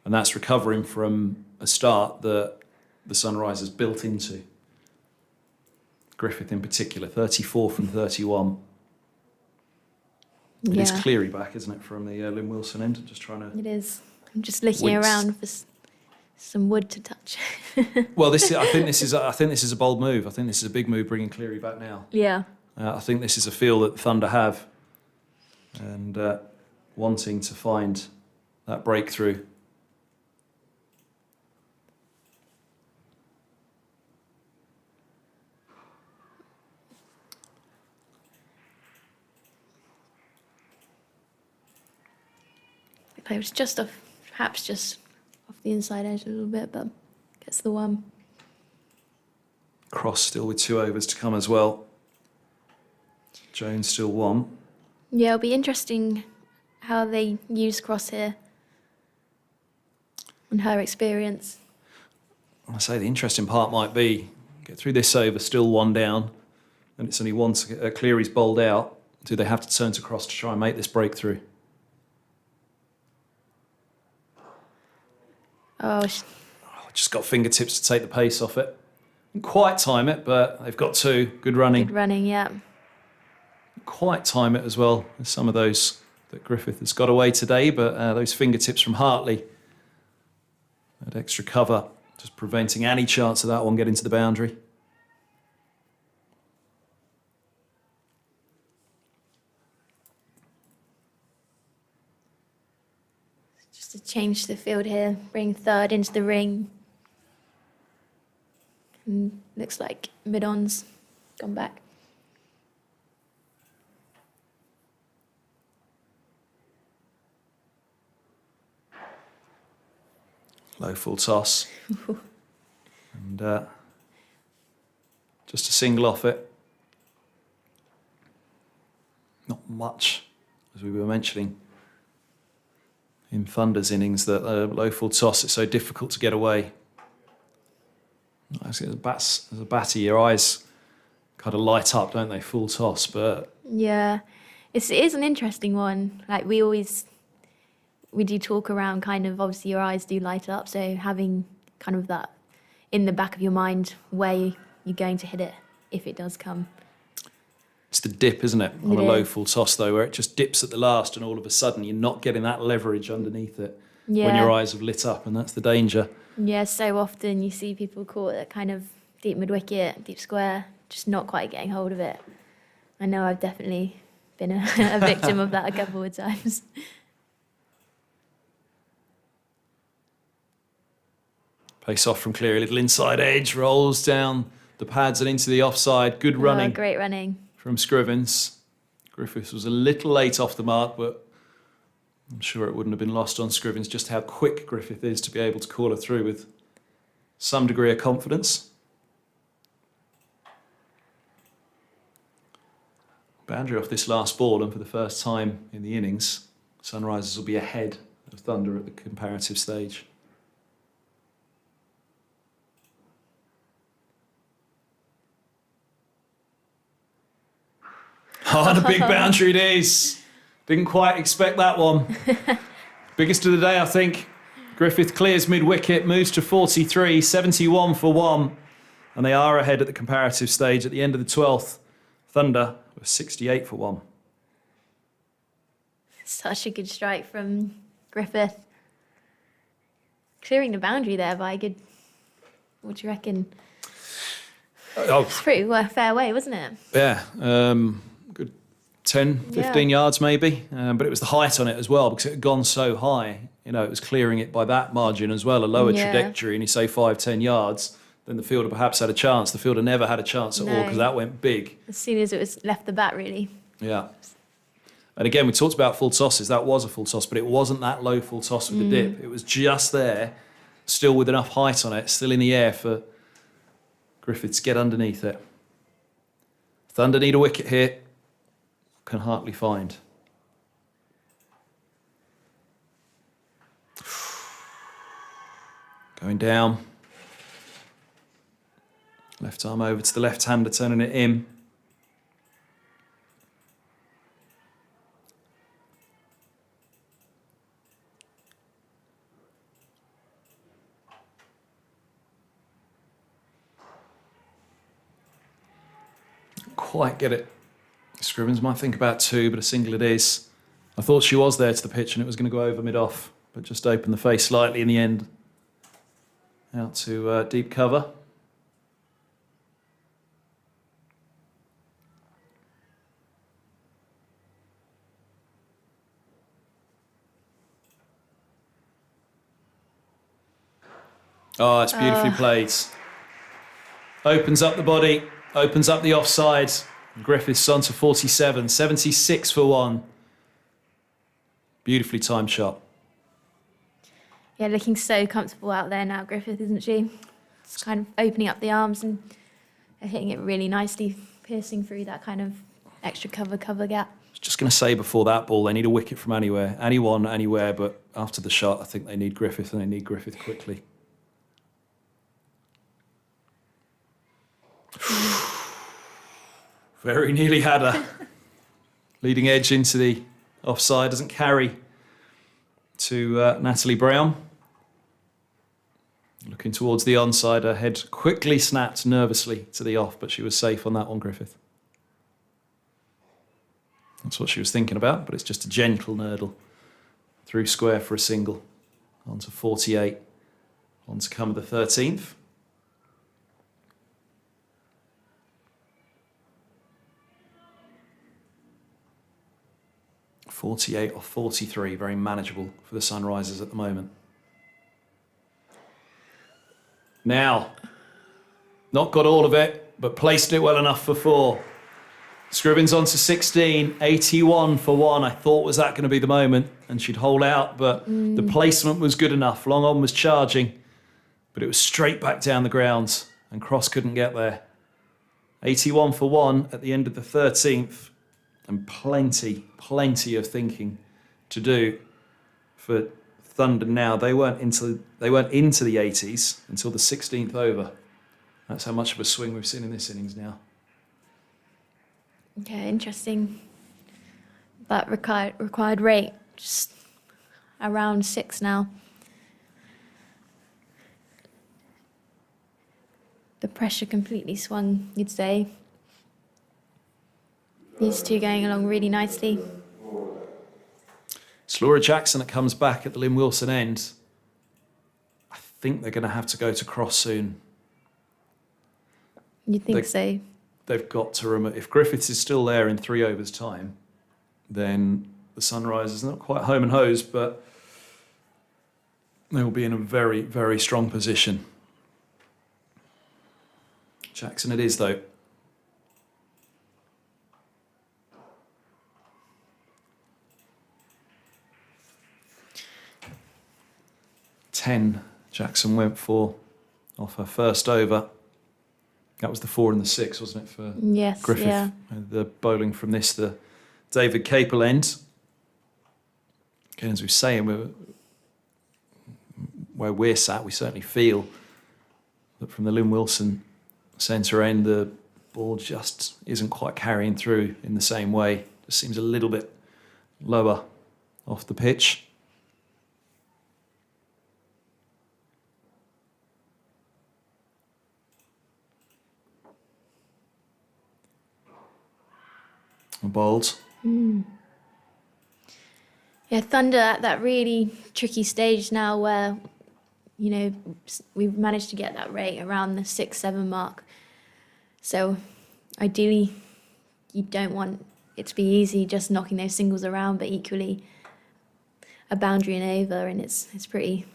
and that's recovering from a start that the Sunrisers built into. Griffith in particular, 34 from 31. It is Cleary back, isn't it, from the Lynn Wilson end? I'm just trying to... It is. I'm just looking around for some wood to touch. Well, I think this is a bold move. I think this is a big move, bringing Cleary back now. Yeah. I think this is a feel that the Thunder have, and wanting to find that breakthrough. It was just off, perhaps just off the inside edge a little bit, but gets the 1. Cross still with 2 overs to come as well. Jones still 1. Yeah, it'll be interesting how they use Cross here and her experience. I say the interesting part might be get through this over, still 1 down, and it's only once Cleary's bowled out. Do they have to turn to Cross to try and make this breakthrough? Just got fingertips to take the pace off it. Didn't quite time it, but they've got 2. Good running. Good running, yeah. Quite time it as well. There's some of those that Griffith has got away today, but those fingertips from Hartley, that extra cover, just preventing any chance of that one getting to the boundary. Just to change the field here, bring 3rd into the ring. And looks like mid-on's gone back. Low full toss. And just a single off it. Not much, as we were mentioning in Thunder's innings, that low full toss, it's so difficult to get away. As a batter, your eyes kind of light up, don't they? Full toss, but... Yeah, it is an interesting one. Like, we do talk around kind of, obviously your eyes do light up, so having kind of that in the back of your mind where you're going to hit it if it does come. It's the dip, isn't it? On a low full toss though, where it just dips at the last and all of a sudden you're not getting that leverage underneath it when your eyes have lit up, and that's the danger. Yeah, so often you see people caught at kind of deep mid-wicket, deep square, just not quite getting hold of it. I know I've definitely been a victim of that a couple of times. Pace off from Cleary, a little inside edge, rolls down the pads and into the offside. Good running. Great running. From Scrivens. Griffiths was a little late off the mark, but I'm sure it wouldn't have been lost on Scrivens just how quick Griffith is to be able to call her through with some degree of confidence. Boundary off this last ball, and for the first time in the innings, Sunrisers will be ahead of Thunder at the comparative stage. Oh, and a big boundary it is. Didn't quite expect that one. Biggest of the day, I think. Griffith clears mid-wicket, moves to 43, 71 for 1. And they are ahead at the comparative stage at the end of the 12th. Thunder were 68 for 1. Such a good strike from Griffith. Clearing the boundary there by a good... What do you reckon? Oh, It's pretty fair way, wasn't it? yeah. Good 10, 15 yards maybe. But it was the height on it as well because it had gone so high. You know, it was clearing it by that margin as well, a lower trajectory. And you say 5, 10 yards, then the fielder perhaps had a chance. The fielder never had a chance at all because that went big. As soon as it was left the bat, really. Yeah. And again, we talked about full tosses. That was a full toss, but it wasn't that low full toss with the dip. It was just there, still with enough height on it, still in the air for Griffith to get underneath it. Thunder need a wicket here. Can Hartley find? Going down. Left arm over to the left-hander, turning it in. Quite get it. Scrivens might think about 2, but a single it is. I thought she was there to the pitch and it was going to go over mid-off, but just opened the face slightly in the end. Out to deep cover. Oh, it's beautifully played. Opens up the body, opens up the offside. Griffiths on to 47, 76 for 1. Beautifully timed shot. Yeah, looking so comfortable out there now, Griffith, isn't she? Just kind of opening up the arms and hitting it really nicely, piercing through that kind of extra cover gap. I was just going to say before that ball, they need a wicket from anywhere, anyone, anywhere, but after the shot, I think they need Griffith, and they need Griffith quickly. Very nearly had her. Leading edge into the offside, doesn't carry to Natalie Brown. Looking towards the onside, her head quickly snapped nervously to the off, but she was safe on that one, Griffith. That's what she was thinking about, but it's just a gentle nurdle through square for a single. On to 48, on to come the 13th. 48 or 43, very manageable for the Sunrisers at the moment. Now, not got all of it, but placed it well enough for 4. Scrivens on to 16, 81 for 1. I thought, was that going to be the moment? And she'd hold out, but the placement was good enough. Long on was charging, but it was straight back down the ground, and Cross couldn't get there. 81 for 1 at the end of the 13th. And plenty of thinking to do for Thunder now. They weren't into the 80s until the 16th over. That's how much of a swing we've seen in this innings now. Okay, interesting. But required rate, just around 6 now. The pressure completely swung, you'd say. These two going along really nicely. It's Laura Jackson that comes back at the Lynn Wilson end. I think they're going to have to go to Cross soon. You'd think so. They've got to remove... If Griffiths is still there in 3 overs' time, then the Sunrisers, not quite home and hose, but they will be in a very, very strong position. Jackson it is, though. 10 Jackson went for off her first over. That was the 4 and the 6, wasn't it, for Yes, Griffith? yeah. And the bowling from this, the David Capel end. Again, as we were saying, where we're sat, we certainly feel that from the Lynn Wilson centre end, the ball just isn't quite carrying through in the same way. Just seems a little bit lower off the pitch. Bowled. Yeah, Thunder at that really tricky stage now where, you know, we've managed to get that rate around the 6-7 mark. So ideally, you don't want it to be easy just knocking those singles around, but equally a boundary and over, and it's pretty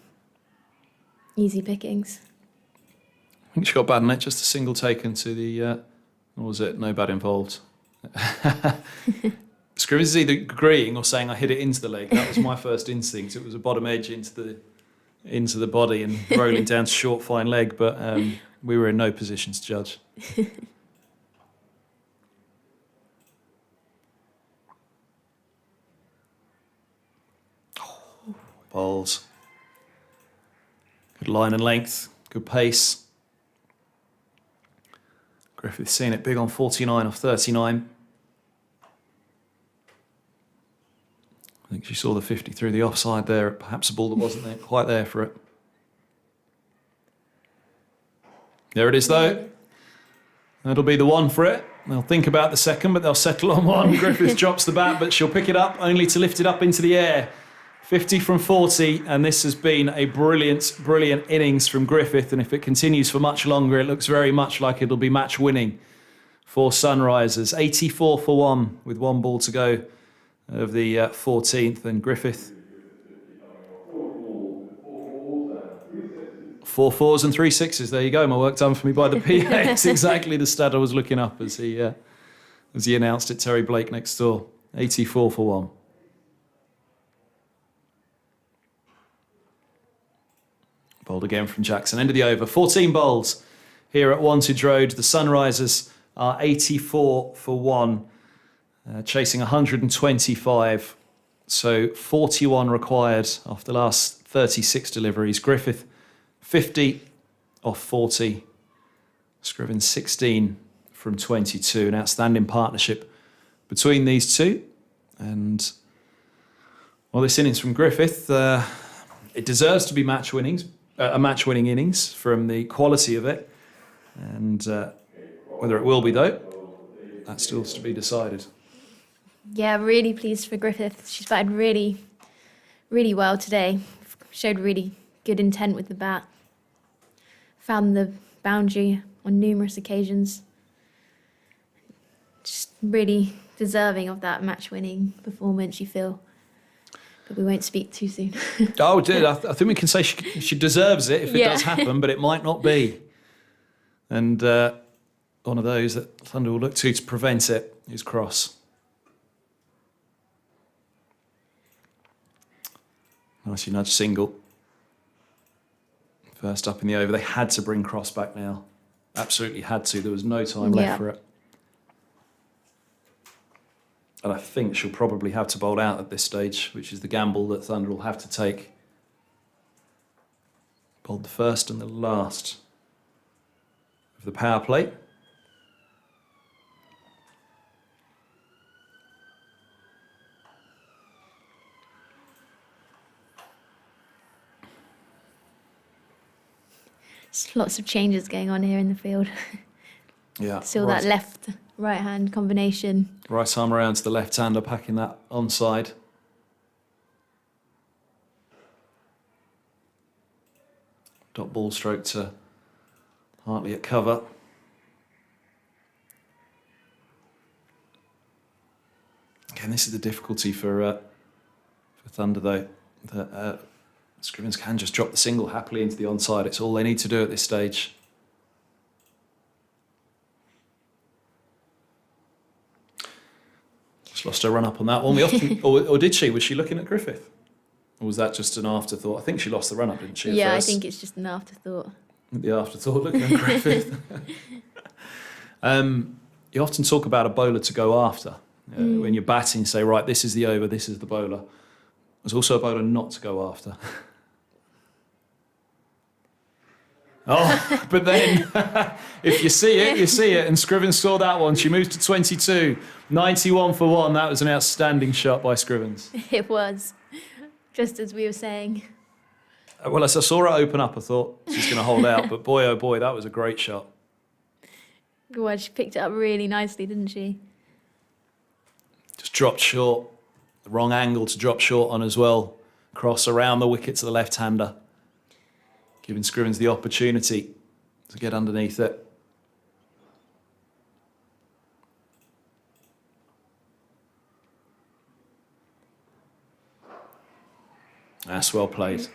easy pickings. I think she got bad net, just a single taken to the, what was it? No bad involved. Scrimmage is either agreeing or saying I hit it into the leg. That was my first instinct. It was a bottom edge into the body and rolling down to short fine leg, but we were in no position to judge. Bowls. Good line and length, good pace. Griffith seeing it big on 49 off 39. I think she saw the 50 through the offside there, perhaps a ball that wasn't there, quite there for it. There it is though. That'll be the one for it. They'll think about the second, but they'll settle on one. Griffith drops the bat, but she'll pick it up, only to lift it up into the air. 50 from 40, and this has been a brilliant, brilliant innings from Griffith, and if it continues for much longer, it looks very much like it'll be match winning for Sunrisers. 84 for 1 with 1 ball to go of the 14th, and Griffith 4 4s and 3 6s. There you go, my work done for me by the PA. It's exactly the stat I was looking up as he announced it, Terry Blake next door. 84 for 1. Bowled again from Jackson. End of the over. 14 bowls here at Wantage Road. The Sunrisers are 84 for 1, chasing 125. So 41 required after the last 36 deliveries. Griffith 50 off 40. Scriven 16 from 22. An outstanding partnership between these two. And well, this innings from Griffith, it deserves to be match winnings. A match-winning innings from the quality of it, and whether it will be though, that still has to be decided. Yeah, really pleased for Griffith. She's batted really, really well today. Showed really good intent with the bat. Found the boundary on numerous occasions. Just really deserving of that match-winning performance, you feel. But we won't speak too soon. Oh, dude, I think we can say she deserves it if it does happen, but it might not be. And one of those that Thunder will look to prevent it is Cross. Nicely nudged single. First up in the over. They had to bring Cross back now. Absolutely had to. There was no time left for it. And I think she'll probably have to bowl out at this stage, which is the gamble that Thunder will have to take. Bowled the first and the last of the power play. There's lots of changes going on here in the field. Yeah. Still that left right hand combination. Right arm around to the left hander, packing that onside. Dot ball stroke to Hartley at cover. Again, this is the difficulty for Thunder though, that Scrivens can just drop the single happily into the onside. It's all they need to do at this stage. Just lost her run up on that one. We often, or did she? Was she looking at Griffith? Or was that just an afterthought? I think she lost the run up, didn't she? Yeah, I think it's just an afterthought. The afterthought looking at Griffith. You often talk about a bowler to go after. When you're batting, say, right, this is the over, this is the bowler. There's also a bowler not to go after. Oh, but then if you see it, you see it. And Scrivens scored that one. She moves to 22. 91 for 1. That was an outstanding shot by Scrivens. It was, just as we were saying. Well, as I saw her open up, I thought she's going to hold out. But boy, oh boy, that was a great shot. Well, she picked it up really nicely, didn't she? Just dropped short. The wrong angle to drop short on as well. Cross around the wicket to the left-hander. Giving Scrivens the opportunity to get underneath it. That's well played.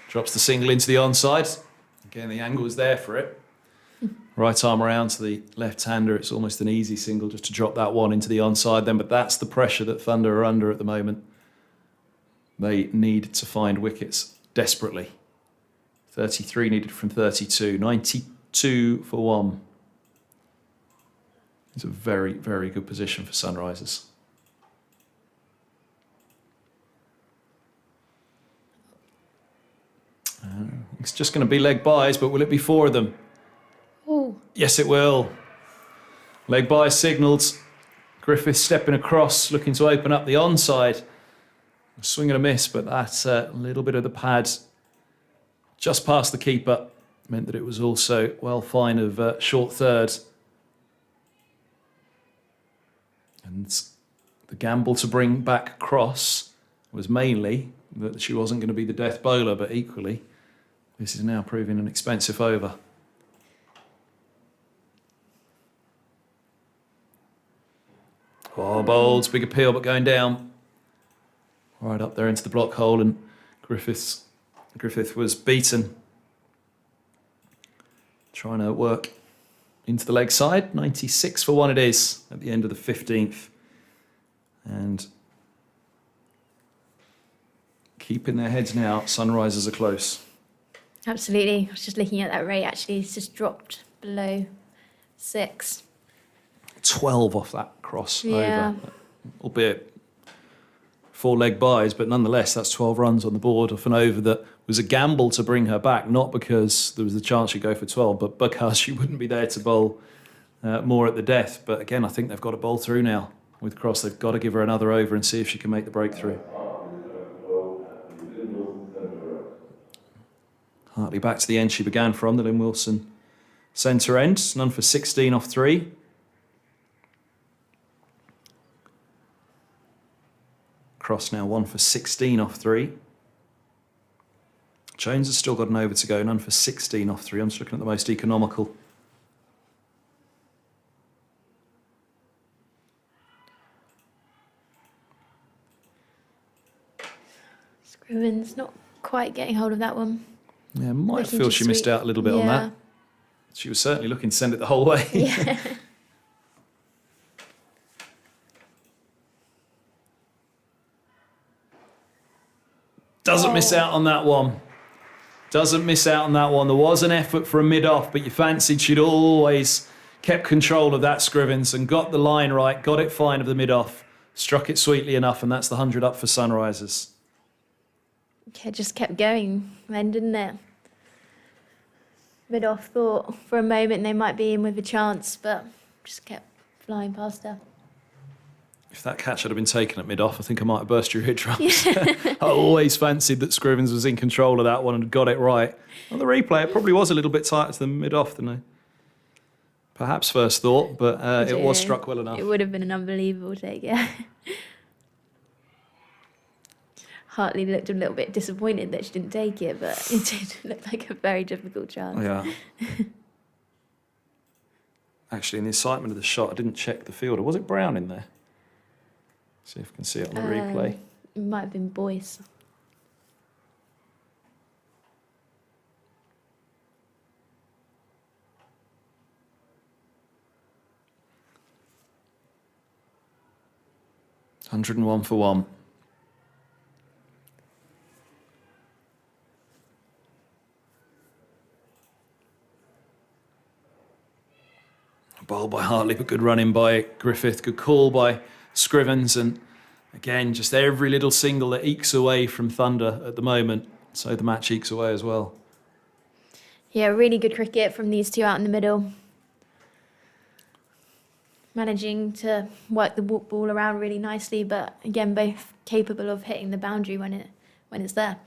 Drops the single into the onside. Again, the angle was there for it. Right arm around to the left-hander. It's almost an easy single just to drop that one into the onside then, but that's the pressure that Thunder are under at the moment. They need to find wickets desperately. 33 needed from 32. 92 for 1. It's a very, very good position for Sunrisers. It's just going to be leg byes, but will it be 4 of them? Oh. Yes, it will. Leg by signalled. Griffith stepping across, looking to open up the onside. A swing and a miss, but that little bit of the pad just past the keeper meant that it was also well fine of short third. And the gamble to bring back Cross was mainly that she wasn't going to be the death bowler, but equally, this is now proving an expensive over. Oh, bowls, big appeal, but going down. Right up there into the block hole, and Griffith was beaten. Trying to work into the leg side. 96 for 1 it is at the end of the 15th. And keeping their heads now, Sunrisers are close. Absolutely. I was just looking at that rate, actually. It's just dropped below 6. 12 off that cross Yeah. over. Albeit 4 leg byes, but nonetheless, that's 12 runs on the board off an over that was a gamble to bring her back, not because there was a chance she'd go for 12, but because she wouldn't be there to bowl more at the death. But again, I think they've got to bowl through now with Cross. They've got to give her another over and see if she can make the breakthrough. Hartley back to the end she began from, the Lynn Wilson centre end. None for 16 off 3. Cross now 1 for 16 off 3. Jones has still got an over to go, none for 16 off 3. I'm just looking at the most economical. Scrivens not quite getting hold of that one. Yeah, might Looking feel to she missed sweep. out a little bit on Yeah. that. She was certainly looking to send it the whole way. Yeah. Doesn't miss out on that one. Doesn't miss out on that one. There was an effort for a mid-off, but you fancied she'd always kept control of that Scrivens and got the line right, got it fine of the mid-off, struck it sweetly enough, and that's the 100 up for Sunrisers. Yeah, just kept going then, didn't it? Mid-off thought for a moment they might be in with a chance, but just kept flying past her. If that catch had been taken at mid-off, I think I might have burst your eardrums. I always fancied that Scrivens was in control of that one and got it right. On the replay, it probably was a little bit tighter to the mid-off than I perhaps first thought, but it was struck well enough. It would have been an unbelievable take, yeah. Hartley looked a little bit disappointed that she didn't take it, but it did look like a very difficult chance. Yeah. Actually, in the excitement of the shot, I didn't check the fielder. Was it Brown in there? See if I can see it on the replay. It might have been Boyce. $101 for 1. bowled by Hartley, but good running by Griffith. Good call by Scrivens. And again, just every little single that ekes away from Thunder at the moment. So the match ekes away as well. Yeah, really good cricket from these two out in the middle. Managing to work the ball around really nicely, but again, both capable of hitting the boundary when it's there.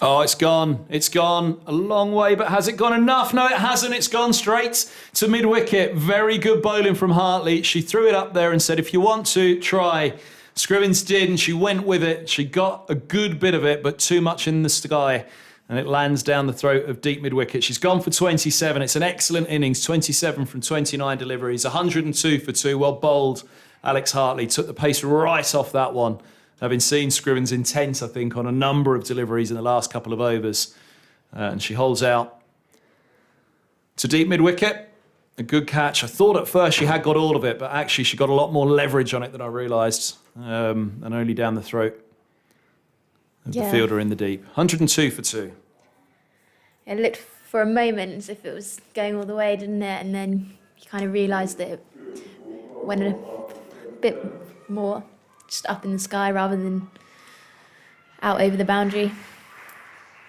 Oh, it's gone. It's gone a long way, but has it gone enough? No, it hasn't. It's gone straight to mid-wicket. Very good bowling from Hartley. She threw it up there and said, if you want to, try. Scrivens did, and she went with it. She got a good bit of it, but too much in the sky, and it lands down the throat of deep mid-wicket. She's gone for 27. It's an excellent innings, 27 from 29 deliveries, 102 for 2. Well bowled, Alex Hartley. Took the pace right off that one. Having seen Scrivens' intent, I think, on a number of deliveries in the last couple of overs. And she holds out to deep mid-wicket. A good catch. I thought at first she had got all of it, but actually she got a lot more leverage on it than I realised. And only down the throat of the fielder in the deep. 102 for 2. It looked for a moment as if it was going all the way, didn't it? And then you kind of realised that it went a bit more just up in the sky rather than out over the boundary.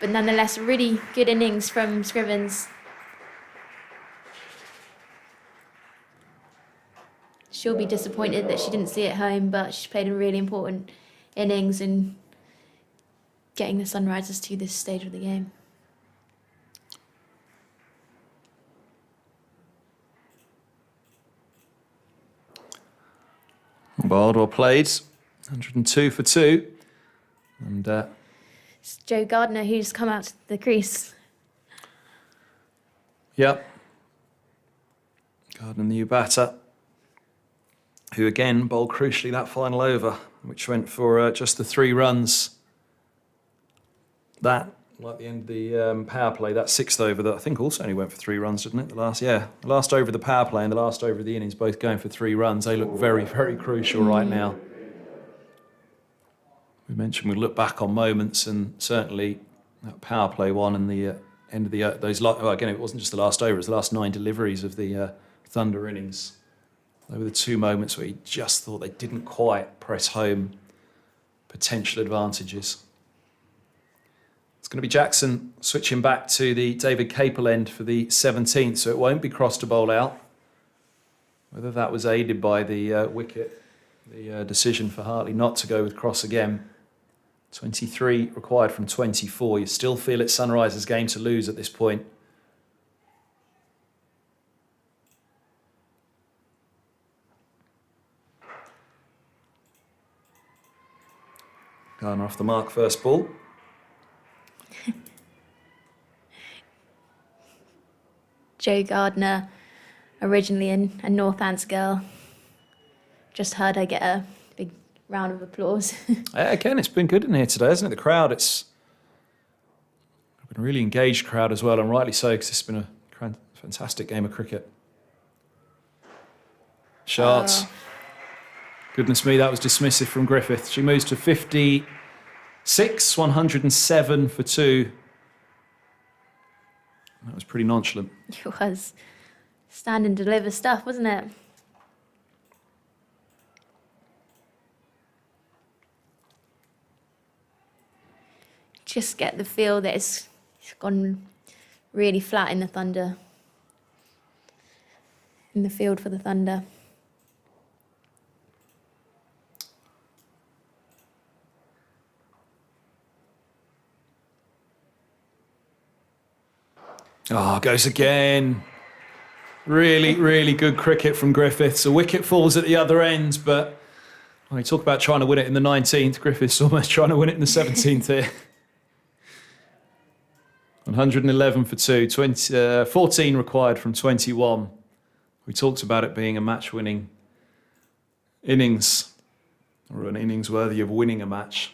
But nonetheless, a really good innings from Scrivens. She'll be disappointed that she didn't see it home, but she played a really important innings in getting the Sunrisers to this stage of the game. Well played. 102 for 2. And It's Joe Gardner who's come out to the crease. yep. Gardner, the new batter, who again bowled crucially that final over, which went for just the 3 runs. That, like the end of the power play, that 6th over that I think also only went for 3 runs, didn't it? The last over of the power play and the last over of the innings, both going for 3 runs. They look very, very crucial right now. We mentioned we'll look back on moments, and certainly that power play one and the end of the again, it wasn't just the last over; it was the last 9 deliveries of the Thunder innings. They were the 2 moments where you just thought they didn't quite press home potential advantages. It's going to be Jackson switching back to the David Capel end for the 17th, so it won't be Cross to bowl out. Whether that was aided by the wicket, the decision for Hartley not to go with Cross again. 23 required from 24. You still feel it's Sunrisers' game to lose at this point. Garner off the mark, first ball. Joe Gardner, originally a Northants girl. Just heard her get a big round of applause. Again, it's been good in here today, hasn't it? The crowd, it's been a really engaged crowd as well, and rightly so, because it's been a fantastic game of cricket. Shots. Goodness me, that was dismissive from Griffith. She moves to 56, 107 for 2. That was pretty nonchalant. It was. Stand and deliver stuff, wasn't it? Just get the feel that it's gone really flat in the Thunder. In the field for the Thunder. Oh, goes again. Really, really good cricket from Griffiths. A wicket falls at the other end, but when you talk about trying to win it in the 19th, Griffiths almost trying to win it in the 17th here. 111 for 2, 14 required from 21. We talked about it being a match-winning innings, or an innings worthy of winning a match.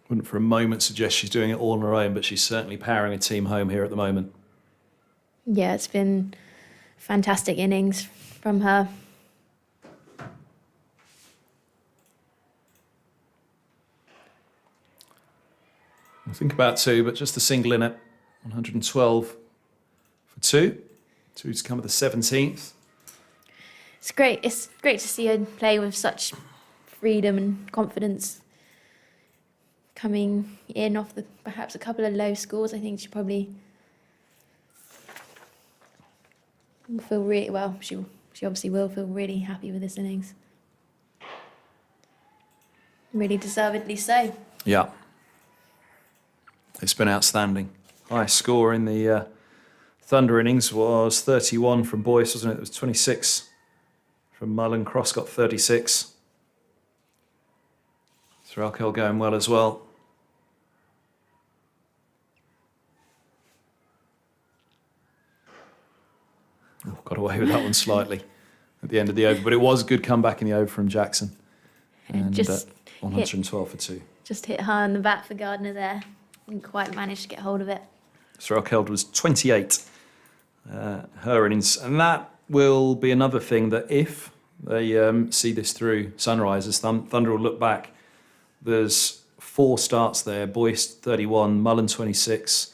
Wouldn't for a moment suggest she's doing it all on her own, but she's certainly powering a team home here at the moment. Yeah, it's been fantastic innings from her. We'll think about 2, but just a single in it. 112 for 2. 2 to come at the 17th. It's great. It's great to see her play with such freedom and confidence. Coming in off perhaps a couple of low scores, I think she probably will feel really well. She obviously will feel really happy with this innings. Really deservedly so. Yeah. It's been outstanding. Highest score in the Thunder innings was 31 from Boyce, wasn't it? It was 26 from Mullen. Cross got 36. Threlkeld going well as well. Oh, got away with that one slightly at the end of the over, but it was a good comeback in the over from Jackson. And just 112 for 2. Just hit high on the bat for Gardner there. Didn't quite manage to get hold of it. Threlkeld was 28, her innings. And that will be another thing that if they see this through, Sunrisers, Thunder will look back. There's 4 starts there. Boyce 31, Mullen 26,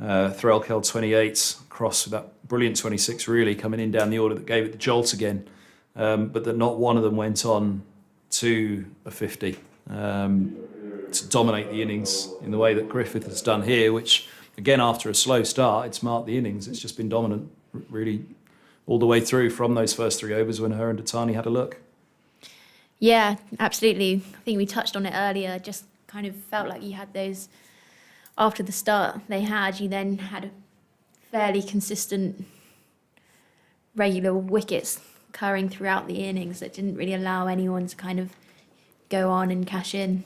Threlkeld 28, Cross with that brilliant 26 really coming in down the order that gave it the jolt again. But that not one of them went on to a 50 to dominate the innings in the way that Griffith has done here, which again after a slow start it's marked the innings. It's just been dominant really all the way through from those first 3 overs when her and Datani had a look. Yeah, absolutely. I think we touched on it earlier. Just kind of felt like you had those after the start they had. You then had a fairly consistent, regular wickets occurring throughout the innings that didn't really allow anyone to kind of go on and cash in.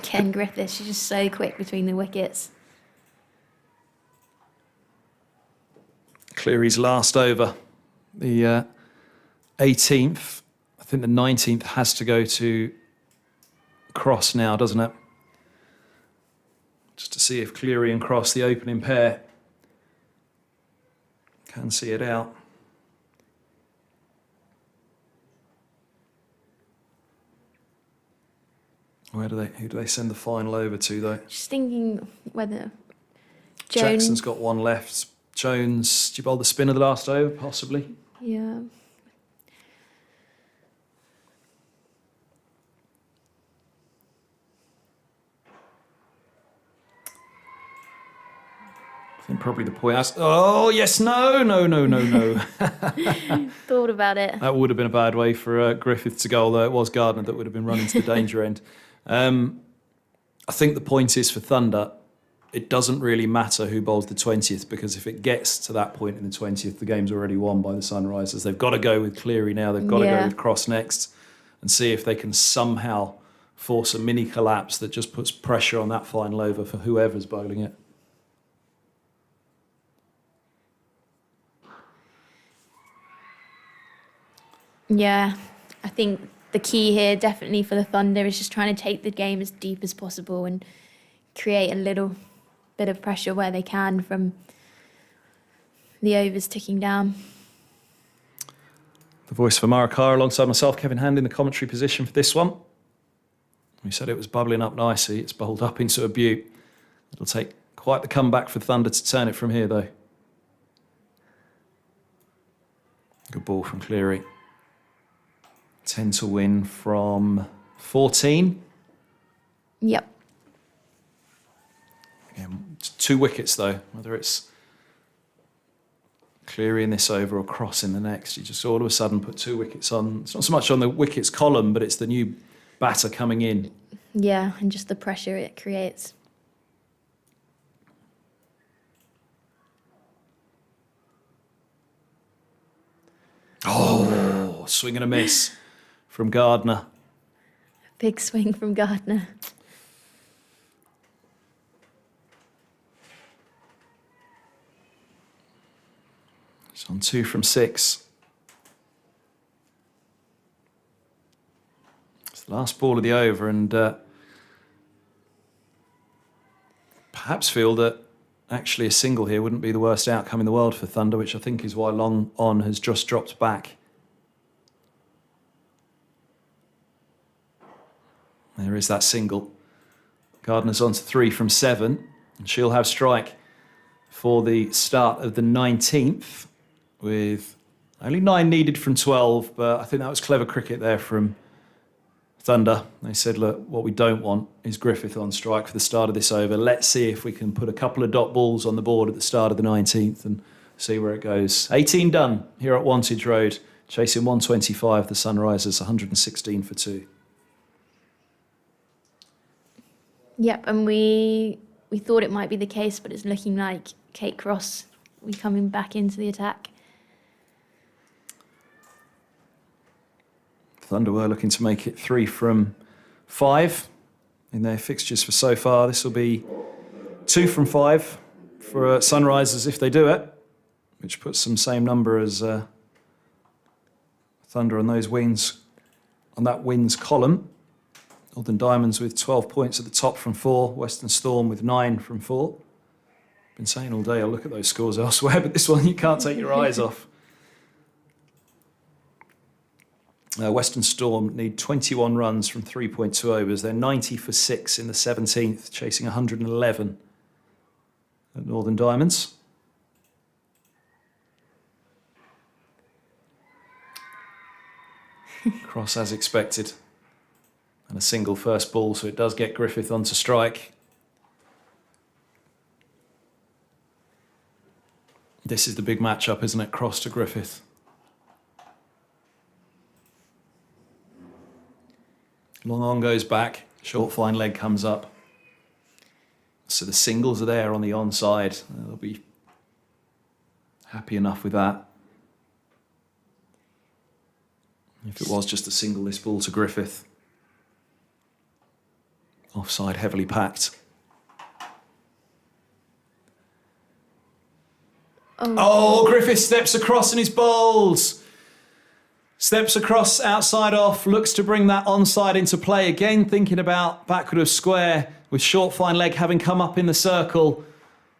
Ken Griffith, she's just so quick between the wickets. Cleary's last over, the 18th. I think the 19th has to go to Cross now, doesn't it? Just to see if Cleary and Cross, the opening pair, can see it out. Who do they send the final over to, though? Just thinking whether Jackson's got one left. Jones, do you bowl the spin of the last over, possibly? Yeah. I think probably the point. Oh, yes, no. Thought about it. That would have been a bad way for Griffith to go, although it was Gardner that would have been running to the danger end. I think the point is for Thunder, it doesn't really matter who bowls the 20th, because if it gets to that point in the 20th, the game's already won by the Sunrisers. They've got to go with Cleary now. They've got to go with Cross next and see if they can somehow force a mini collapse that just puts pressure on that final over for whoever's bowling it. Yeah, I think the key here definitely for the Thunder is just trying to take the game as deep as possible and create a little bit of pressure where they can from the overs ticking down. The voice for Marakara alongside myself, Kevin Hand, in the commentary position for this one. We said it was bubbling up nicely. It's bowled up into a beaut. It'll take quite the comeback for Thunder to turn it from here, though. Good ball from Cleary. 10 to win from 14. Yep. Again, 2 wickets, though, whether it's Cleary in this over or Cross in the next. You just all of a sudden put 2 wickets on. It's not so much on the wickets column, but it's the new batter coming in. Yeah, and just the pressure it creates. Oh, swing and a miss from Gardner. Big swing from Gardner. It's on 2 from 6. It's the last ball of the over, and perhaps feel that actually a single here wouldn't be the worst outcome in the world for Thunder, which I think is why Long On has just dropped back There is that single. Gardner's on to 3 from 7, and she'll have strike for the start of the 19th, with only 9 needed from 12, but I think that was clever cricket there from Thunder. They said, look, what we don't want is Griffith on strike for the start of this over. Let's see if we can put a couple of dot balls on the board at the start of the 19th and see where it goes. 18 done here at Wantage Road, chasing 125, the Sunrisers 116 for 2. Yep, and we thought it might be the case, but it's looking like Kate Cross will be coming back into the attack. Thunder were looking to make it 3 from 5 in their fixtures for so far. This will be 2 from 5 for Sunrisers if they do it, which puts them same number as Thunder on those wins, on that wins column. Northern Diamonds with 12 points at the top from 4. Western Storm with 9 from 4. Been saying all day I'll look at those scores elsewhere, but this one you can't take your eyes off. Western Storm need 21 runs from 3.2 overs. They're 90 for 6 in the 17th, chasing 111 at Northern Diamonds. Cross as expected. And a single first ball, so it does get Griffith onto strike. This is the big matchup, isn't it? Cross to Griffith. Long on goes back, short fine leg comes up. So the singles are there on the onside. They'll be happy enough with that. If it was just a single, this ball to Griffith. Offside heavily packed. Oh, Griffith steps across and he's bowled. Steps across outside off, looks to bring that onside into play. Again, thinking about backward of square with short fine leg having come up in the circle.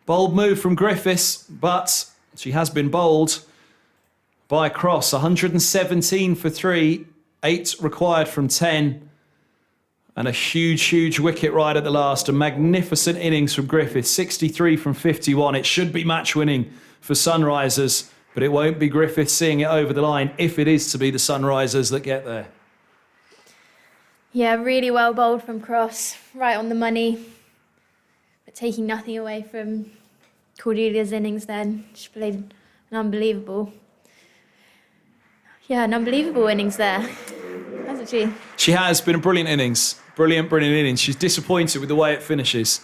Bold move from Griffiths, but she has been bowled by Cross. 117 for 3, 8 required from 10. And a huge, huge wicket right at the last. A magnificent innings from Griffiths, 63 from 51. It should be match winning for Sunrisers, but it won't be Griffiths seeing it over the line if it is to be the Sunrisers that get there. Yeah, really well bowled from Cross, right on the money, but taking nothing away from Cordelia's innings then. She played an unbelievable innings there, hasn't she? She has been a brilliant innings. Brilliant innings. She's disappointed with the way it finishes.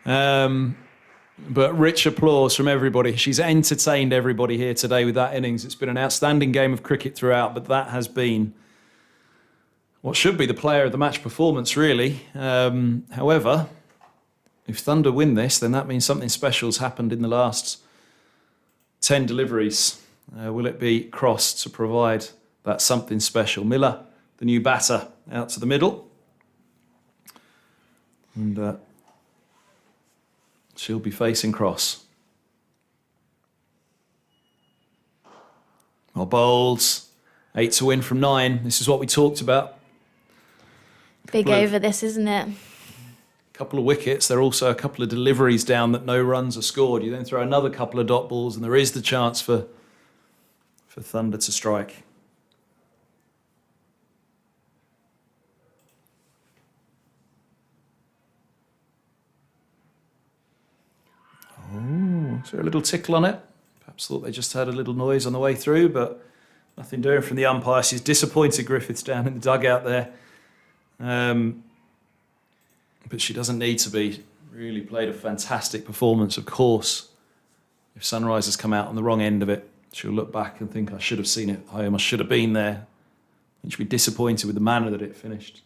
But rich applause from everybody. She's entertained everybody here today with that innings. It's been an outstanding game of cricket throughout, but that has been what should be the player of the match performance, really. However, if Thunder win this, then that means something special's happened in the last 10 deliveries. Will it be Cross to provide that something special? Miller, the new batter, out to the middle. And she'll be facing Cross. Well bowls, 8 to win from 9. This is what we talked about. Big over this, isn't it? Couple of wickets. There are also a couple of deliveries down that no runs are scored. You then throw another couple of dot balls and there is the chance for Thunder to strike. Oh, is there a little tickle on it? Perhaps thought they just heard a little noise on the way through, but nothing doing from the umpire. She's disappointed Griffiths down in the dugout there. But she doesn't need to be. Really played a fantastic performance, of course. If Sunrisers come out on the wrong end of it, she'll look back and think, I should have seen it home, I should have been there. And she'll be disappointed with the manner that it finished.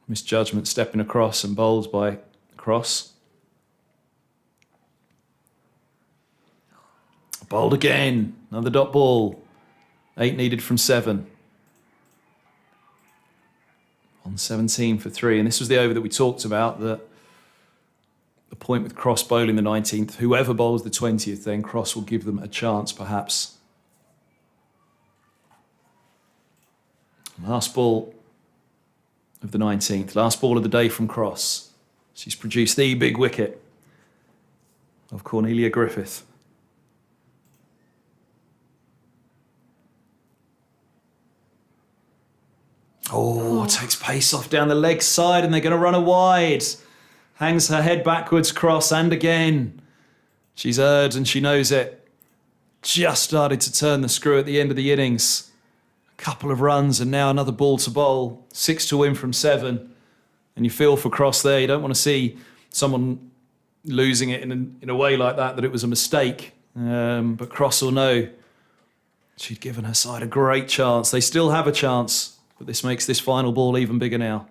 Misjudgment stepping across and bowls by Cross. Bowled again, another dot ball. 8 needed from 7. On 17 for 3, and this was the over that we talked about, the point with Cross bowling the 19th. Whoever bowls the 20th, then Cross will give them a chance, perhaps. Last ball of the 19th. Last ball of the day from cross. She's produced the big wicket of Cornelia Griffith. Oh, takes pace off down the leg side and they're going to run her wide. Hangs her head backwards, cross, and again. She's heard and she knows it. Just started to turn the screw at the end of the innings. A couple of runs and now another ball to bowl. 6 to win from 7. And you feel for Cross there. You don't want to see someone losing it in a way like that it was a mistake. But Cross will know she'd given her side a great chance. They still have a chance. But this makes this final ball even bigger now.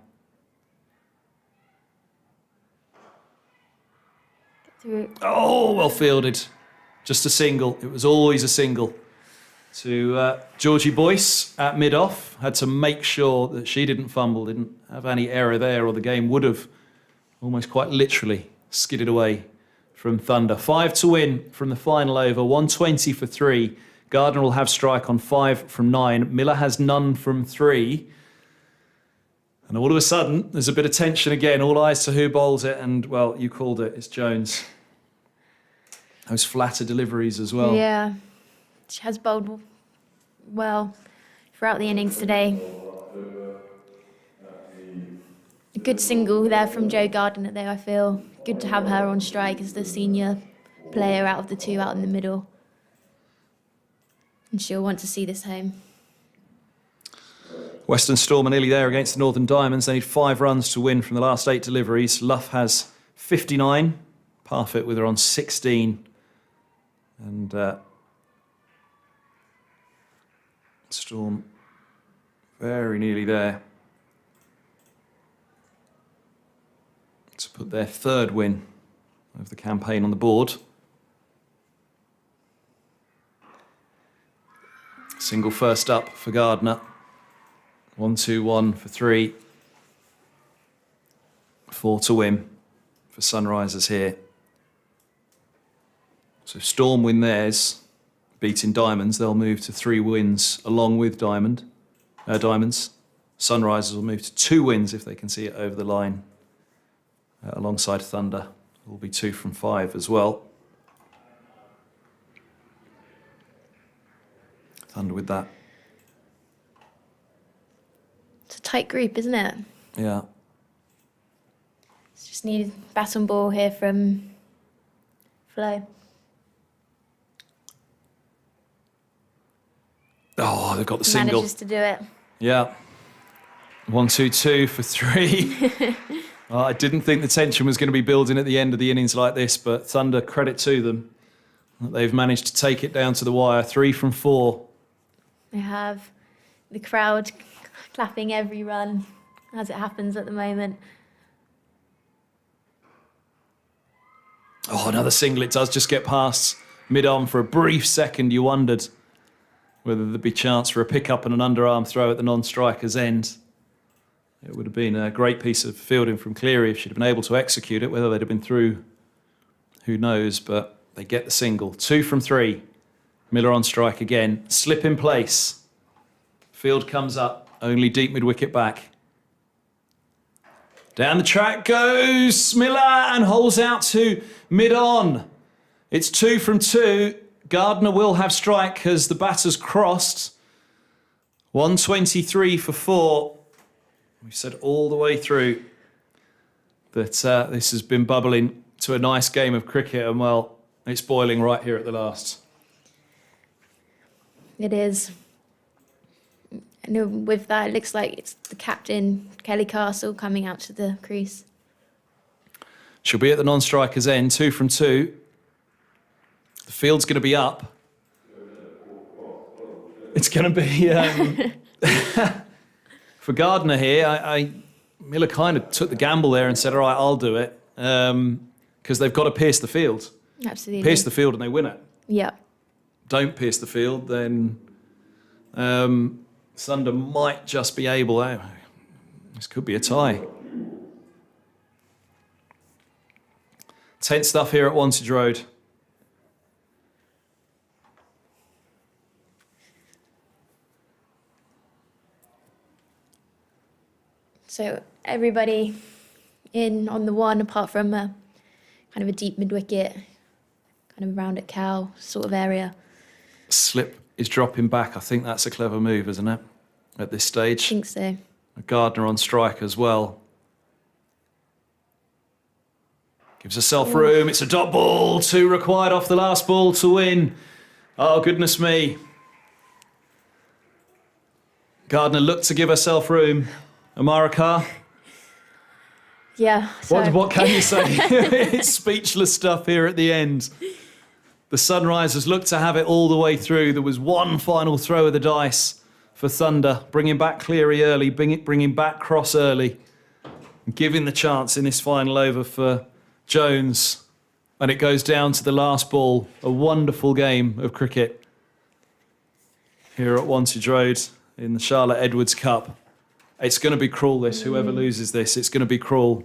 Oh, well fielded. Just a single. It was always a single. To Georgie Boyce at mid-off. Had to make sure that she didn't fumble, didn't have any error there, or the game would have almost quite literally skidded away from Thunder. 5 to win from the final over. 120 for 3. Gardner will have strike on 5 from 9. Miller has none from 3. And all of a sudden, there's a bit of tension again. All eyes to who bowls it. And, well, you called it. It's Jones. Those flatter deliveries as well. Yeah. She has bowled well throughout the innings today. A good single there from Jo Gardner there, I feel. Good to have her on strike as the senior player out of the two out in the middle. And she'll want to see this home. Western Storm are nearly there against the Northern Diamonds. They need 5 runs to win from the last 8 deliveries. Luff has 59. Parfitt with her on 16. And Storm very nearly there to put their 3rd win of the campaign on the board. Single first up for Gardner. 1-2-1 for 3. 4 to win for Sunrisers here. So if Storm win theirs, beating Diamonds, they'll move to 3 wins along with Diamonds. Sunrisers will move to 2 wins if they can see it over the line. Alongside Thunder, it will be 2 from 5 as well. Thunder with that. It's a tight group, isn't it? Yeah. Just need bat and ball here from Flo. Oh, they've got the single. Manages to do it. Yeah. 1-2-2 for 3. I didn't think the tension was going to be building at the end of the innings like this, but Thunder, credit to them. They've managed to take it down to the wire. 3 from 4. They have the crowd clapping every run as it happens at the moment. Oh, another single. It does just get past mid-arm for a brief second. You wondered whether there'd be chance for a pick-up and an underarm throw at the non-striker's end. It would have been a great piece of fielding from Cleary if she'd been able to execute it. Whether they'd have been through, who knows, but they get the single. 2 from 3. Miller on strike again. Slip in place. Field comes up. Only deep mid-wicket back. Down the track goes Miller and holds out to mid-on. It's 2 from 2. Gardner will have strike as the batter's crossed. 123 for 4. We've said all the way through that this has been bubbling to a nice game of cricket, and well, it's boiling right here at the last. It is. And with that, it looks like it's the captain, Kelly Castle, coming out to the crease. She'll be at the non-striker's end, 2 from 2. The field's going to be up. It's going to be... for Gardner here, Miller kind of took the gamble there and said, all right, I'll do it. Because they've got to pierce the field. Absolutely. Pierce the field and they win it. Yeah. Don't pierce the field, then Thunder might just be able... this could be a tie. Tense stuff here at Wantage Road. So everybody in on the one, apart from kind of a deep mid-wicket, kind of round at cow sort of area. Slip is dropping back. I think that's a clever move, isn't it, at this stage? I think so. Gardner on strike as well. Gives herself room. It's a dot ball. 2 required off the last ball to win. Oh, goodness me. Gardner looked to give herself room. Amara Carr, Yeah. So. what can you say? It's speechless stuff here at the end. The Sunrisers looked to have it all the way through. There was one final throw of the dice for Thunder, bringing back Cleary early, bringing back Cross early, and giving the chance in this final over for Jones. And it goes down to the last ball. A wonderful game of cricket here at Wantage Road in the Charlotte Edwards Cup. It's going to be cruel, this. Whoever loses this, it's going to be cruel.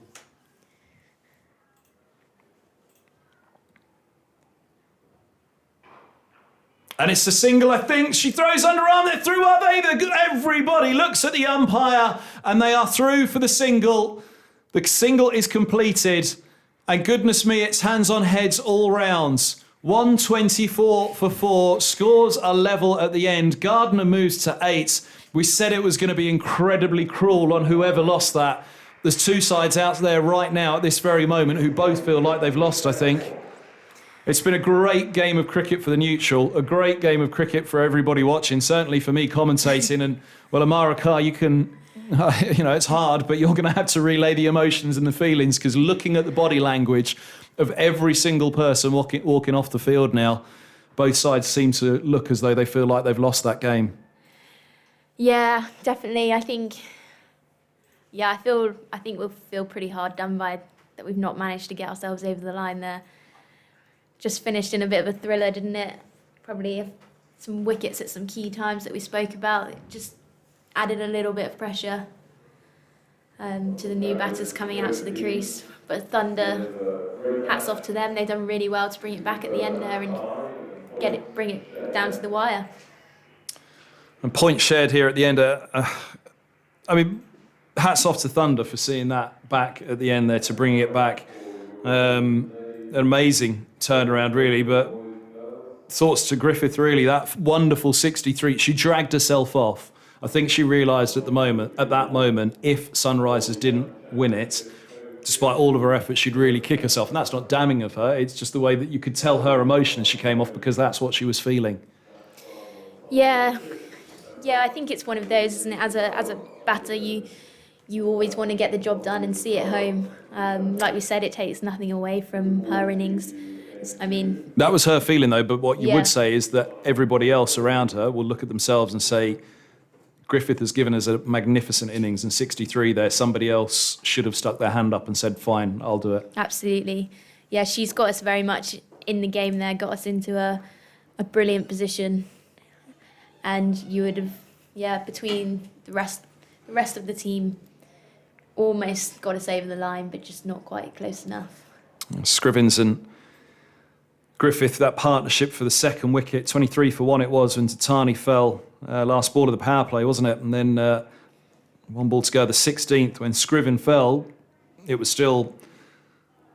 And it's a single, I think. She throws underarm. They're through, are they? Everybody looks at the umpire and they are through for the single. The single is completed. And goodness me, it's hands on heads all rounds. 124 for 4. Scores are level at the end. Gardner moves to 8. We said it was going to be incredibly cruel on whoever lost that. There's 2 sides out there right now at this very moment who both feel like they've lost, I think. It's been a great game of cricket for the neutral, a great game of cricket for everybody watching, certainly for me commentating. And, well, Amara Carr, you can, it's hard, but you're going to have to relay the emotions and the feelings, because looking at the body language of every single person walking off the field now, both sides seem to look as though they feel like they've lost that game. Yeah, definitely. I think we'll feel pretty hard done by that. We've not managed to get ourselves over the line there. Just finished in a bit of a thriller, didn't it? Probably some wickets at some key times that we spoke about. It just added a little bit of pressure to the new batters coming out to the crease. But Thunder, hats off to them. They've done really well to bring it back at the end there and bring it down to the wire. And points shared here at the end. Hats off to Thunder for seeing that back at the end there, to bringing it back. An amazing turnaround, really. But thoughts to Griffith, really. That wonderful 63. She dragged herself off. I think she realised at that moment, if Sunrisers didn't win it, despite all of her efforts, she'd really kick herself. And that's not damning of her. It's just the way that you could tell her emotion as she came off, because that's what she was feeling. Yeah, I think it's one of those, isn't it? As a batter, you always want to get the job done and see it home. Like we said, it takes nothing away from her innings. That was her feeling, though. But what you would say is that everybody else around her will look at themselves and say, Griffith has given us a magnificent innings, and 63 there. Somebody else should have stuck their hand up and said, fine, I'll do it. Absolutely. Yeah, she's got us very much in the game there, got us into a brilliant position. And you would have, between the rest of the team, almost got us over the line, but just not quite close enough. Scrivens and Griffith, that partnership for the second wicket, 23 for 1 it was when Tatani fell. Last ball of the power play, wasn't it? And then 1 ball to go, the 16th, when Scriven fell, it was still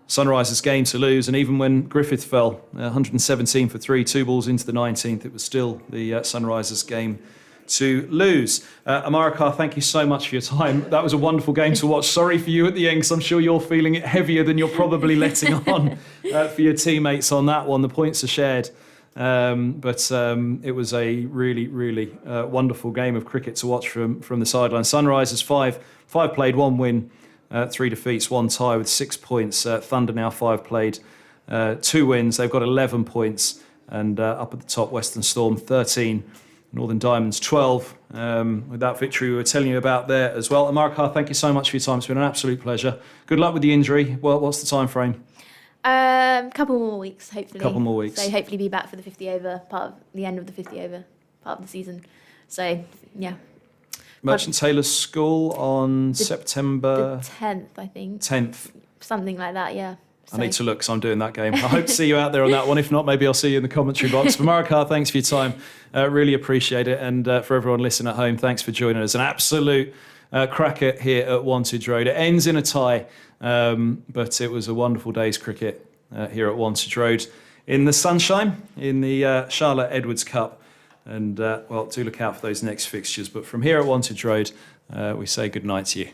Sunrisers' game to lose. And even when Griffith fell, 117 for 3, 2 balls into the 19th, it was still the Sunrisers' game to lose. Amara Carr, thank you so much for your time. That was a wonderful game to watch. Sorry for you at the end, because I'm sure you're feeling it heavier than you're probably letting on for your teammates on that one. The points are shared. But it was a really, really wonderful game of cricket to watch from the sideline. Sunrisers 5 played, 1 win, 3 defeats, 1 tie with 6 points. Thunder now 5 played, 2 wins. They've got 11 points. And up at the top, Western Storm 13. Northern Diamonds 12, with that victory we were telling you about there as well. Amara Carr, thank you so much for your time. It's been an absolute pleasure. Good luck with the injury. Well, what's the time frame? Couple more weeks, hopefully. Couple more weeks. So hopefully be back for the 50 over part of the end of the 50 over part of the season. So yeah. Merchant Taylor's School on September the 10th, I think. 10th. Something like that, yeah. So. I need to look, because I'm doing that game. I hope to see you out there on that one. If not, maybe I'll see you in the commentary box. For Amara Carr, thanks for your time. Really appreciate it. And for everyone listening at home, thanks for joining us. An absolute cracker here at Wantage Road. It ends in a tie, but it was a wonderful day's cricket here at Wantage Road in the sunshine, in the Charlotte Edwards Cup. And, well, do look out for those next fixtures. But from here at Wantage Road, we say good night to you.